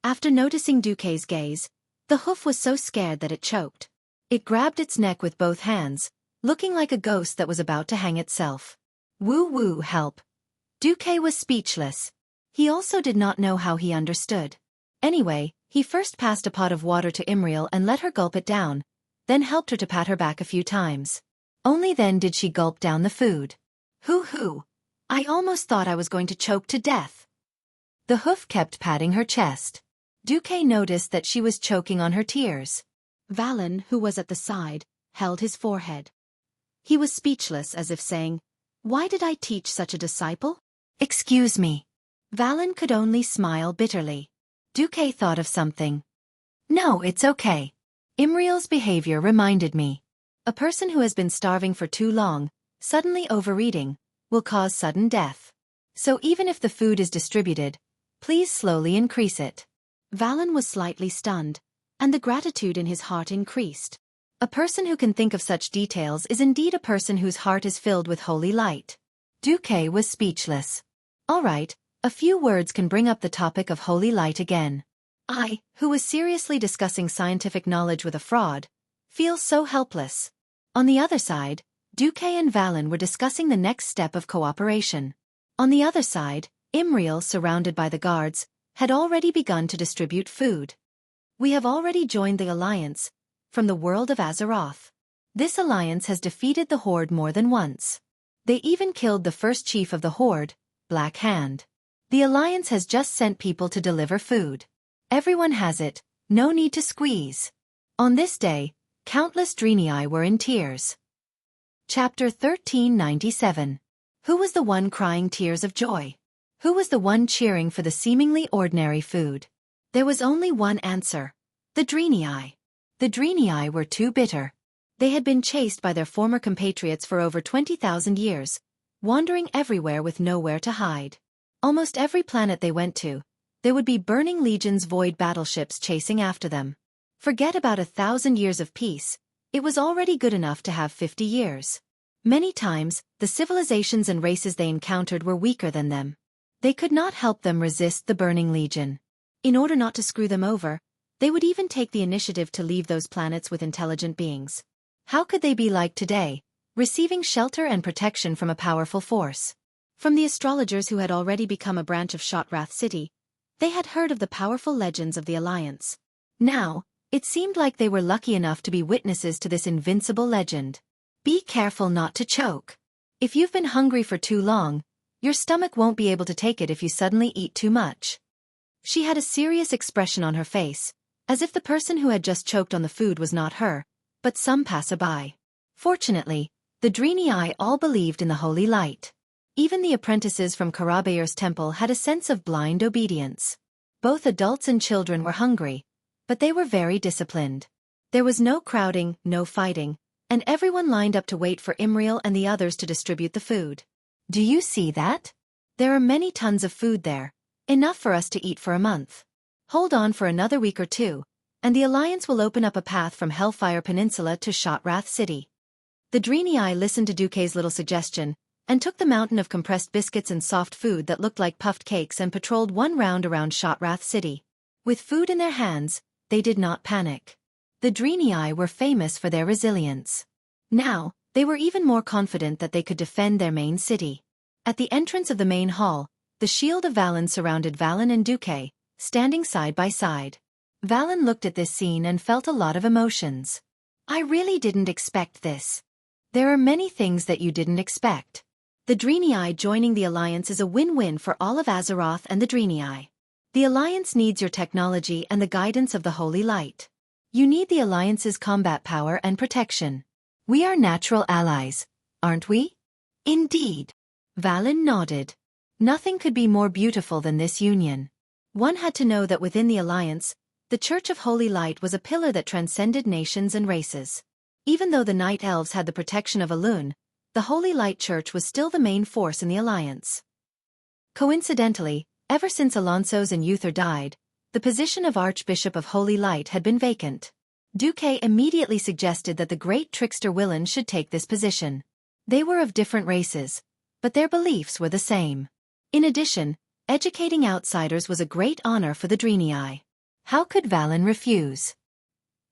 After noticing Xueqi's gaze, the hoof was so scared that it choked. It grabbed its neck with both hands, looking like a ghost that was about to hang itself. Woo, help. Xueqi was speechless. He also did not know how he understood. Anyway, he first passed a pot of water to Imriel and let her gulp it down, then helped her to pat her back a few times. Only then did she gulp down the food. Hoo. I almost thought I was going to choke to death. The hoof kept patting her chest. Xueqi noticed that she was choking on her tears. Valen, who was at the side, held his forehead. He was speechless, as if saying, "Why did I teach such a disciple?" "Excuse me." Valen could only smile bitterly. Xueqi thought of something. "No, it's okay. Imriel's behavior reminded me. A person who has been starving for too long, suddenly overeating, will cause sudden death. So even if the food is distributed, please slowly increase it." Valen was slightly stunned, and the gratitude in his heart increased. A person who can think of such details is indeed a person whose heart is filled with holy light. Xueqi was speechless. All right, a few words can bring up the topic of holy light again. I, who was seriously discussing scientific knowledge with a fraud, feel so helpless. On the other side, Xueqi and Valen were discussing the next step of cooperation. On the other side, Imriel, surrounded by the guards, had already begun to distribute food. "We have already joined the alliance, from the world of Azeroth. This alliance has defeated the Horde more than once. They even killed the first chief of the Horde, Black Hand. The alliance has just sent people to deliver food. Everyone has it, no need to squeeze." On this day, countless Draenei were in tears. Chapter 1397. Who was the one crying tears of joy? Who was the one cheering for the seemingly ordinary food? There was only one answer. The Draenei. The Draenei were too bitter. They had been chased by their former compatriots for over 20,000 years, wandering everywhere with nowhere to hide. Almost every planet they went to, there would be burning legions void battleships chasing after them. Forget about 1,000 years of peace, it was already good enough to have 50 years. Many times, the civilizations and races they encountered were weaker than them. They could not help them resist the burning legion. In order not to screw them over, they would even take the initiative to leave those planets with intelligent beings. How could they be like today, receiving shelter and protection from a powerful force? From the astrologers who had already become a branch of Shotrath City, they had heard of the powerful legends of the Alliance. Now, it seemed like they were lucky enough to be witnesses to this invincible legend. Be careful not to choke. If you've been hungry for too long, your stomach won't be able to take it if you suddenly eat too much. She had a serious expression on her face, as if the person who had just choked on the food was not her, but some passerby. Fortunately, the Draenei all believed in the holy light. Even the apprentices from Karabayur's temple had a sense of blind obedience. Both adults and children were hungry, but they were very disciplined. There was no crowding, no fighting, and everyone lined up to wait for Imriel and the others to distribute the food. Do you see that? There are many tons of food there, enough for us to eat for a month. Hold on for another week or two, and the Alliance will open up a path from Hellfire Peninsula to Shotrath City. The Draenei listened to Xueqi's little suggestion, and took the mountain of compressed biscuits and soft food that looked like puffed cakes and patrolled one round around Shotrath City. With food in their hands, they did not panic. The Draenei were famous for their resilience. Now, they were even more confident that they could defend their main city. At the entrance of the main hall, the shield of Valen surrounded Valen and Xueqi, standing side by side. Valen looked at this scene and felt a lot of emotions. I really didn't expect this. There are many things that you didn't expect. The Draenei joining the Alliance is a win-win for all of Azeroth and the Draenei. The Alliance needs your technology and the guidance of the Holy Light. You need the Alliance's combat power and protection. We are natural allies, aren't we? Indeed. Valen nodded. Nothing could be more beautiful than this union. One had to know that within the Alliance, the Church of Holy Light was a pillar that transcended nations and races. Even though the Night Elves had the protection of Elune, the Holy Light Church was still the main force in the Alliance. Coincidentally, ever since Alonso's and Uther died, the position of Archbishop of Holy Light had been vacant. Xueqi immediately suggested that the great trickster Willan should take this position. They were of different races, but their beliefs were the same. In addition, educating outsiders was a great honor for the Draenei. How could Valen refuse?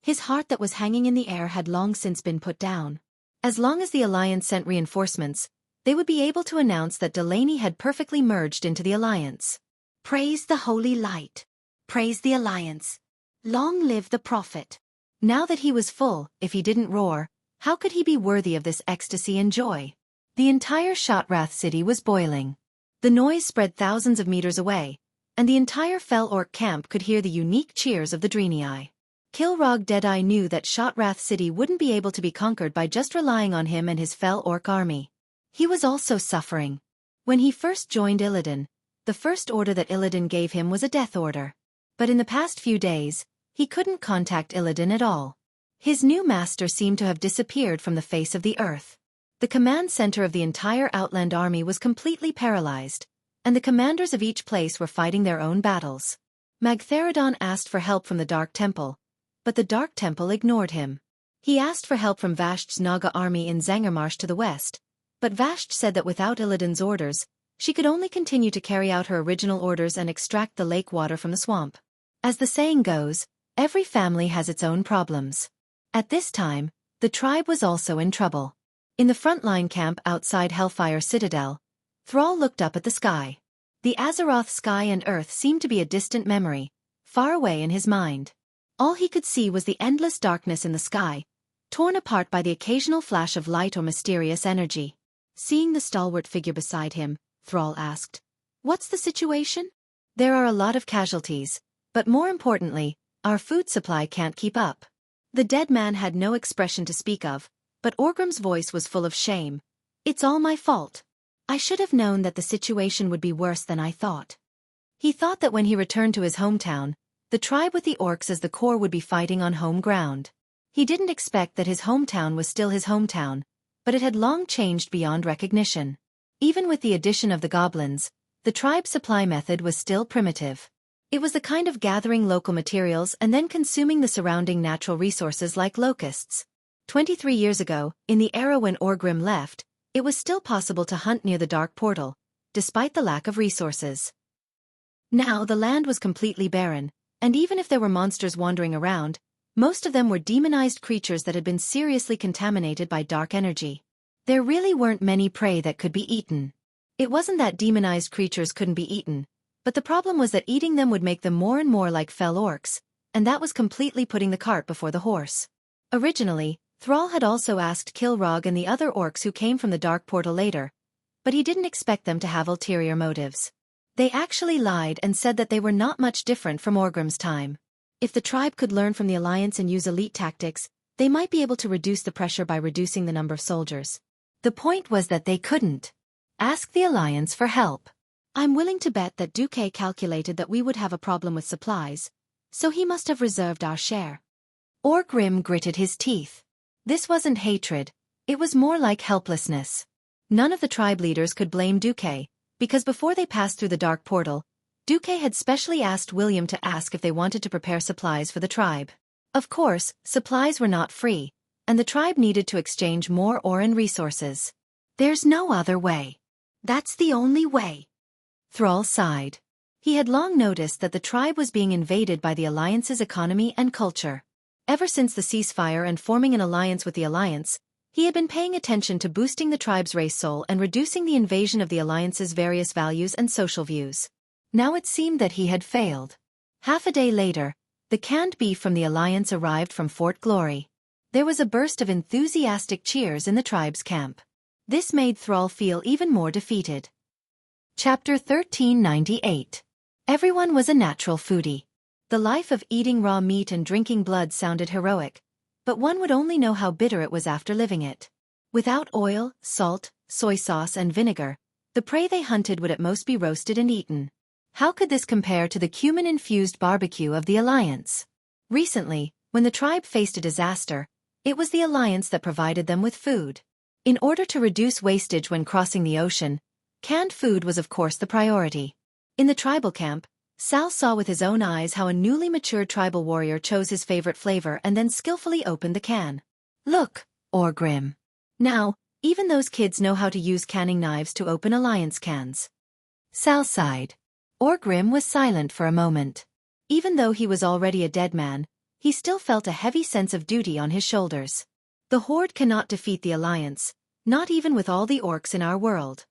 His heart that was hanging in the air had long since been put down. As long as the Alliance sent reinforcements, they would be able to announce that Delaney had perfectly merged into the Alliance. Praise the Holy Light. Praise the Alliance. Long live the Prophet. Now that he was full, if he didn't roar, how could he be worthy of this ecstasy and joy? The entire Shotrath city was boiling. The noise spread thousands of meters away, and the entire Fel Orc camp could hear the unique cheers of the Draenei. Kilrog Deadeye knew that Shotrath city wouldn't be able to be conquered by just relying on him and his Fel Orc army. He was also suffering. When he first joined Illidan, the first order that Illidan gave him was a death order. But in the past few days, he couldn't contact Illidan at all. His new master seemed to have disappeared from the face of the earth. The command center of the entire Outland army was completely paralyzed, and the commanders of each place were fighting their own battles. Magtheridon asked for help from the Dark Temple, but the Dark Temple ignored him. He asked for help from Vasht's Naga army in Zangarmarsh to the west, but Vasht said that without Illidan's orders, she could only continue to carry out her original orders and extract the lake water from the swamp. As the saying goes, every family has its own problems. At this time, the tribe was also in trouble. In the frontline camp outside Hellfire Citadel, Thrall looked up at the sky. The Azeroth sky and earth seemed to be a distant memory, far away in his mind. All he could see was the endless darkness in the sky, torn apart by the occasional flash of light or mysterious energy. Seeing the stalwart figure beside him, Thrall asked, "What's the situation?" "There are a lot of casualties, but more importantly, our food supply can't keep up." The dead man had no expression to speak of, but Orgrim's voice was full of shame. "It's all my fault. I should have known that the situation would be worse than I thought." He thought that when he returned to his hometown, the tribe with the orcs as the core would be fighting on home ground. He didn't expect that his hometown was still his hometown, but it had long changed beyond recognition. Even with the addition of the goblins, the tribe's supply method was still primitive. It was the kind of gathering local materials and then consuming the surrounding natural resources like locusts. 23 years ago, in the era when Orgrim left, it was still possible to hunt near the Dark Portal, despite the lack of resources. Now the land was completely barren, and even if there were monsters wandering around, most of them were demonized creatures that had been seriously contaminated by dark energy. There really weren't many prey that could be eaten. It wasn't that demonized creatures couldn't be eaten, but the problem was that eating them would make them more and more like Fel Orcs, and that was completely putting the cart before the horse. Originally, Thrall had also asked Kilrog and the other orcs who came from the Dark Portal later, but he didn't expect them to have ulterior motives. They actually lied and said that they were not much different from Orgrim's time. If the tribe could learn from the Alliance and use elite tactics, they might be able to reduce the pressure by reducing the number of soldiers. The point was that they couldn't. Ask the Alliance for help. I'm willing to bet that Duque calculated that we would have a problem with supplies, so he must have reserved our share. Orgrim gritted his teeth. This wasn't hatred, it was more like helplessness. None of the tribe leaders could blame Duque, because before they passed through the Dark Portal, Duque had specially asked William to ask if they wanted to prepare supplies for the tribe. Of course, supplies were not free, and the tribe needed to exchange more ore and resources. There's no other way. That's the only way. Thrall sighed. He had long noticed that the tribe was being invaded by the Alliance's economy and culture. Ever since the ceasefire and forming an alliance with the Alliance, he had been paying attention to boosting the tribe's race soul and reducing the invasion of the Alliance's various values and social views. Now it seemed that he had failed. Half a day later, the canned beef from the Alliance arrived from Fort Glory. There was a burst of enthusiastic cheers in the tribe's camp. This made Thrall feel even more defeated. Chapter 1398. Everyone was a natural foodie. The life of eating raw meat and drinking blood sounded heroic, but one would only know how bitter it was after living it. Without oil, salt, soy sauce and vinegar, the prey they hunted would at most be roasted and eaten. How could this compare to the cumin-infused barbecue of the Alliance? Recently, when the tribe faced a disaster, it was the Alliance that provided them with food. In order to reduce wastage when crossing the ocean, canned food was of course the priority. In the tribal camp, Sal saw with his own eyes how a newly matured tribal warrior chose his favorite flavor and then skillfully opened the can. Look, Orgrim. Now, even those kids know how to use canning knives to open Alliance cans. Sal sighed. Orgrim was silent for a moment. Even though he was already a dead man, he still felt a heavy sense of duty on his shoulders. The Horde cannot defeat the Alliance, not even with all the orcs in our world.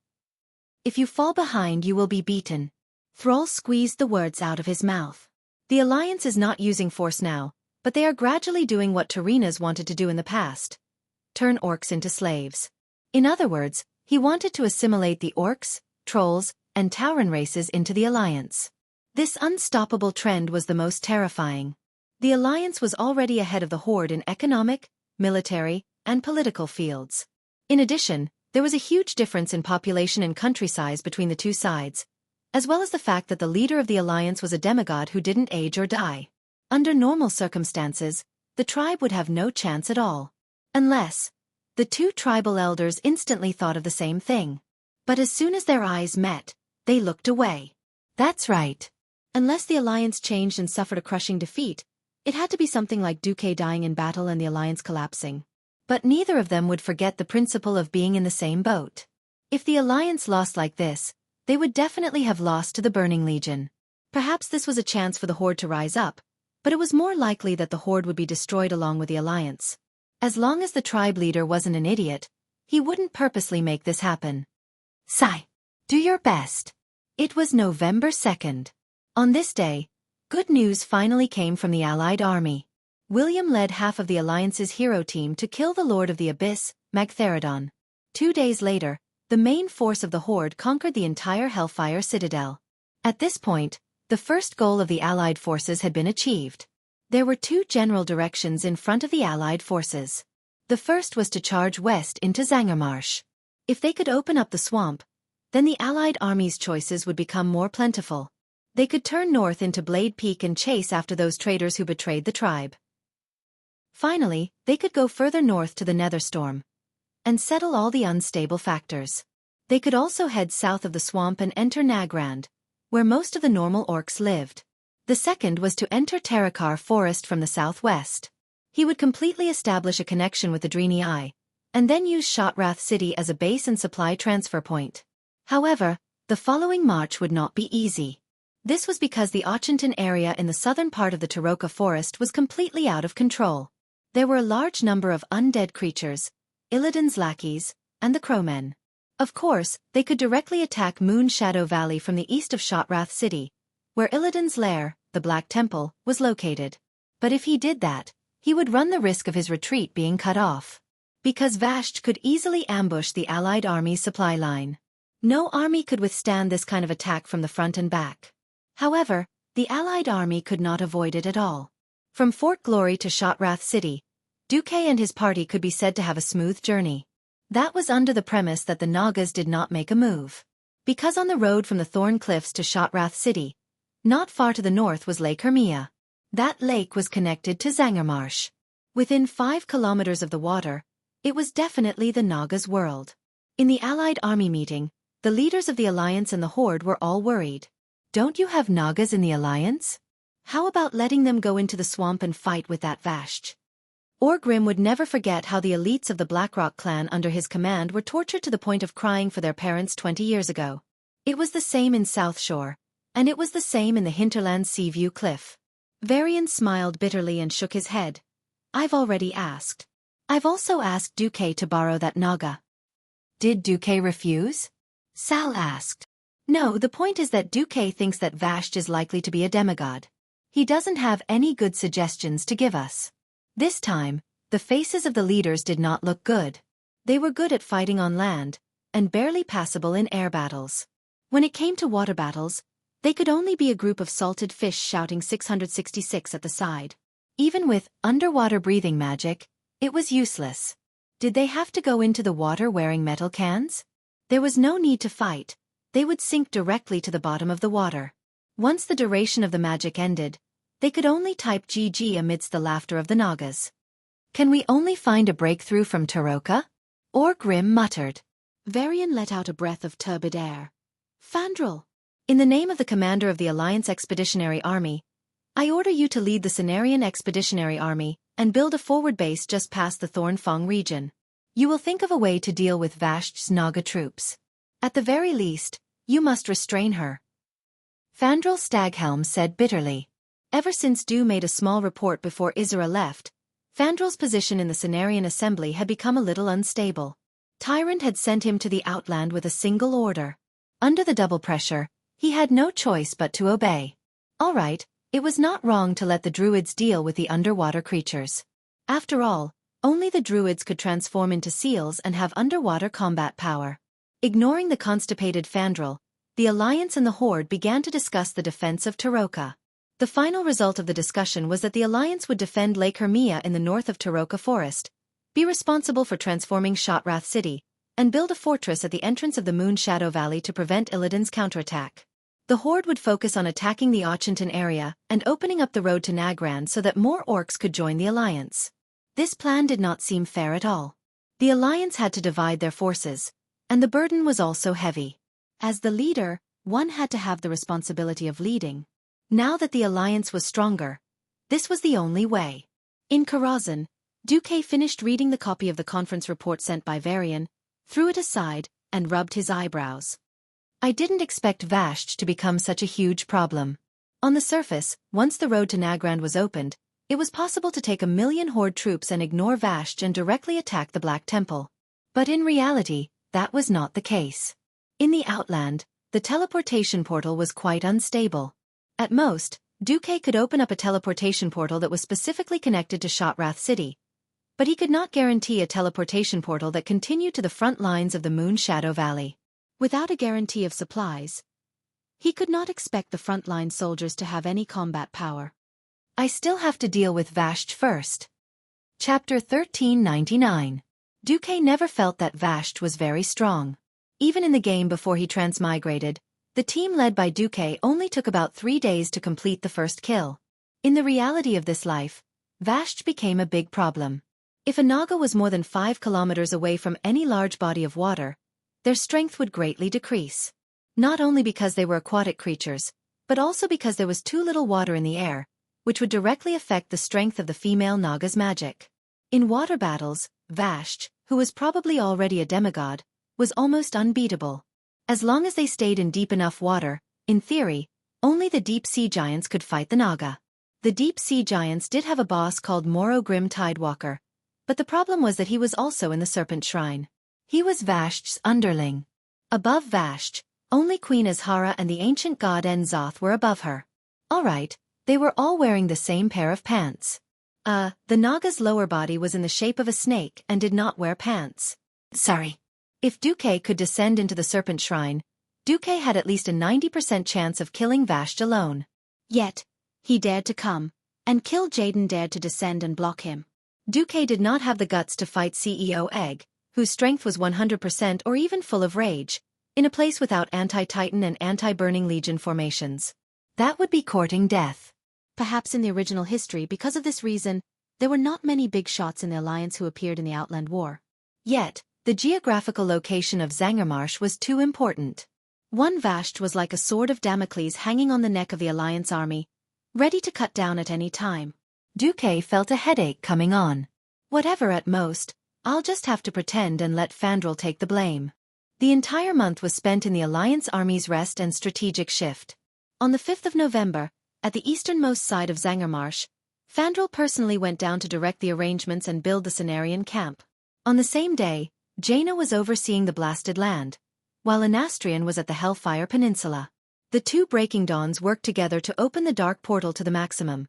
If you fall behind, you will be beaten. Thrall squeezed the words out of his mouth. The Alliance is not using force now, but they are gradually doing what Tarenas wanted to do in the past. Turn orcs into slaves. In other words, he wanted to assimilate the orcs, trolls, and Tauren races into the Alliance. This unstoppable trend was the most terrifying. The Alliance was already ahead of the Horde in economic, military, and political fields. In addition, there was a huge difference in population and country size between the two sides, as well as the fact that the leader of the Alliance was a demigod who didn't age or die. Under normal circumstances, the tribe would have no chance at all. Unless, the two tribal elders instantly thought of the same thing. But as soon as their eyes met, they looked away. That's right. Unless the Alliance changed and suffered a crushing defeat, it had to be something like Xueqi dying in battle and the Alliance collapsing. But neither of them would forget the principle of being in the same boat. If the Alliance lost like this, they would definitely have lost to the Burning Legion. Perhaps this was a chance for the Horde to rise up, but it was more likely that the Horde would be destroyed along with the Alliance. As long as the tribe leader wasn't an idiot, he wouldn't purposely make this happen. Sigh. Do your best. It was November 2nd. On this day, good news finally came from the Allied army. William led half of the Alliance's hero team to kill the Lord of the Abyss, Magtheridon. 2 days later, the main force of the Horde conquered the entire Hellfire Citadel. At this point, the first goal of the Allied forces had been achieved. There were two general directions in front of the Allied forces. The first was to charge west into Zangarmarsh. If they could open up the swamp, then the Allied army's choices would become more plentiful. They could turn north into Blade Peak and chase after those traitors who betrayed the tribe. Finally, they could go further north to the Netherstorm and settle all the unstable factors. They could also head south of the swamp and enter Nagrand, where most of the normal orcs lived. The second was to enter Terakar Forest from the southwest. He would completely establish a connection with the Dreeny Eye, and then use Shotrath City as a base and supply transfer point. However, the following march would not be easy. This was because the Ochenton area in the southern part of the Teroka Forest was completely out of control. There were a large number of undead creatures, Illidan's lackeys, and the Crowmen. Of course, they could directly attack Moon Shadow Valley from the east of Shotrath City, where Illidan's lair, the Black Temple, was located. But if he did that, he would run the risk of his retreat being cut off. Because Vashj could easily ambush the Allied army's supply line. No army could withstand this kind of attack from the front and back. However, the Allied army could not avoid it at all. From Fort Glory to Shotrath City, Xueqi and his party could be said to have a smooth journey. That was under the premise that the Nagas did not make a move. Because on the road from the Thorn Cliffs to Shotrath City, not far to the north was Lake Hermia. That lake was connected to Zangarmarsh. Within 5 kilometers of the water, it was definitely the Nagas' world. In the Allied army meeting, the leaders of the Alliance and the Horde were all worried. Don't you have Nagas in the Alliance? How about letting them go into the swamp and fight with that Vashj? Orgrim would never forget how the elites of the Blackrock clan under his command were tortured to the point of crying for their parents 20 years ago. It was the same in South Shore, and it was the same in the Hinterland Seaview Cliff. Varian smiled bitterly and shook his head. I've already asked. I've also asked Xueqi to borrow that Naga. Did Xueqi refuse? Sal asked. No, the point is that Xueqi thinks that Vashj is likely to be a demigod. He doesn't have any good suggestions to give us. This time, the faces of the leaders did not look good. They were good at fighting on land, and barely passable in air battles. When it came to water battles, they could only be a group of salted fish shouting 666 at the side. Even with underwater breathing magic, it was useless. Did they have to go into the water wearing metal cans? There was no need to fight. They would sink directly to the bottom of the water. Once the duration of the magic ended, they could only type GG amidst the laughter of the Nagas. Can we only find a breakthrough from Teroka? Orgrim muttered. Varian let out a breath of turbid air. Fandral, in the name of the commander of the Alliance Expeditionary Army, I order you to lead the Cenarian Expeditionary Army and build a forward base just past the Thornfang region. You will think of a way to deal with Vashj's Naga troops. At the very least, You must restrain her. Fandral Staghelm said bitterly. Ever since Du made a small report before Isra left, Fandral's position in the Cenarian Assembly had become a little unstable. Tyrant had sent him to the Outland with a single order. Under the double pressure, he had no choice but to obey. All right, it was not wrong to let the Druids deal with the underwater creatures. After all, only the Druids could transform into seals and have underwater combat power. Ignoring the constipated Fandral, the Alliance and the Horde began to discuss the defense of Taroka. The final result of the discussion was that the Alliance would defend Lake Hermia in the north of Taroka Forest, be responsible for transforming Shotrath City, and build a fortress at the entrance of the Moon Shadow Valley to prevent Illidan's counterattack. The Horde would focus on attacking the Auchinton area and opening up the road to Nagran so that more orcs could join the Alliance. This plan did not seem fair at all. The Alliance had to divide their forces, and the burden was also heavy. As the leader, one had to have the responsibility of leading. Now that the Alliance was stronger, this was the only way. In Karazhan, Xueqi finished reading the copy of the conference report sent by Varian, threw it aside, and rubbed his eyebrows. I didn't expect Vashj to become such a huge problem. On the surface, once the road to Nagrand was opened, it was possible to take 1,000,000 Horde troops and ignore Vashj and directly attack the Black Temple. But in reality, that was not the case. In the Outland, the teleportation portal was quite unstable. At most, Xueqi could open up a teleportation portal that was specifically connected to Shotrath City, but he could not guarantee a teleportation portal that continued to the front lines of the Moon Shadow Valley. Without a guarantee of supplies, he could not expect the frontline soldiers to have any combat power. I still have to deal with Vashj first. Chapter 1399. Xueqi never felt that Vashj was very strong. Even in the game before he transmigrated, the team led by Xueqi only took about 3 days to complete the first kill. In the reality of this life, Vashj became a big problem. If a Naga was more than 5 kilometers away from any large body of water, their strength would greatly decrease. Not only because they were aquatic creatures, but also because there was too little water in the air, which would directly affect the strength of the female Naga's magic. In water battles, Vashj, who was probably already a demigod, was almost unbeatable. As long as they stayed in deep enough water, in theory, only the deep sea giants could fight the Naga. The deep sea giants did have a boss called Moro Grim Tidewalker, but the problem was that he was also in the Serpent Shrine. He was Vashj's underling. Above Vashj, only Queen Azhara and the ancient god Enzoth were above her. Alright, they were all wearing the same pair of pants. The Naga's lower body was in the shape of a snake and did not wear pants. Sorry. If Xueqi could descend into the Serpent Shrine, Xueqi had at least a 90% chance of killing Vashj alone. Yet, he dared to come, and Kill Jaden dared to descend and block him. Xueqi did not have the guts to fight CEO Egg, whose strength was 100% or even full of rage, in a place without anti-Titan and anti-Burning Legion formations. That would be courting death. Perhaps in the original history, because of this reason, there were not many big shots in the Alliance who appeared in the Outland War. Yet, the geographical location of Zangarmarsh was too important. One Vashj was like a sword of Damocles hanging on the neck of the Alliance army, ready to cut down at any time. Xueqi felt a headache coming on. Whatever at most, I'll just have to pretend and let Fandral take the blame. The entire month was spent in the Alliance army's rest and strategic shift. On the 5th of November, at the easternmost side of Zangarmarsh, Fandral personally went down to direct the arrangements and build the Cenarian camp. On the same day, Jaina was overseeing the blasted land, while Anastrian was at the Hellfire Peninsula. The two Breaking Dawns worked together to open the dark portal to the maximum,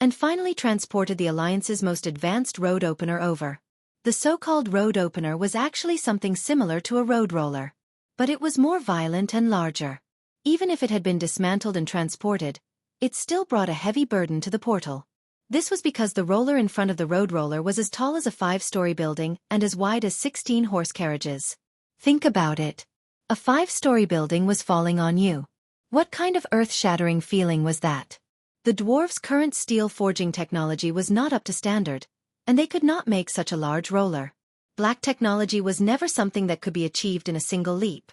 and finally transported the Alliance's most advanced road opener over. The so-called road opener was actually something similar to a road roller, but it was more violent and larger. Even if it had been dismantled and transported, it still brought a heavy burden to the portal. This was because the roller in front of the road roller was as tall as a 5-story building and as wide as 16 horse carriages. Think about it. A 5-story building was falling on you. What kind of earth-shattering feeling was that? The dwarves' current steel forging technology was not up to standard, and they could not make such a large roller. Black technology was never something that could be achieved in a single leap.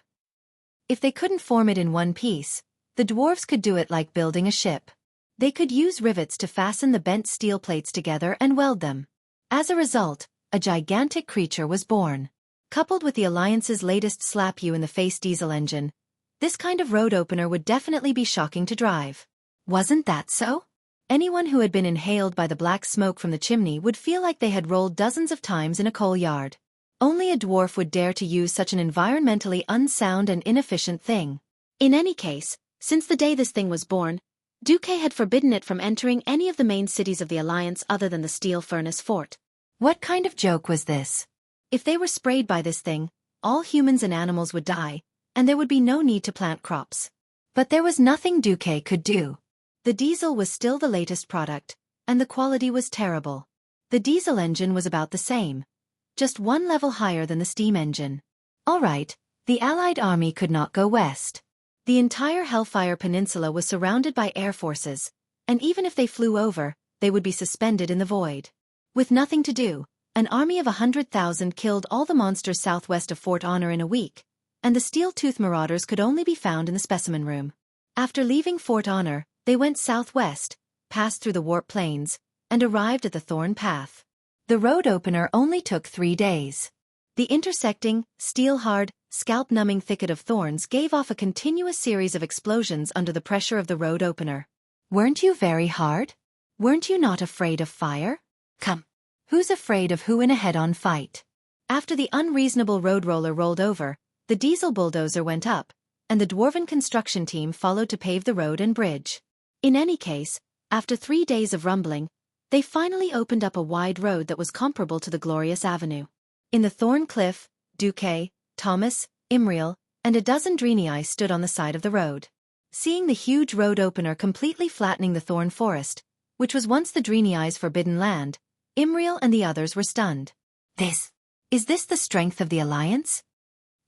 If they couldn't form it in one piece, the dwarves could do it like building a ship. They could use rivets to fasten the bent steel plates together and weld them. As a result, a gigantic creature was born. Coupled with the Alliance's latest slap-you-in-the-face diesel engine, This kind of road opener would definitely be shocking to drive. Wasn't that so? Anyone who had been inhaled by the black smoke from the chimney would feel like they had rolled dozens of times in a coal yard. Only a dwarf would dare to use such an environmentally unsound and inefficient thing. In any case, since the day this thing was born, Xueqi had forbidden it from entering any of the main cities of the Alliance other than the Steel Furnace Fort. What kind of joke was this? If they were sprayed by this thing, all humans and animals would die, and there would be no need to plant crops. But there was nothing Xueqi could do. The diesel was still the latest product, and the quality was terrible. The diesel engine was about the same, just one level higher than the steam engine. All right, the Allied army could not go west. The entire Hellfire Peninsula was surrounded by air forces, and even if they flew over, they would be suspended in the void. With nothing to do, an army of 100,000 killed all the monsters southwest of Fort Honor in a week, and the steel-tooth marauders could only be found in the specimen room. After leaving Fort Honor, they went southwest, passed through the Warp Plains, and arrived at the Thorn Path. The road opener only took 3 days. The intersecting, steel-hard, scalp-numbing thicket of thorns gave off a continuous series of explosions under the pressure of the road opener. Weren't you very hard? Weren't you not afraid of fire? Come. Who's afraid of who in a head-on fight? After the unreasonable road roller rolled over, the diesel bulldozer went up, and the dwarven construction team followed to pave the road and bridge. In any case, after 3 days of rumbling, they finally opened up a wide road that was comparable to the Glorious Avenue. In the Thorn Cliff, Xueqi, Thomas, Imriel, and a dozen Dreenii stood on the side of the road. Seeing the huge road opener completely flattening the thorn forest, which was once the Dreenii's forbidden land, Imriel and the others were stunned. Is this the strength of the Alliance?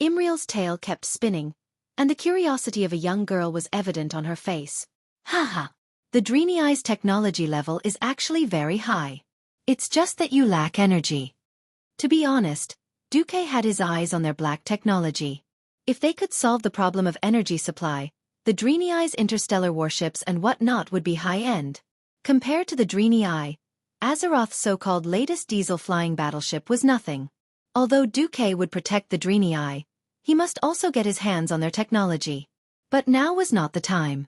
Imriel's tail kept spinning, and the curiosity of a young girl was evident on her face. Haha. The Dreenii's technology level is actually very high. It's just that you lack energy. To be honest, Xueqi had his eyes on their black technology. If they could solve the problem of energy supply, the Dreenei's interstellar warships and whatnot would be high-end. Compared to the Dreenii, Azeroth's so-called latest diesel-flying battleship was nothing. Although Xueqi would protect the Dreenii, he must also get his hands on their technology. But now was not the time.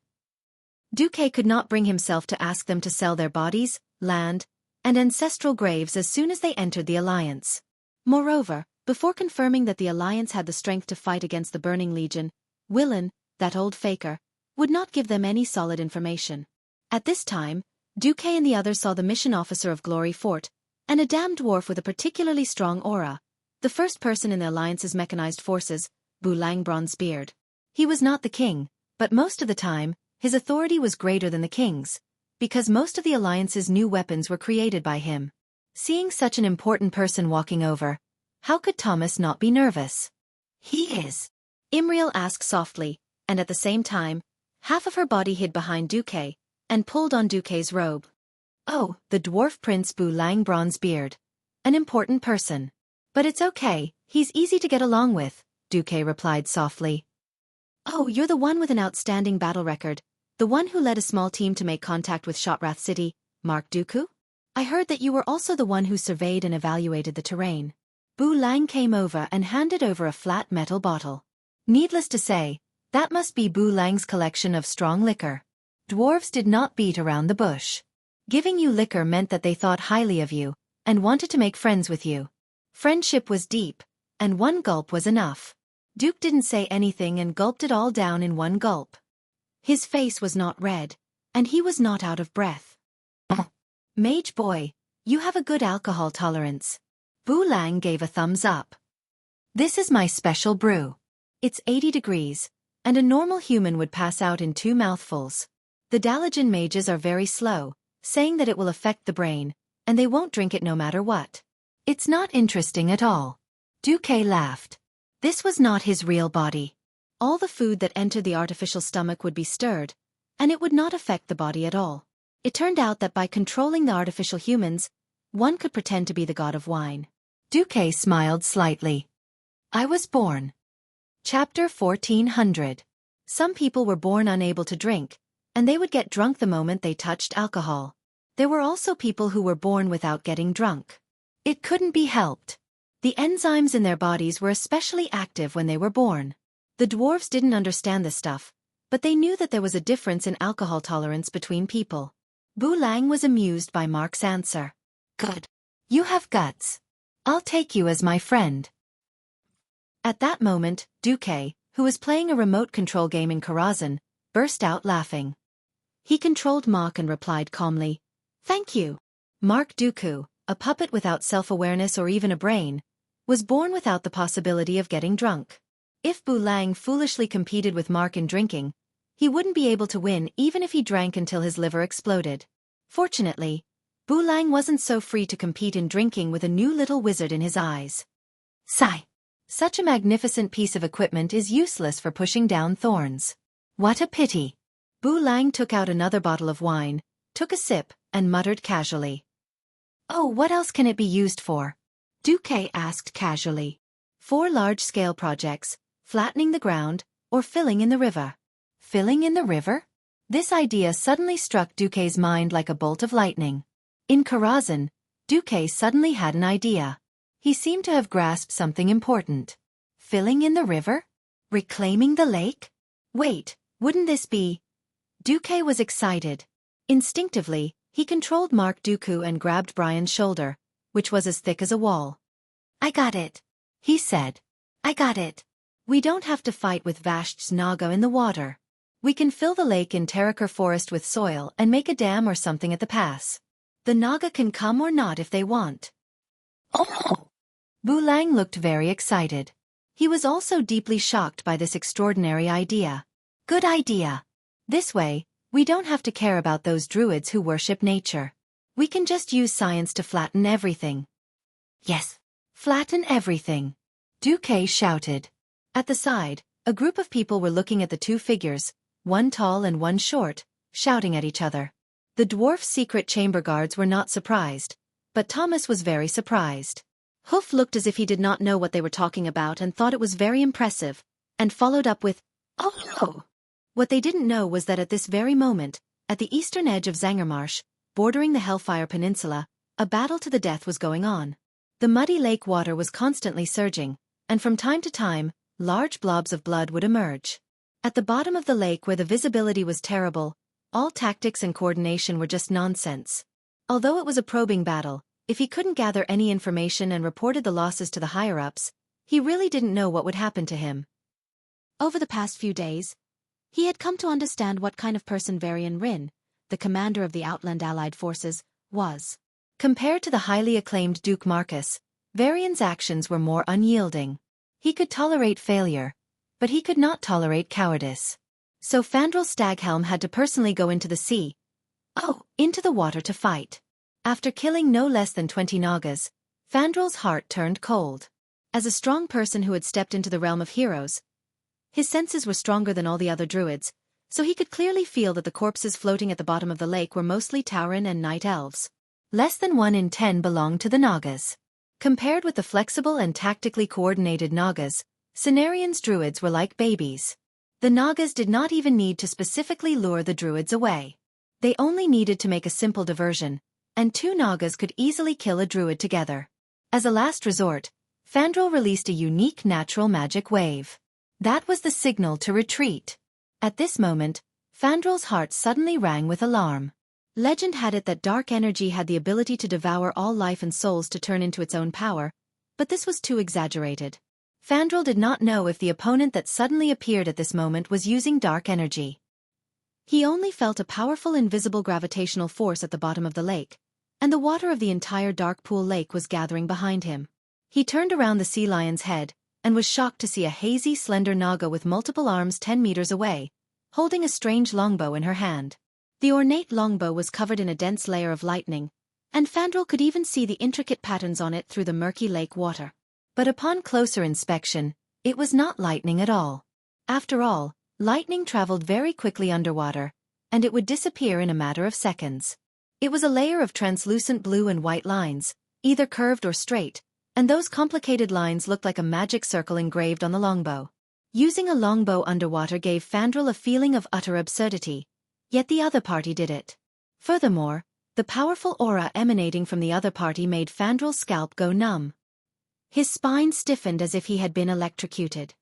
Xueqi could not bring himself to ask them to sell their bodies, land, and ancestral graves as soon as they entered the Alliance. Moreover, before confirming that the Alliance had the strength to fight against the Burning Legion, Willan, that old faker, would not give them any solid information. At this time, Xueqi and the others saw the mission officer of Glory Fort, and a damned dwarf with a particularly strong aura, the first person in the Alliance's mechanized forces, Bu-Lang Bronzebeard. He was not the king, but most of the time, his authority was greater than the king's, because most of the Alliance's new weapons were created by him. Seeing such an important person walking over, how could Thomas not be nervous? He is. Imriel asked softly, and at the same time, half of her body hid behind Xueqi, and pulled on Xueqi's robe. Oh, the dwarf prince Bu-Lang Bronzebeard. An important person. But it's okay, he's easy to get along with, Xueqi replied softly. Oh, you're the one with an outstanding battle record, the one who led a small team to make contact with Shotrath City, Mark Dooku? I heard that you were also the one who surveyed and evaluated the terrain. Bu-Lang came over and handed over a flat metal bottle. Needless to say, that must be Bu-Lang's collection of strong liquor. Dwarves did not beat around the bush. Giving you liquor meant that they thought highly of you, and wanted to make friends with you. Friendship was deep, and one gulp was enough. Duke didn't say anything and gulped it all down in one gulp. His face was not red, and he was not out of breath. Mage boy, you have a good alcohol tolerance. Bu-Lang gave a thumbs up. This is my special brew. It's 80 degrees, and a normal human would pass out in 2 mouthfuls. The Dalajan mages are very slow, saying that it will affect the brain, and they won't drink it no matter what. It's not interesting at all. Xueqi laughed. This was not his real body. All the food that entered the artificial stomach would be stirred, and it would not affect the body at all. It turned out that by controlling the artificial humans, one could pretend to be the god of wine. Xueqi smiled slightly. I was born. Chapter 1400. Some people were born unable to drink, and they would get drunk the moment they touched alcohol. There were also people who were born without getting drunk. It couldn't be helped. The enzymes in their bodies were especially active when they were born. The dwarves didn't understand this stuff, but they knew that there was a difference in alcohol tolerance between people. Bu Lang was amused by Mark's answer. Good. You have guts. I'll take you as my friend. At that moment, Duque, who was playing a remote control game in Karazhan, burst out laughing. He controlled Mark and replied calmly, "Thank you." Mark Dooku, a puppet without self-awareness or even a brain, was born without the possibility of getting drunk. If Bu Lang foolishly competed with Mark in drinking, he wouldn't be able to win even if he drank until his liver exploded. Fortunately, Bu Lang wasn't so free to compete in drinking with a new little wizard in his eyes. Sigh. Such a magnificent piece of equipment is useless for pushing down thorns. What a pity. Bu Lang took out another bottle of wine, took a sip, and muttered casually. Oh, what else can it be used for? Duque asked casually. 4 large-scale projects, flattening the ground, or filling in the river. Filling in the river? This idea suddenly struck Duque's mind like a bolt of lightning. In Karazhan, Duque suddenly had an idea. He seemed to have grasped something important. Filling in the river? Reclaiming the lake? Wait, wouldn't this be? Duque was excited. Instinctively, he controlled Mark Dooku and grabbed Brian's shoulder, which was as thick as a wall. I got it, he said. I got it. We don't have to fight with Vash's Naga in the water. We can fill the lake in Terakar forest with soil and make a dam or something at the pass. The Naga can come or not if they want. Oh! Bu Lang looked very excited. He was also deeply shocked by this extraordinary idea. Good idea. This way, we don't have to care about those druids who worship nature. We can just use science to flatten everything. Yes. Flatten everything. Duque shouted. At the side, a group of people were looking at the 2 figures, one tall and one short, shouting at each other. The dwarf's secret chamber guards were not surprised, but Thomas was very surprised. Hoof looked as if he did not know what they were talking about and thought it was very impressive, and followed up with, "Oh no!" What they didn't know was that at this very moment, at the eastern edge of Zangarmarsh, bordering the Hellfire Peninsula, a battle to the death was going on. The muddy lake water was constantly surging, and from time to time, large blobs of blood would emerge. At the bottom of the lake where the visibility was terrible, all tactics and coordination were just nonsense. Although it was a probing battle, if he couldn't gather any information and reported the losses to the higher-ups, he really didn't know what would happen to him. Over the past few days, he had come to understand what kind of person Varian Rin, the commander of the Outland Allied forces, was. Compared to the highly acclaimed Duke Marcus, Varian's actions were more unyielding. He could tolerate failure, but he could not tolerate cowardice. So Fandral Staghelm had to personally go into the sea, into the water to fight. After killing no less than 20 Nagas, Fandral's heart turned cold. As a strong person who had stepped into the realm of heroes, his senses were stronger than all the other druids, so he could clearly feel that the corpses floating at the bottom of the lake were mostly Tauren and night elves. Less than 1 in 10 belonged to the Nagas. Compared with the flexible and tactically coordinated Nagas, Cenarian's druids were like babies. The Nagas did not even need to specifically lure the druids away. They only needed to make a simple diversion, and 2 Nagas could easily kill a druid together. As a last resort, Fandral released a unique natural magic wave. That was the signal to retreat. At this moment, Fandral's heart suddenly rang with alarm. Legend had it that dark energy had the ability to devour all life and souls to turn into its own power, but this was too exaggerated. Fandral did not know if the opponent that suddenly appeared at this moment was using dark energy. He only felt a powerful invisible gravitational force at the bottom of the lake, and the water of the entire dark pool lake was gathering behind him. He turned around the sea lion's head, and was shocked to see a hazy, slender Naga with multiple arms 10 meters away, holding a strange longbow in her hand. The ornate longbow was covered in a dense layer of lightning, and Fandral could even see the intricate patterns on it through the murky lake water. But upon closer inspection, it was not lightning at all. After all, lightning traveled very quickly underwater, and it would disappear in a matter of seconds. It was a layer of translucent blue and white lines, either curved or straight, and those complicated lines looked like a magic circle engraved on the longbow. Using a longbow underwater gave Fandral a feeling of utter absurdity, yet the other party did it. Furthermore, the powerful aura emanating from the other party made Fandral's scalp go numb. His spine stiffened as if he had been electrocuted.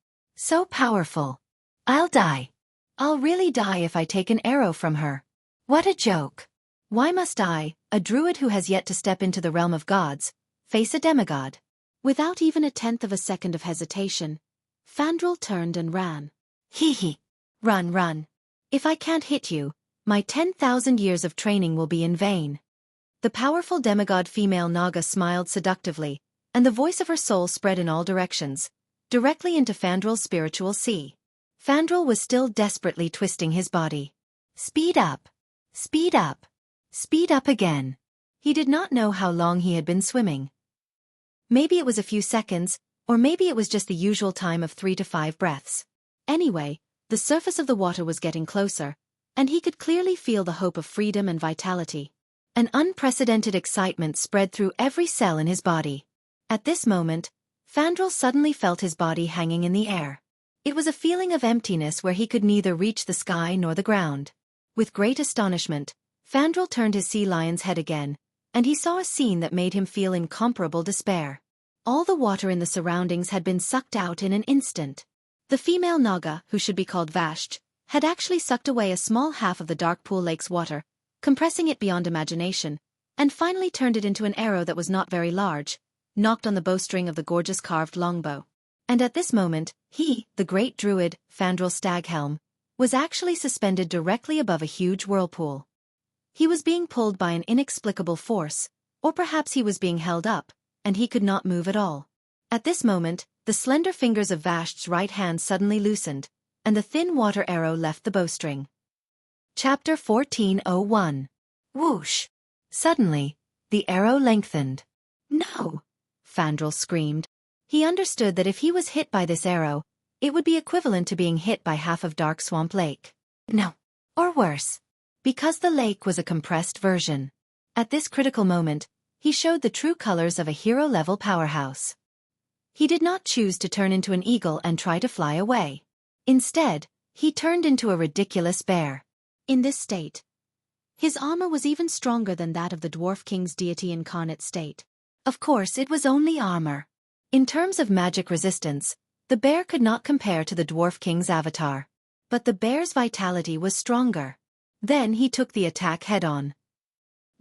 So powerful. I'll die. I'll really die if I take an arrow from her. What a joke. Why must I, a druid who has yet to step into the realm of gods, face a demigod? Without even a tenth of a second of hesitation, Fandral turned and ran. Hee hee. Run, run. If I can't hit you, my 10,000 years of training will be in vain. The powerful demigod female Naga smiled seductively, and the voice of her soul spread in all directions, directly into Fandral's spiritual sea. Fandral was still desperately twisting his body. Speed up. Speed up. Speed up again. He did not know how long he had been swimming. Maybe it was a few seconds, or maybe it was just the usual time of 3 to 5 breaths. Anyway, the surface of the water was getting closer, and he could clearly feel the hope of freedom and vitality. An unprecedented excitement spread through every cell in his body. At this moment, Fandral suddenly felt his body hanging in the air. It was a feeling of emptiness where he could neither reach the sky nor the ground. With great astonishment, Fandral turned his sea lion's head again, and he saw a scene that made him feel incomparable despair. All the water in the surroundings had been sucked out in an instant. The female Naga, who should be called Vasht, had actually sucked away a small half of the dark pool lake's water, compressing it beyond imagination, and finally turned it into an arrow that was not very large, knocked on the bowstring of the gorgeous carved longbow. And at this moment, he, the great druid, Fandral Staghelm, was actually suspended directly above a huge whirlpool. He was being pulled by an inexplicable force, or perhaps he was being held up, and he could not move at all. At this moment, the slender fingers of Vasht's right hand suddenly loosened, and the thin water arrow left the bowstring. Chapter 1401. Whoosh! Suddenly, the arrow lengthened. No! Fandral screamed. He understood that if he was hit by this arrow, it would be equivalent to being hit by half of Dark Swamp Lake. No. Or worse. Because the lake was a compressed version. At this critical moment, he showed the true colors of a hero-level powerhouse. He did not choose to turn into an eagle and try to fly away. Instead, he turned into a ridiculous bear. In this state, his armor was even stronger than that of the Dwarf King's deity incarnate state. Of course, it was only armor. In terms of magic resistance, the bear could not compare to the Dwarf King's avatar. But the bear's vitality was stronger. Then he took the attack head-on.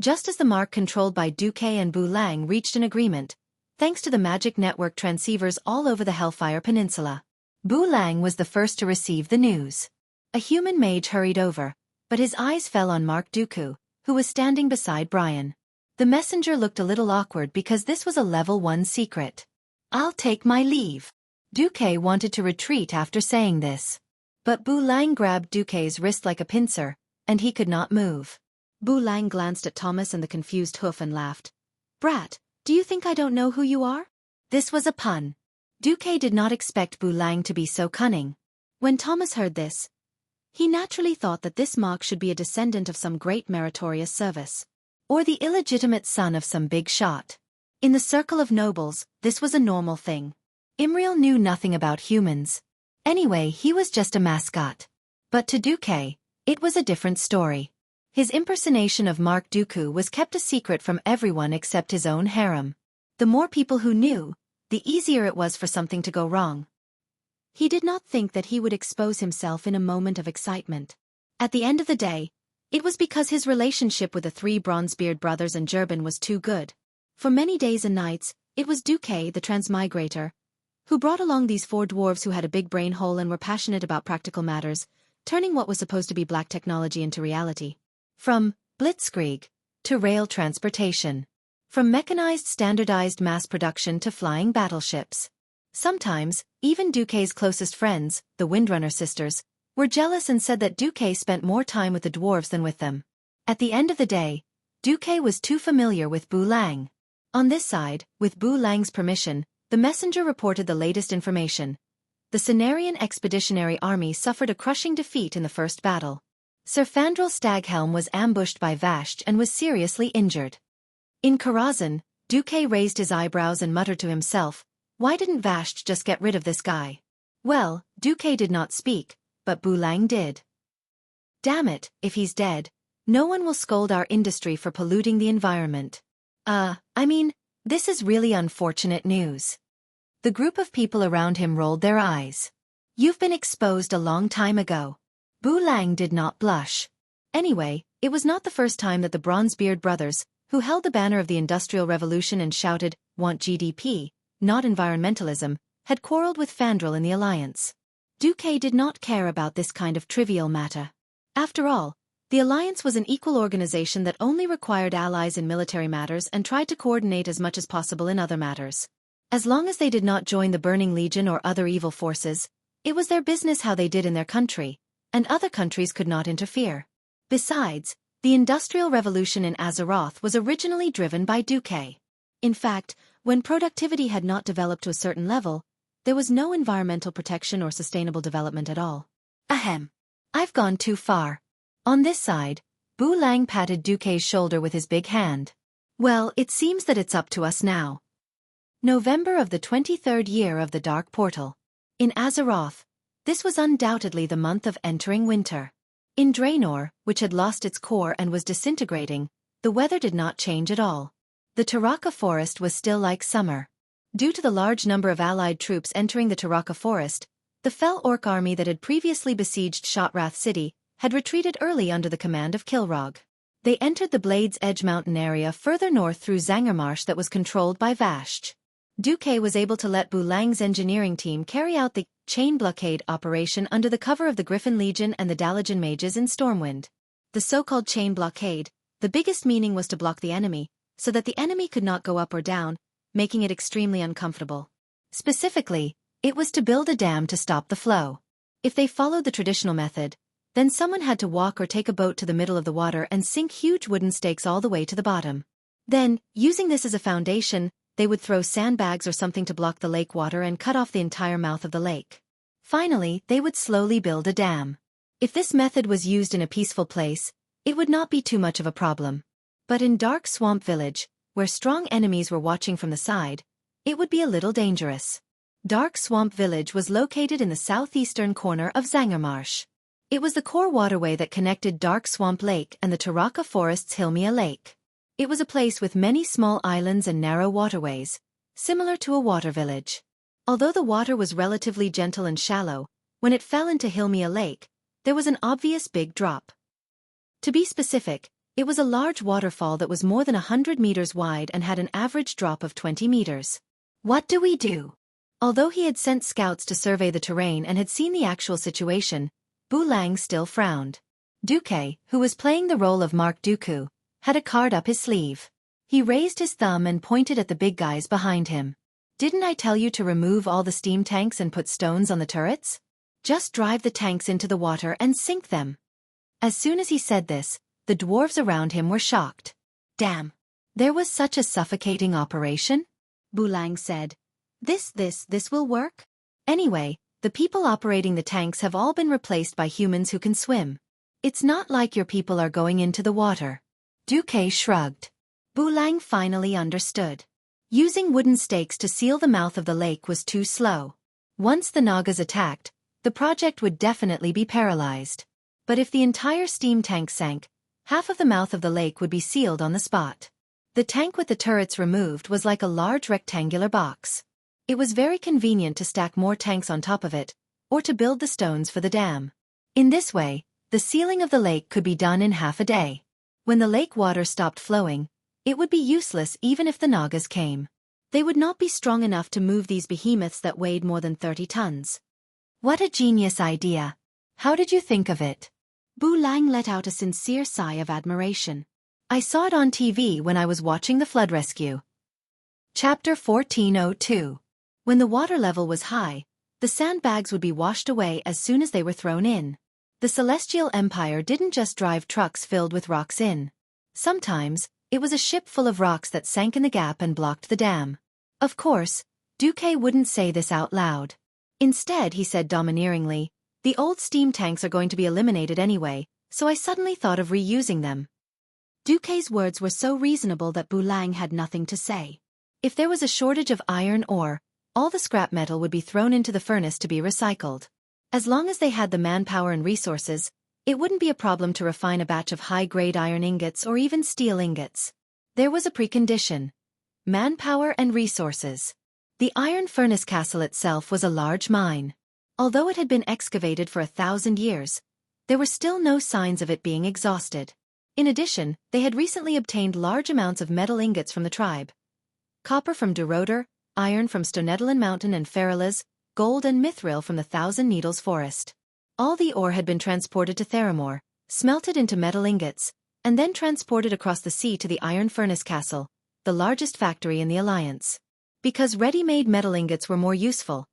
Just as the mark controlled by Duque and Bu Lang reached an agreement, thanks to the magic network transceivers all over the Hellfire Peninsula, Bu Lang was the first to receive the news. A human mage hurried over, but his eyes fell on Mark Dooku, who was standing beside Brian. The messenger looked a little awkward because this was a level 1 secret. I'll take my leave. Duque wanted to retreat after saying this. But Bu Lang grabbed Duque's wrist like a pincer, and he could not move. Bu Lang glanced at Thomas and the confused Hoof and laughed. Brat, do you think I don't know who you are? This was a pun. Duque did not expect Bu Lang to be so cunning. When Thomas heard this, he naturally thought that this mark should be a descendant of some great meritorious service, or the illegitimate son of some big shot. In the circle of nobles, this was a normal thing. Imriel knew nothing about humans. Anyway, he was just a mascot. But to Duque, it was a different story. His impersonation of Mark Dooku was kept a secret from everyone except his own harem. The more people who knew, the easier it was for something to go wrong. He did not think that he would expose himself in a moment of excitement. At the end of the day, it was because his relationship with the 3 Bronzebeard brothers and Jurban was too good. For many days and nights, it was Duque, the transmigrator, who brought along these 4 dwarves who had a big brain hole and were passionate about practical matters, turning what was supposed to be black technology into reality. From blitzkrieg to rail transportation. From mechanized standardized mass production to flying battleships. Sometimes, even Duque's closest friends, the Windrunner sisters, were jealous and said that Duque spent more time with the dwarves than with them. At the end of the day, Duque was too familiar with Bu Lang. On this side, with Bu Lang's permission, the messenger reported the latest information. The Cenarian Expeditionary Army suffered a crushing defeat in the first battle. Sir Fandral Staghelm was ambushed by Vasht and was seriously injured. In Karazhan, Duque raised his eyebrows and muttered to himself, why didn't Vasht just get rid of this guy? Well, Duque did not speak, but Bu Lang did. Damn it, if he's dead, no one will scold our industry for polluting the environment. This is really unfortunate news. The group of people around him rolled their eyes. You've been exposed a long time ago. Bu Lang did not blush. Anyway, it was not the first time that the Bronzebeard brothers, who held the banner of the Industrial Revolution and shouted, "Want GDP, not environmentalism," had quarreled with Fandral in the alliance. Xueqi did not care about this kind of trivial matter. After all, the alliance was an equal organization that only required allies in military matters and tried to coordinate as much as possible in other matters. As long as they did not join the Burning Legion or other evil forces, it was their business how they did in their country, and other countries could not interfere. Besides, the Industrial Revolution in Azeroth was originally driven by Xueqi. In fact, when productivity had not developed to a certain level, there was no environmental protection or sustainable development at all. Ahem. I've gone too far. On this side, Bu Lang patted Xueqi's shoulder with his big hand. Well, it seems that it's up to us now. November of the 23rd year of the Dark Portal. In Azeroth, this was undoubtedly the month of entering winter. In Draenor, which had lost its core and was disintegrating, the weather did not change at all. The Taraka forest was still like summer. Due to the large number of allied troops entering the Taraka forest, the Fel Orc army that had previously besieged Shotrath City had retreated early under the command of Kilrog. They entered the Blade's Edge mountain area further north through Zangarmarsh that was controlled by Vashj. Xueqi was able to let Bu Lang's engineering team carry out the chain blockade operation under the cover of the Griffin Legion and the Dalajan mages in Stormwind. The so-called chain blockade, the biggest meaning was to block the enemy, so that the enemy could not go up or down, making it extremely uncomfortable. Specifically, it was to build a dam to stop the flow. If they followed the traditional method, then someone had to walk or take a boat to the middle of the water and sink huge wooden stakes all the way to the bottom. Then, using this as a foundation, they would throw sandbags or something to block the lake water and cut off the entire mouth of the lake. Finally, they would slowly build a dam. If this method was used in a peaceful place, it would not be too much of a problem. But in Dark Swamp Village, where strong enemies were watching from the side, it would be a little dangerous. Dark Swamp Village was located in the southeastern corner of Zangarmarsh. It was the core waterway that connected Dark Swamp Lake and the Taraka Forest's Hilmia Lake. It was a place with many small islands and narrow waterways, similar to a water village. Although the water was relatively gentle and shallow, when it fell into Hilmia Lake, there was an obvious big drop. To be specific, it was a large waterfall that was more than 100 meters wide and had an average drop of 20 meters. What do we do? Although he had sent scouts to survey the terrain and had seen the actual situation, Bu Lang still frowned. Xueqi, who was playing the role of Mark Dooku, had a card up his sleeve. He raised his thumb and pointed at the big guys behind him. Didn't I tell you to remove all the steam tanks and put stones on the turrets? Just drive the tanks into the water and sink them. As soon as he said this, the dwarves around him were shocked. Damn! There was such a suffocating operation? Bu Lang said. This will work? Anyway, the people operating the tanks have all been replaced by humans who can swim. It's not like your people are going into the water. Xueqi shrugged. Bu Lang finally understood. Using wooden stakes to seal the mouth of the lake was too slow. Once the Nagas attacked, the project would definitely be paralyzed. But if the entire steam tank sank, half of the mouth of the lake would be sealed on the spot. The tank with the turrets removed was like a large rectangular box. It was very convenient to stack more tanks on top of it, or to build the stones for the dam. In this way, the sealing of the lake could be done in half a day. When the lake water stopped flowing, it would be useless even if the Nagas came. They would not be strong enough to move these behemoths that weighed more than 30 tons. What a genius idea! How did you think of it? Bu Lang let out a sincere sigh of admiration. I saw it on TV when I was watching the flood rescue. Chapter 1402. When the water level was high, the sandbags would be washed away as soon as they were thrown in. The Celestial Empire didn't just drive trucks filled with rocks in. Sometimes, it was a ship full of rocks that sank in the gap and blocked the dam. Of course, Xueqi wouldn't say this out loud. Instead, he said domineeringly, the old steam tanks are going to be eliminated anyway, so I suddenly thought of reusing them. Xueqi's words were so reasonable that Bu Lang had nothing to say. If there was a shortage of iron ore, all the scrap metal would be thrown into the furnace to be recycled. As long as they had the manpower and resources, it wouldn't be a problem to refine a batch of high-grade iron ingots or even steel ingots. There was a precondition: manpower and resources. The iron furnace castle itself was a large mine. Although it had been excavated for 1,000 years, there were still no signs of it being exhausted. In addition, they had recently obtained large amounts of metal ingots from the tribe. Copper from Duroder, iron from Stonedalen Mountain and Ferrelas, gold and mithril from the Thousand Needles Forest. All the ore had been transported to Theramore, smelted into metal ingots, and then transported across the sea to the Iron Furnace Castle, the largest factory in the Alliance. Because ready-made metal ingots were more useful,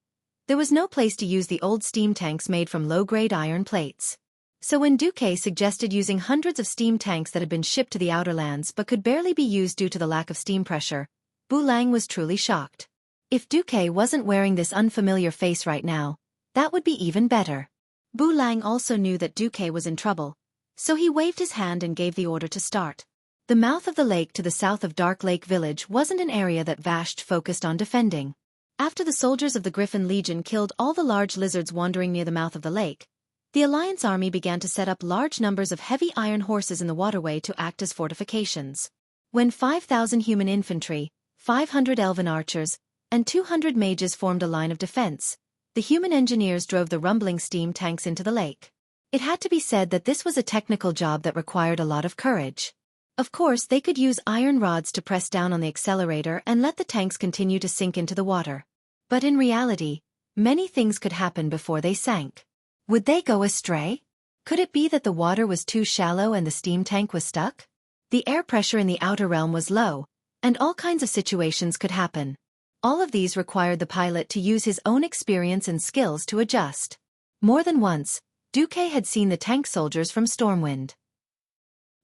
there was no place to use the old steam tanks made from low-grade iron plates. So when Xueqi suggested using hundreds of steam tanks that had been shipped to the Outer Lands but could barely be used due to the lack of steam pressure, Bulang was truly shocked. If Xueqi wasn't wearing this unfamiliar face right now, that would be even better. Bulang also knew that Xueqi was in trouble, so he waved his hand and gave the order to start. The mouth of the lake to the south of Dark Lake Village wasn't an area that Vashj focused on defending. After the soldiers of the Griffin Legion killed all the large lizards wandering near the mouth of the lake, the Alliance army began to set up large numbers of heavy iron horses in the waterway to act as fortifications. When 5,000 human infantry, 500 elven archers, and 200 mages formed a line of defense, the human engineers drove the rumbling steam tanks into the lake. It had to be said that this was a technical job that required a lot of courage. Of course, they could use iron rods to press down on the accelerator and let the tanks continue to sink into the water. But in reality, many things could happen before they sank. Would they go astray? Could it be that the water was too shallow and the steam tank was stuck? The air pressure in the outer realm was low, and all kinds of situations could happen. All of these required the pilot to use his own experience and skills to adjust. More than once, Xueqi had seen the tank soldiers from Stormwind.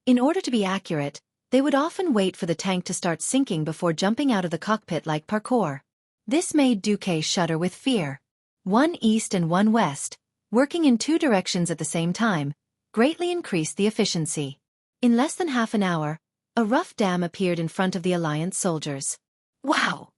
In order to be accurate, they would often wait for the tank to start sinking before jumping out of the cockpit like parkour. This made Xueqi shudder with fear. One east and one west, working in two directions at the same time, greatly increased the efficiency. In less than half an hour, a rough dam appeared in front of the Alliance soldiers. Wow!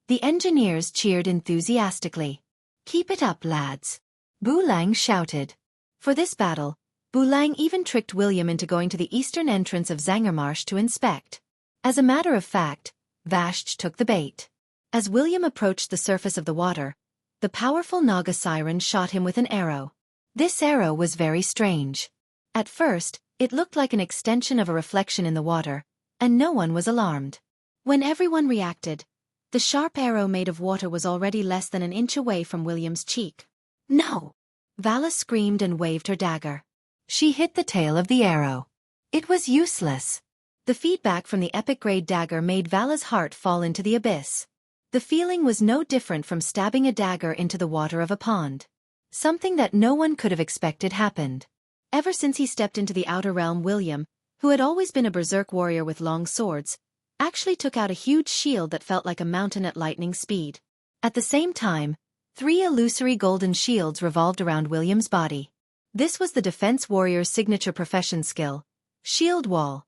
The engineers cheered enthusiastically. Keep it up, lads! Bulang shouted. For this battle, Bulang even tricked William into going to the eastern entrance of Zangermarsh to inspect. As a matter of fact, Vashj took the bait. As William approached the surface of the water, the powerful Naga siren shot him with an arrow. This arrow was very strange. At first, it looked like an extension of a reflection in the water, and no one was alarmed. When everyone reacted, the sharp arrow made of water was already less than an inch away from William's cheek. No! Vala screamed and waved her dagger. She hit the tail of the arrow. It was useless. The feedback from the epic-grade dagger made Vala's heart fall into the abyss. The feeling was no different from stabbing a dagger into the water of a pond. Something that no one could have expected happened. Ever since he stepped into the outer realm, William, who had always been a berserk warrior with long swords, actually took out a huge shield that felt like a mountain at lightning speed. At the same time, 3 illusory golden shields revolved around William's body. This was the defense warrior's signature profession skill, Shield Wall.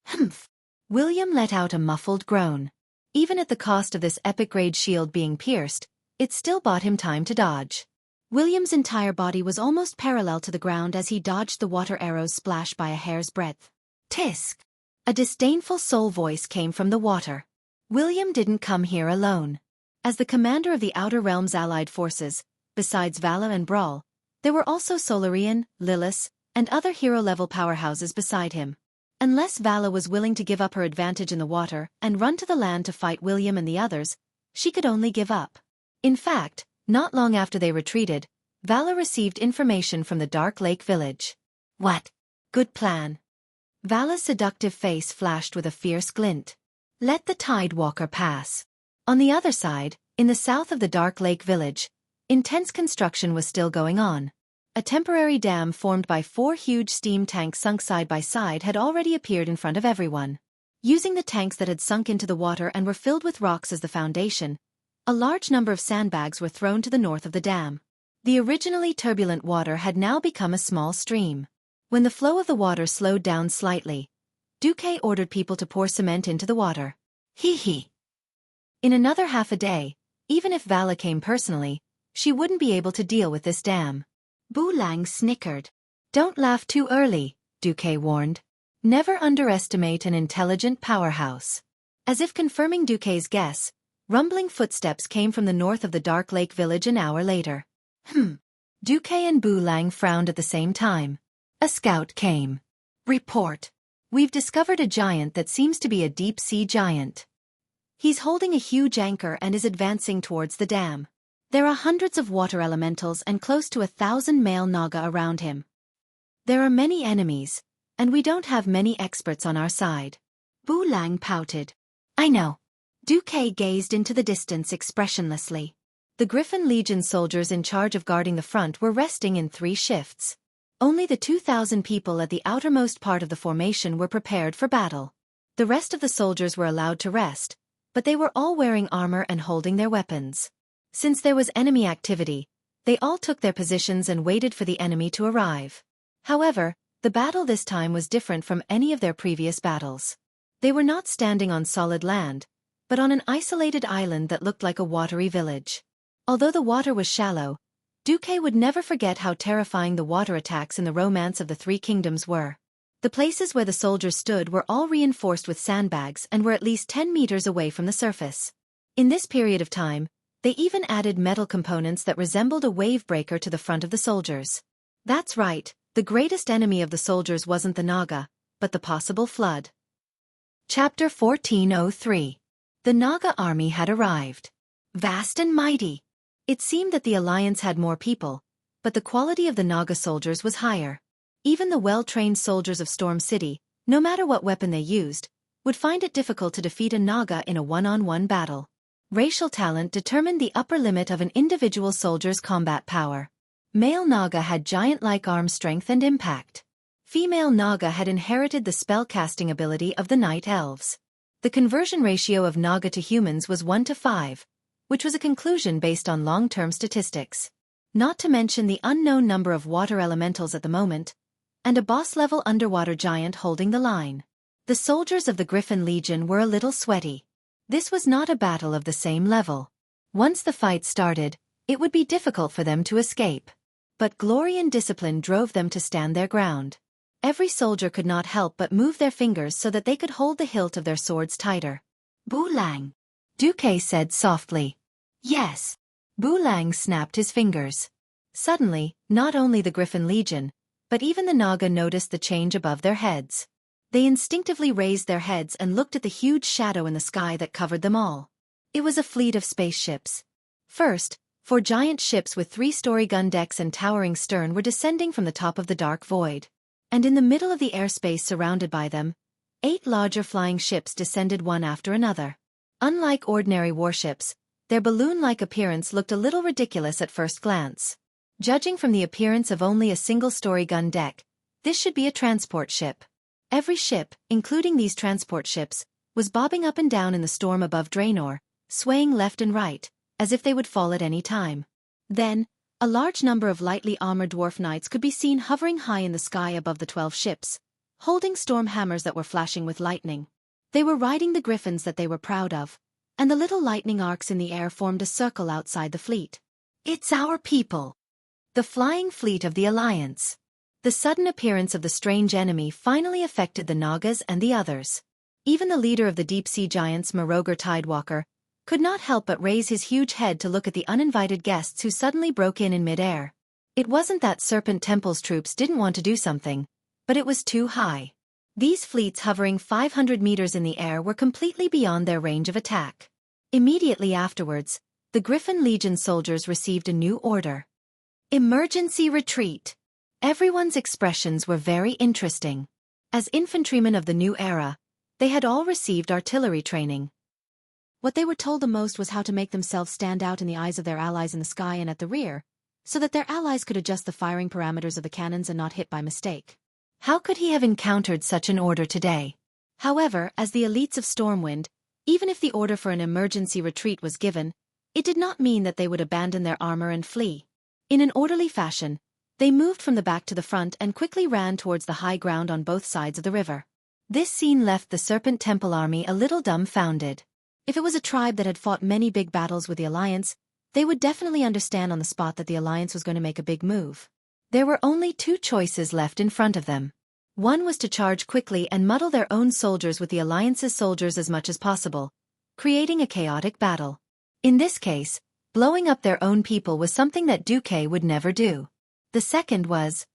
Humph! William let out a muffled groan. Even at the cost of this epic-grade shield being pierced, it still bought him time to dodge. William's entire body was almost parallel to the ground as he dodged the water arrows splash by a hair's breadth. Tisk! A disdainful soul voice came from the water. William didn't come here alone. As the commander of the Outer Realm's allied forces, besides Vala and Brawl, there were also Solarian, Lilith, and other hero-level powerhouses beside him. Unless Vala was willing to give up her advantage in the water and run to the land to fight William and the others, she could only give up. In fact, not long after they retreated, Vala received information from the Dark Lake Village. What? Good plan. Vala's seductive face flashed with a fierce glint. Let the Tidewalker pass. On the other side, in the south of the Dark Lake Village, intense construction was still going on. A temporary dam formed by 4 huge steam tanks sunk side by side had already appeared in front of everyone. Using the tanks that had sunk into the water and were filled with rocks as the foundation, a large number of sandbags were thrown to the north of the dam. The originally turbulent water had now become a small stream. When the flow of the water slowed down slightly, Xueqi ordered people to pour cement into the water. Hee. In another half a day, even if Vala came personally, she wouldn't be able to deal with this dam. Bulang snickered. Don't laugh too early, Xueqi warned. Never underestimate an intelligent powerhouse. As if confirming Xueqi's guess, rumbling footsteps came from the north of the Dark Lake Village an hour later. Duque and Bu Lang frowned at the same time. A scout came. Report. We've discovered a giant that seems to be a deep-sea giant. He's holding a huge anchor and is advancing towards the dam. There are hundreds of water elementals and close to 1,000 male Naga around him. There are many enemies, and we don't have many experts on our side. Bu Lang pouted. I know. Duque gazed into the distance expressionlessly. The Griffin Legion soldiers in charge of guarding the front were resting in 3 shifts. Only the 2,000 people at the outermost part of the formation were prepared for battle. The rest of the soldiers were allowed to rest, but they were all wearing armor and holding their weapons. Since there was enemy activity, they all took their positions and waited for the enemy to arrive. However, the battle this time was different from any of their previous battles. They were not standing on solid land, but on an isolated island that looked like a watery village. Although the water was shallow, Duque would never forget how terrifying the water attacks in the Romance of the Three Kingdoms were. The places where the soldiers stood were all reinforced with sandbags and were at least 10 meters away from the surface. In this period of time, they even added metal components that resembled a wave breaker to the front of the soldiers. That's right, the greatest enemy of the soldiers wasn't the Naga, but the possible flood. Chapter 1403. The Naga army had arrived. Vast and mighty. It seemed that the alliance had more people, but the quality of the Naga soldiers was higher. Even the well-trained soldiers of Storm City, no matter what weapon they used, would find it difficult to defeat a Naga in a one-on-one battle. Racial talent determined the upper limit of an individual soldier's combat power. Male Naga had giant-like arm strength and impact. Female Naga had inherited the spell-casting ability of the Night Elves. The conversion ratio of Naga to humans was 1:5, which was a conclusion based on long-term statistics. Not to mention the unknown number of water elementals at the moment, and a boss-level underwater giant holding the line. The soldiers of the Griffin Legion were a little sweaty. This was not a battle of the same level. Once the fight started, it would be difficult for them to escape. But glory and discipline drove them to stand their ground. Every soldier could not help but move their fingers so that they could hold the hilt of their swords tighter. Bu Lang. Duque said softly. Yes. Bu Lang snapped his fingers. Suddenly, not only the Griffin Legion, but even the Naga noticed the change above their heads. They instinctively raised their heads and looked at the huge shadow in the sky that covered them all. It was a fleet of spaceships. First, 4 giant ships with 3-story gun decks and towering stern were descending from the top of the dark void. And in the middle of the airspace surrounded by them, 8 larger flying ships descended one after another. Unlike ordinary warships, their balloon-like appearance looked a little ridiculous at first glance. Judging from the appearance of only a single-story gun deck, this should be a transport ship. Every ship, including these transport ships, was bobbing up and down in the storm above Draenor, swaying left and right, as if they would fall at any time. Then, a large number of lightly armored dwarf knights could be seen hovering high in the sky above the 12 ships, holding storm hammers that were flashing with lightning. They were riding the griffins that they were proud of, and the little lightning arcs in the air formed a circle outside the fleet. It's our people! The flying fleet of the Alliance. The sudden appearance of the strange enemy finally affected the Nagas and the others. Even the leader of the deep-sea giants, Moroger Tidewalker, could not help but raise his huge head to look at the uninvited guests who suddenly broke in mid-air. It wasn't that Serpent Temple's troops didn't want to do something, but it was too high. These fleets hovering 500 meters in the air were completely beyond their range of attack. Immediately afterwards, the Griffin Legion soldiers received a new order. Emergency retreat. Everyone's expressions were very interesting. As infantrymen of the new era, they had all received artillery training. What they were told the most was how to make themselves stand out in the eyes of their allies in the sky and at the rear, so that their allies could adjust the firing parameters of the cannons and not hit by mistake. How could he have encountered such an order today? However, as the elites of Stormwind, even if the order for an emergency retreat was given, it did not mean that they would abandon their armor and flee. In an orderly fashion, they moved from the back to the front and quickly ran towards the high ground on both sides of the river. This scene left the Serpent Temple army a little dumbfounded. If it was a tribe that had fought many big battles with the Alliance, they would definitely understand on the spot that the Alliance was going to make a big move. There were only 2 choices left in front of them. One was to charge quickly and muddle their own soldiers with the Alliance's soldiers as much as possible, creating a chaotic battle. In this case, Blowing up their own people was something that Xueqi would never do. The second was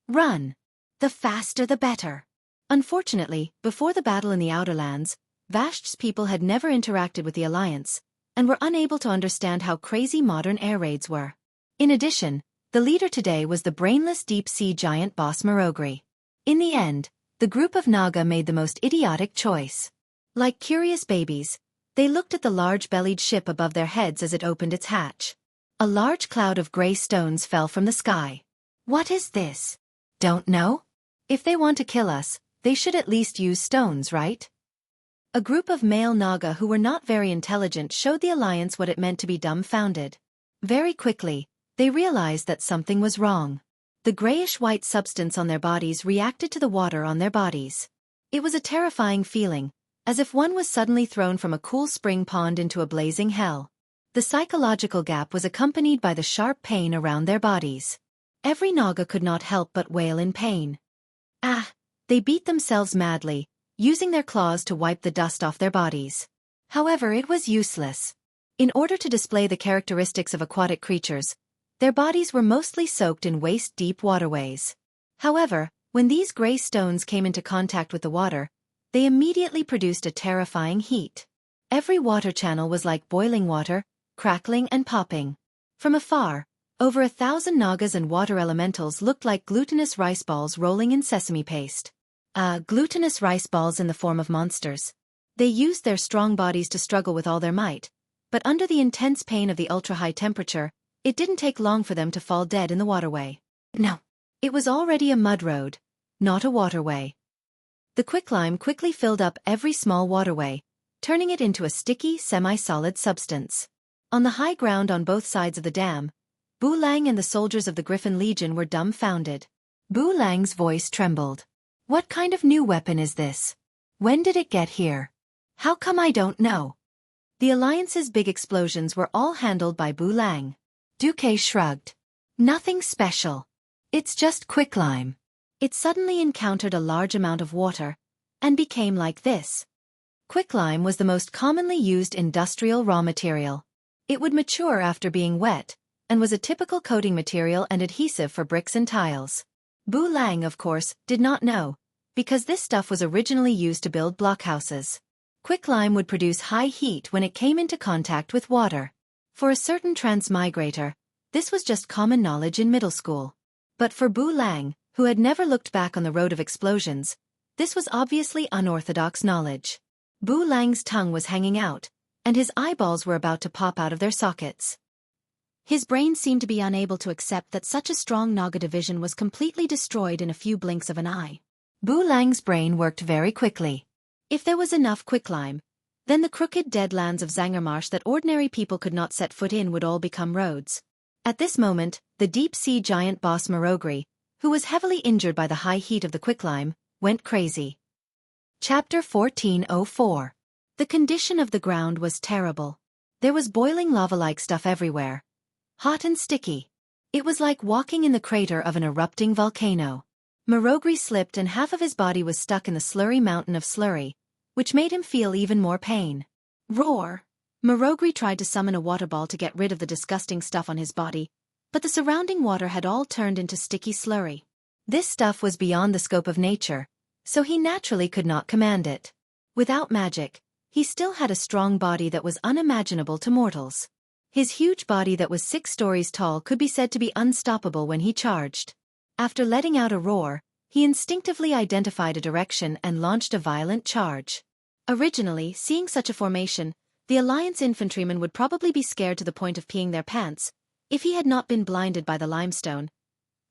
run. The faster the better. Unfortunately, before the battle in the Outer Lands, Vashj's people had never interacted with the Alliance, and were unable to understand how crazy modern air raids were. In addition, the leader today was the brainless deep-sea giant boss Marogri. In the end, the group of Naga made the most idiotic choice. Like curious babies, they looked at the large-bellied ship above their heads as it opened its hatch. A large cloud of gray stones fell from the sky. What is this? Don't know? If they want to kill us, they should at least use stones, right? A group of male Naga who were not very intelligent showed the Alliance what it meant to be dumbfounded. Very quickly, they realized that something was wrong. The grayish-white substance on their bodies reacted to the water on their bodies. It was a terrifying feeling, as if one was suddenly thrown from a cool spring pond into a blazing hell. The psychological gap was accompanied by the sharp pain around their bodies. Every Naga could not help but wail in pain. They beat themselves madly, using their claws to wipe the dust off their bodies. However, it was useless. In order to display the characteristics of aquatic creatures, their bodies were mostly soaked in waist-deep waterways. However, when these gray stones came into contact with the water, they immediately produced a terrifying heat. Every water channel was like boiling water, crackling and popping. From afar, over 1,000 Nagas and water elementals looked like glutinous rice balls rolling in sesame paste. Glutinous rice balls in the form of monsters. They used their strong bodies to struggle with all their might, but under the intense pain of the ultra-high temperature, it didn't take long for them to fall dead in the waterway. No. It was already a mud road, not a waterway. The quicklime quickly filled up every small waterway, turning it into a sticky, semi-solid substance. On the high ground on both sides of the dam, Bu Lang and the soldiers of the Griffin Legion were dumbfounded. Bu Lang's voice trembled. What kind of new weapon is this? When did it get here? How come I don't know? The Alliance's big explosions were all handled by Bu Lang. Xueqi shrugged. Nothing special. It's just quicklime. It suddenly encountered a large amount of water, and became like this. Quicklime was the most commonly used industrial raw material. It would mature after being wet, and was a typical coating material and adhesive for bricks and tiles. Bu Lang, of course, did not know, because this stuff was originally used to build blockhouses. Quicklime would produce high heat when it came into contact with water. For a certain transmigrator, this was just common knowledge in middle school. But for Bu Lang, who had never looked back on the road of explosions, this was obviously unorthodox knowledge. Bu Lang's tongue was hanging out, and his eyeballs were about to pop out of their sockets. His brain seemed to be unable to accept that such a strong Naga division was completely destroyed in a few blinks of an eye. Bu Lang's brain worked very quickly. If there was enough quicklime, then the crooked deadlands of Zangarmarsh that ordinary people could not set foot in would all become roads. At this moment, the deep-sea giant boss Marogri, who was heavily injured by the high heat of the quicklime, went crazy. Chapter 1404. The condition of the ground was terrible. There was boiling lava-like stuff everywhere. Hot and sticky. It was like walking in the crater of an erupting volcano. Marogri slipped and half of his body was stuck in the slurry mountain of slurry, which made him feel even more pain. Roar! Marogri tried to summon a water ball to get rid of the disgusting stuff on his body, but the surrounding water had all turned into sticky slurry. This stuff was beyond the scope of nature, so he naturally could not command it. Without magic, he still had a strong body that was unimaginable to mortals. His huge body that was 6 stories tall could be said to be unstoppable when he charged. After letting out a roar, he instinctively identified a direction and launched a violent charge. Originally, seeing such a formation, the Alliance infantrymen would probably be scared to the point of peeing their pants, if he had not been blinded by the limestone.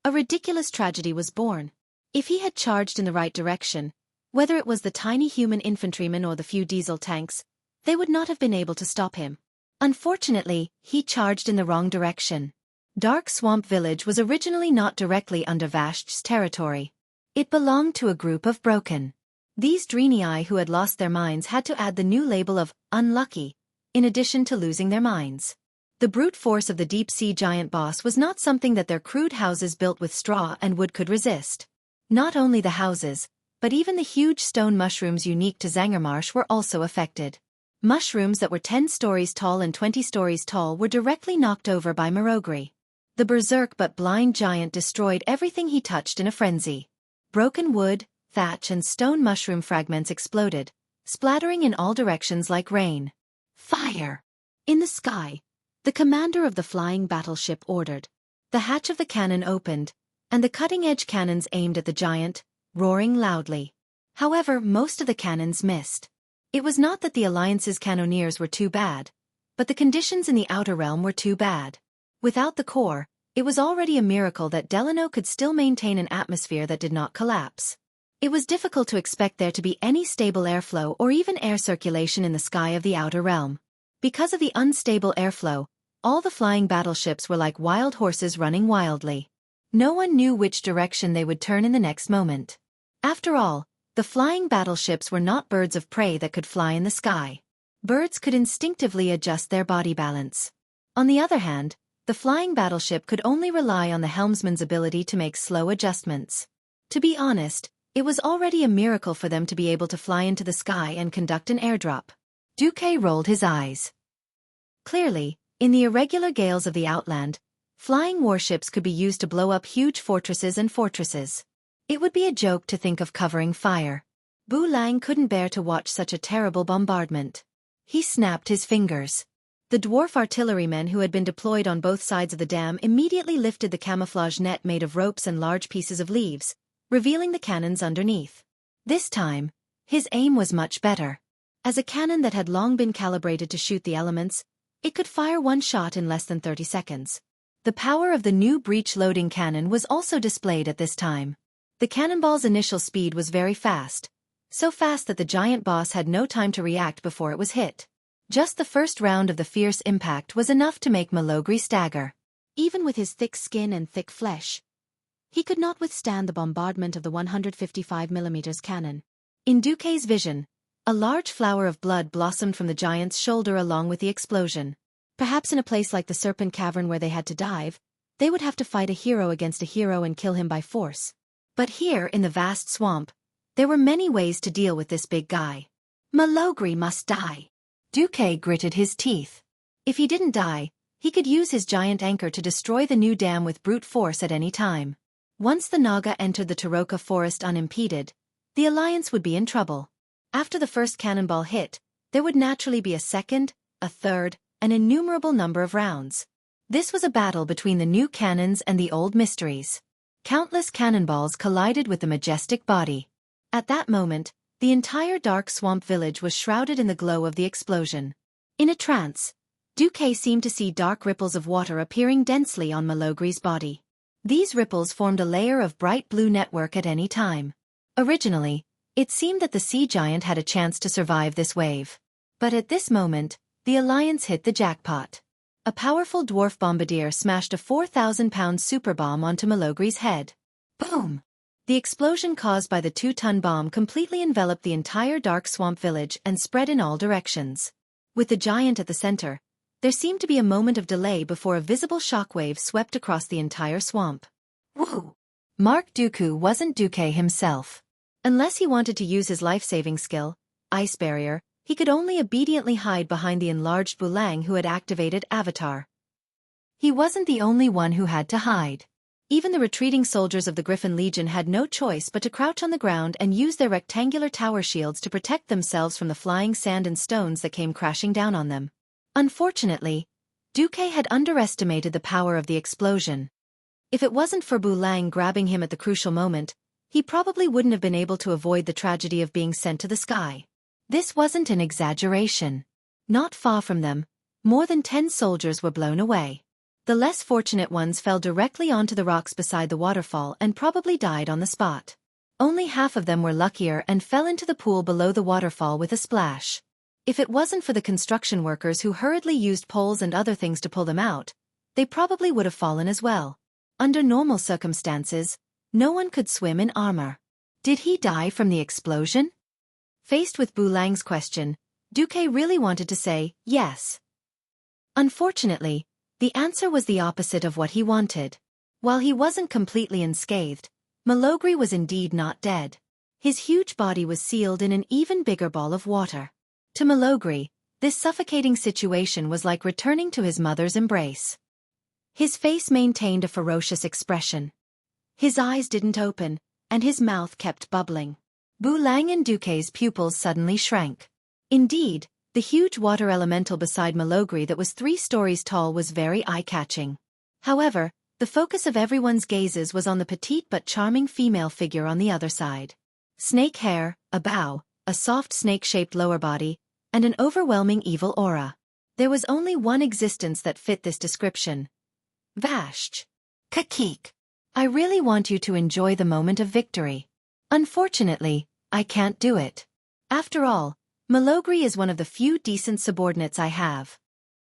A ridiculous tragedy was born. If he had charged in the right direction, whether it was the tiny human infantrymen or the few diesel tanks, they would not have been able to stop him. Unfortunately, he charged in the wrong direction. Dark Swamp Village was originally not directly under Vashj's territory. It belonged to a group of broken. These Dreenii who had lost their minds had to add the new label of unlucky, in addition to losing their minds. The brute force of the deep-sea giant boss was not something that their crude houses built with straw and wood could resist. Not only the houses, but even the huge stone mushrooms unique to Zangarmarsh were also affected. Mushrooms that were 10 stories tall and 20 stories tall were directly knocked over by Marogri. The berserk but blind giant destroyed everything he touched in a frenzy. Broken wood, thatch and stone mushroom fragments exploded, splattering in all directions like rain. Fire! In the sky, the commander of the flying battleship ordered. The hatch of the cannon opened, and the cutting-edge cannons aimed at the giant, roaring loudly. However, most of the cannons missed. It was not that the Alliance's cannoneers were too bad, but the conditions in the Outer Realm were too bad. Without the core, it was already a miracle that Delano could still maintain an atmosphere that did not collapse. It was difficult to expect there to be any stable airflow or even air circulation in the sky of the Outer Realm. Because of the unstable airflow, all the flying battleships were like wild horses running wildly. No one knew which direction they would turn in the next moment. After all, the flying battleships were not birds of prey that could fly in the sky. Birds could instinctively adjust their body balance. On the other hand, the flying battleship could only rely on the helmsman's ability to make slow adjustments. To be honest, it was already a miracle for them to be able to fly into the sky and conduct an airdrop. Xueqi rolled his eyes. Clearly, in the irregular gales of the Outland, flying warships could be used to blow up huge fortresses and fortresses. It would be a joke to think of covering fire. Bu Lang couldn't bear to watch such a terrible bombardment. He snapped his fingers. The dwarf artillerymen who had been deployed on both sides of the dam immediately lifted the camouflage net made of ropes and large pieces of leaves, revealing the cannons underneath. This time, his aim was much better. As a cannon that had long been calibrated to shoot the elements, it could fire one shot in less than 30 seconds. The power of the new breech-loading cannon was also displayed at this time. The cannonball's initial speed was very fast, so fast that the giant boss had no time to react before it was hit. Just the first round of the fierce impact was enough to make Malogri stagger. Even with his thick skin and thick flesh, he could not withstand the bombardment of the 155mm cannon. In Xueqi's vision, a large flower of blood blossomed from the giant's shoulder along with the explosion. Perhaps in a place like the Serpent Cavern where they had to dive, they would have to fight a hero against a hero and kill him by force. But here in the vast swamp, there were many ways to deal with this big guy. Malogri must die. Xueqi gritted his teeth. If he didn't die, he could use his giant anchor to destroy the new dam with brute force at any time. Once the Naga entered the Taroka forest unimpeded, the Alliance would be in trouble. After the first cannonball hit, there would naturally be a second, a third, an innumerable number of rounds. This was a battle between the new cannons and the old mysteries. Countless cannonballs collided with the majestic body. At that moment, the entire dark swamp village was shrouded in the glow of the explosion. In a trance, Xueqi seemed to see dark ripples of water appearing densely on Malogri's body. These ripples formed a layer of bright blue network at any time. Originally, it seemed that the sea giant had a chance to survive this wave. But at this moment, the Alliance hit the jackpot. A powerful dwarf bombardier smashed a 4,000-pound superbomb onto Malogri's head. Boom! The explosion caused by the 2-ton bomb completely enveloped the entire dark swamp village and spread in all directions. With the giant at the center, there seemed to be a moment of delay before a visible shockwave swept across the entire swamp. Whoa! Mark Dooku wasn't Xueqi himself. Unless he wanted to use his life-saving skill, Ice Barrier, he could only obediently hide behind the enlarged Bu Lang who had activated Avatar. He wasn't the only one who had to hide. Even the retreating soldiers of the Griffin Legion had no choice but to crouch on the ground and use their rectangular tower shields to protect themselves from the flying sand and stones that came crashing down on them. Unfortunately, Xueqi had underestimated the power of the explosion. If it wasn't for Bu Lang grabbing him at the crucial moment, he probably wouldn't have been able to avoid the tragedy of being sent to the sky. This wasn't an exaggeration. Not far from them, more than 10 soldiers were blown away. The less fortunate ones fell directly onto the rocks beside the waterfall and probably died on the spot. Only half of them were luckier and fell into the pool below the waterfall with a splash. If it wasn't for the construction workers who hurriedly used poles and other things to pull them out, they probably would have fallen as well. Under normal circumstances, no one could swim in armor. Did he die from the explosion? Faced with Bu Lang's question, Xueqi really wanted to say, yes. Unfortunately, the answer was the opposite of what he wanted. While he wasn't completely unscathed, Malogri was indeed not dead. His huge body was sealed in an even bigger ball of water. To Malogri, This suffocating situation was like returning to his mother's embrace. His face maintained a ferocious expression. His eyes didn't open, and his mouth kept bubbling. Bu Lang and Duque's pupils suddenly shrank. Indeed, the huge water elemental beside Malogri that was 3 stories tall was very eye-catching. However, the focus of everyone's gazes was on the petite but charming female figure on the other side. Snake hair, a bow, a soft snake-shaped lower body, and an overwhelming evil aura. There was only one existence that fit this description. Vashj. Kakik. I really want you to enjoy the moment of victory. Unfortunately, I can't do it. After all, Malogri is one of the few decent subordinates I have.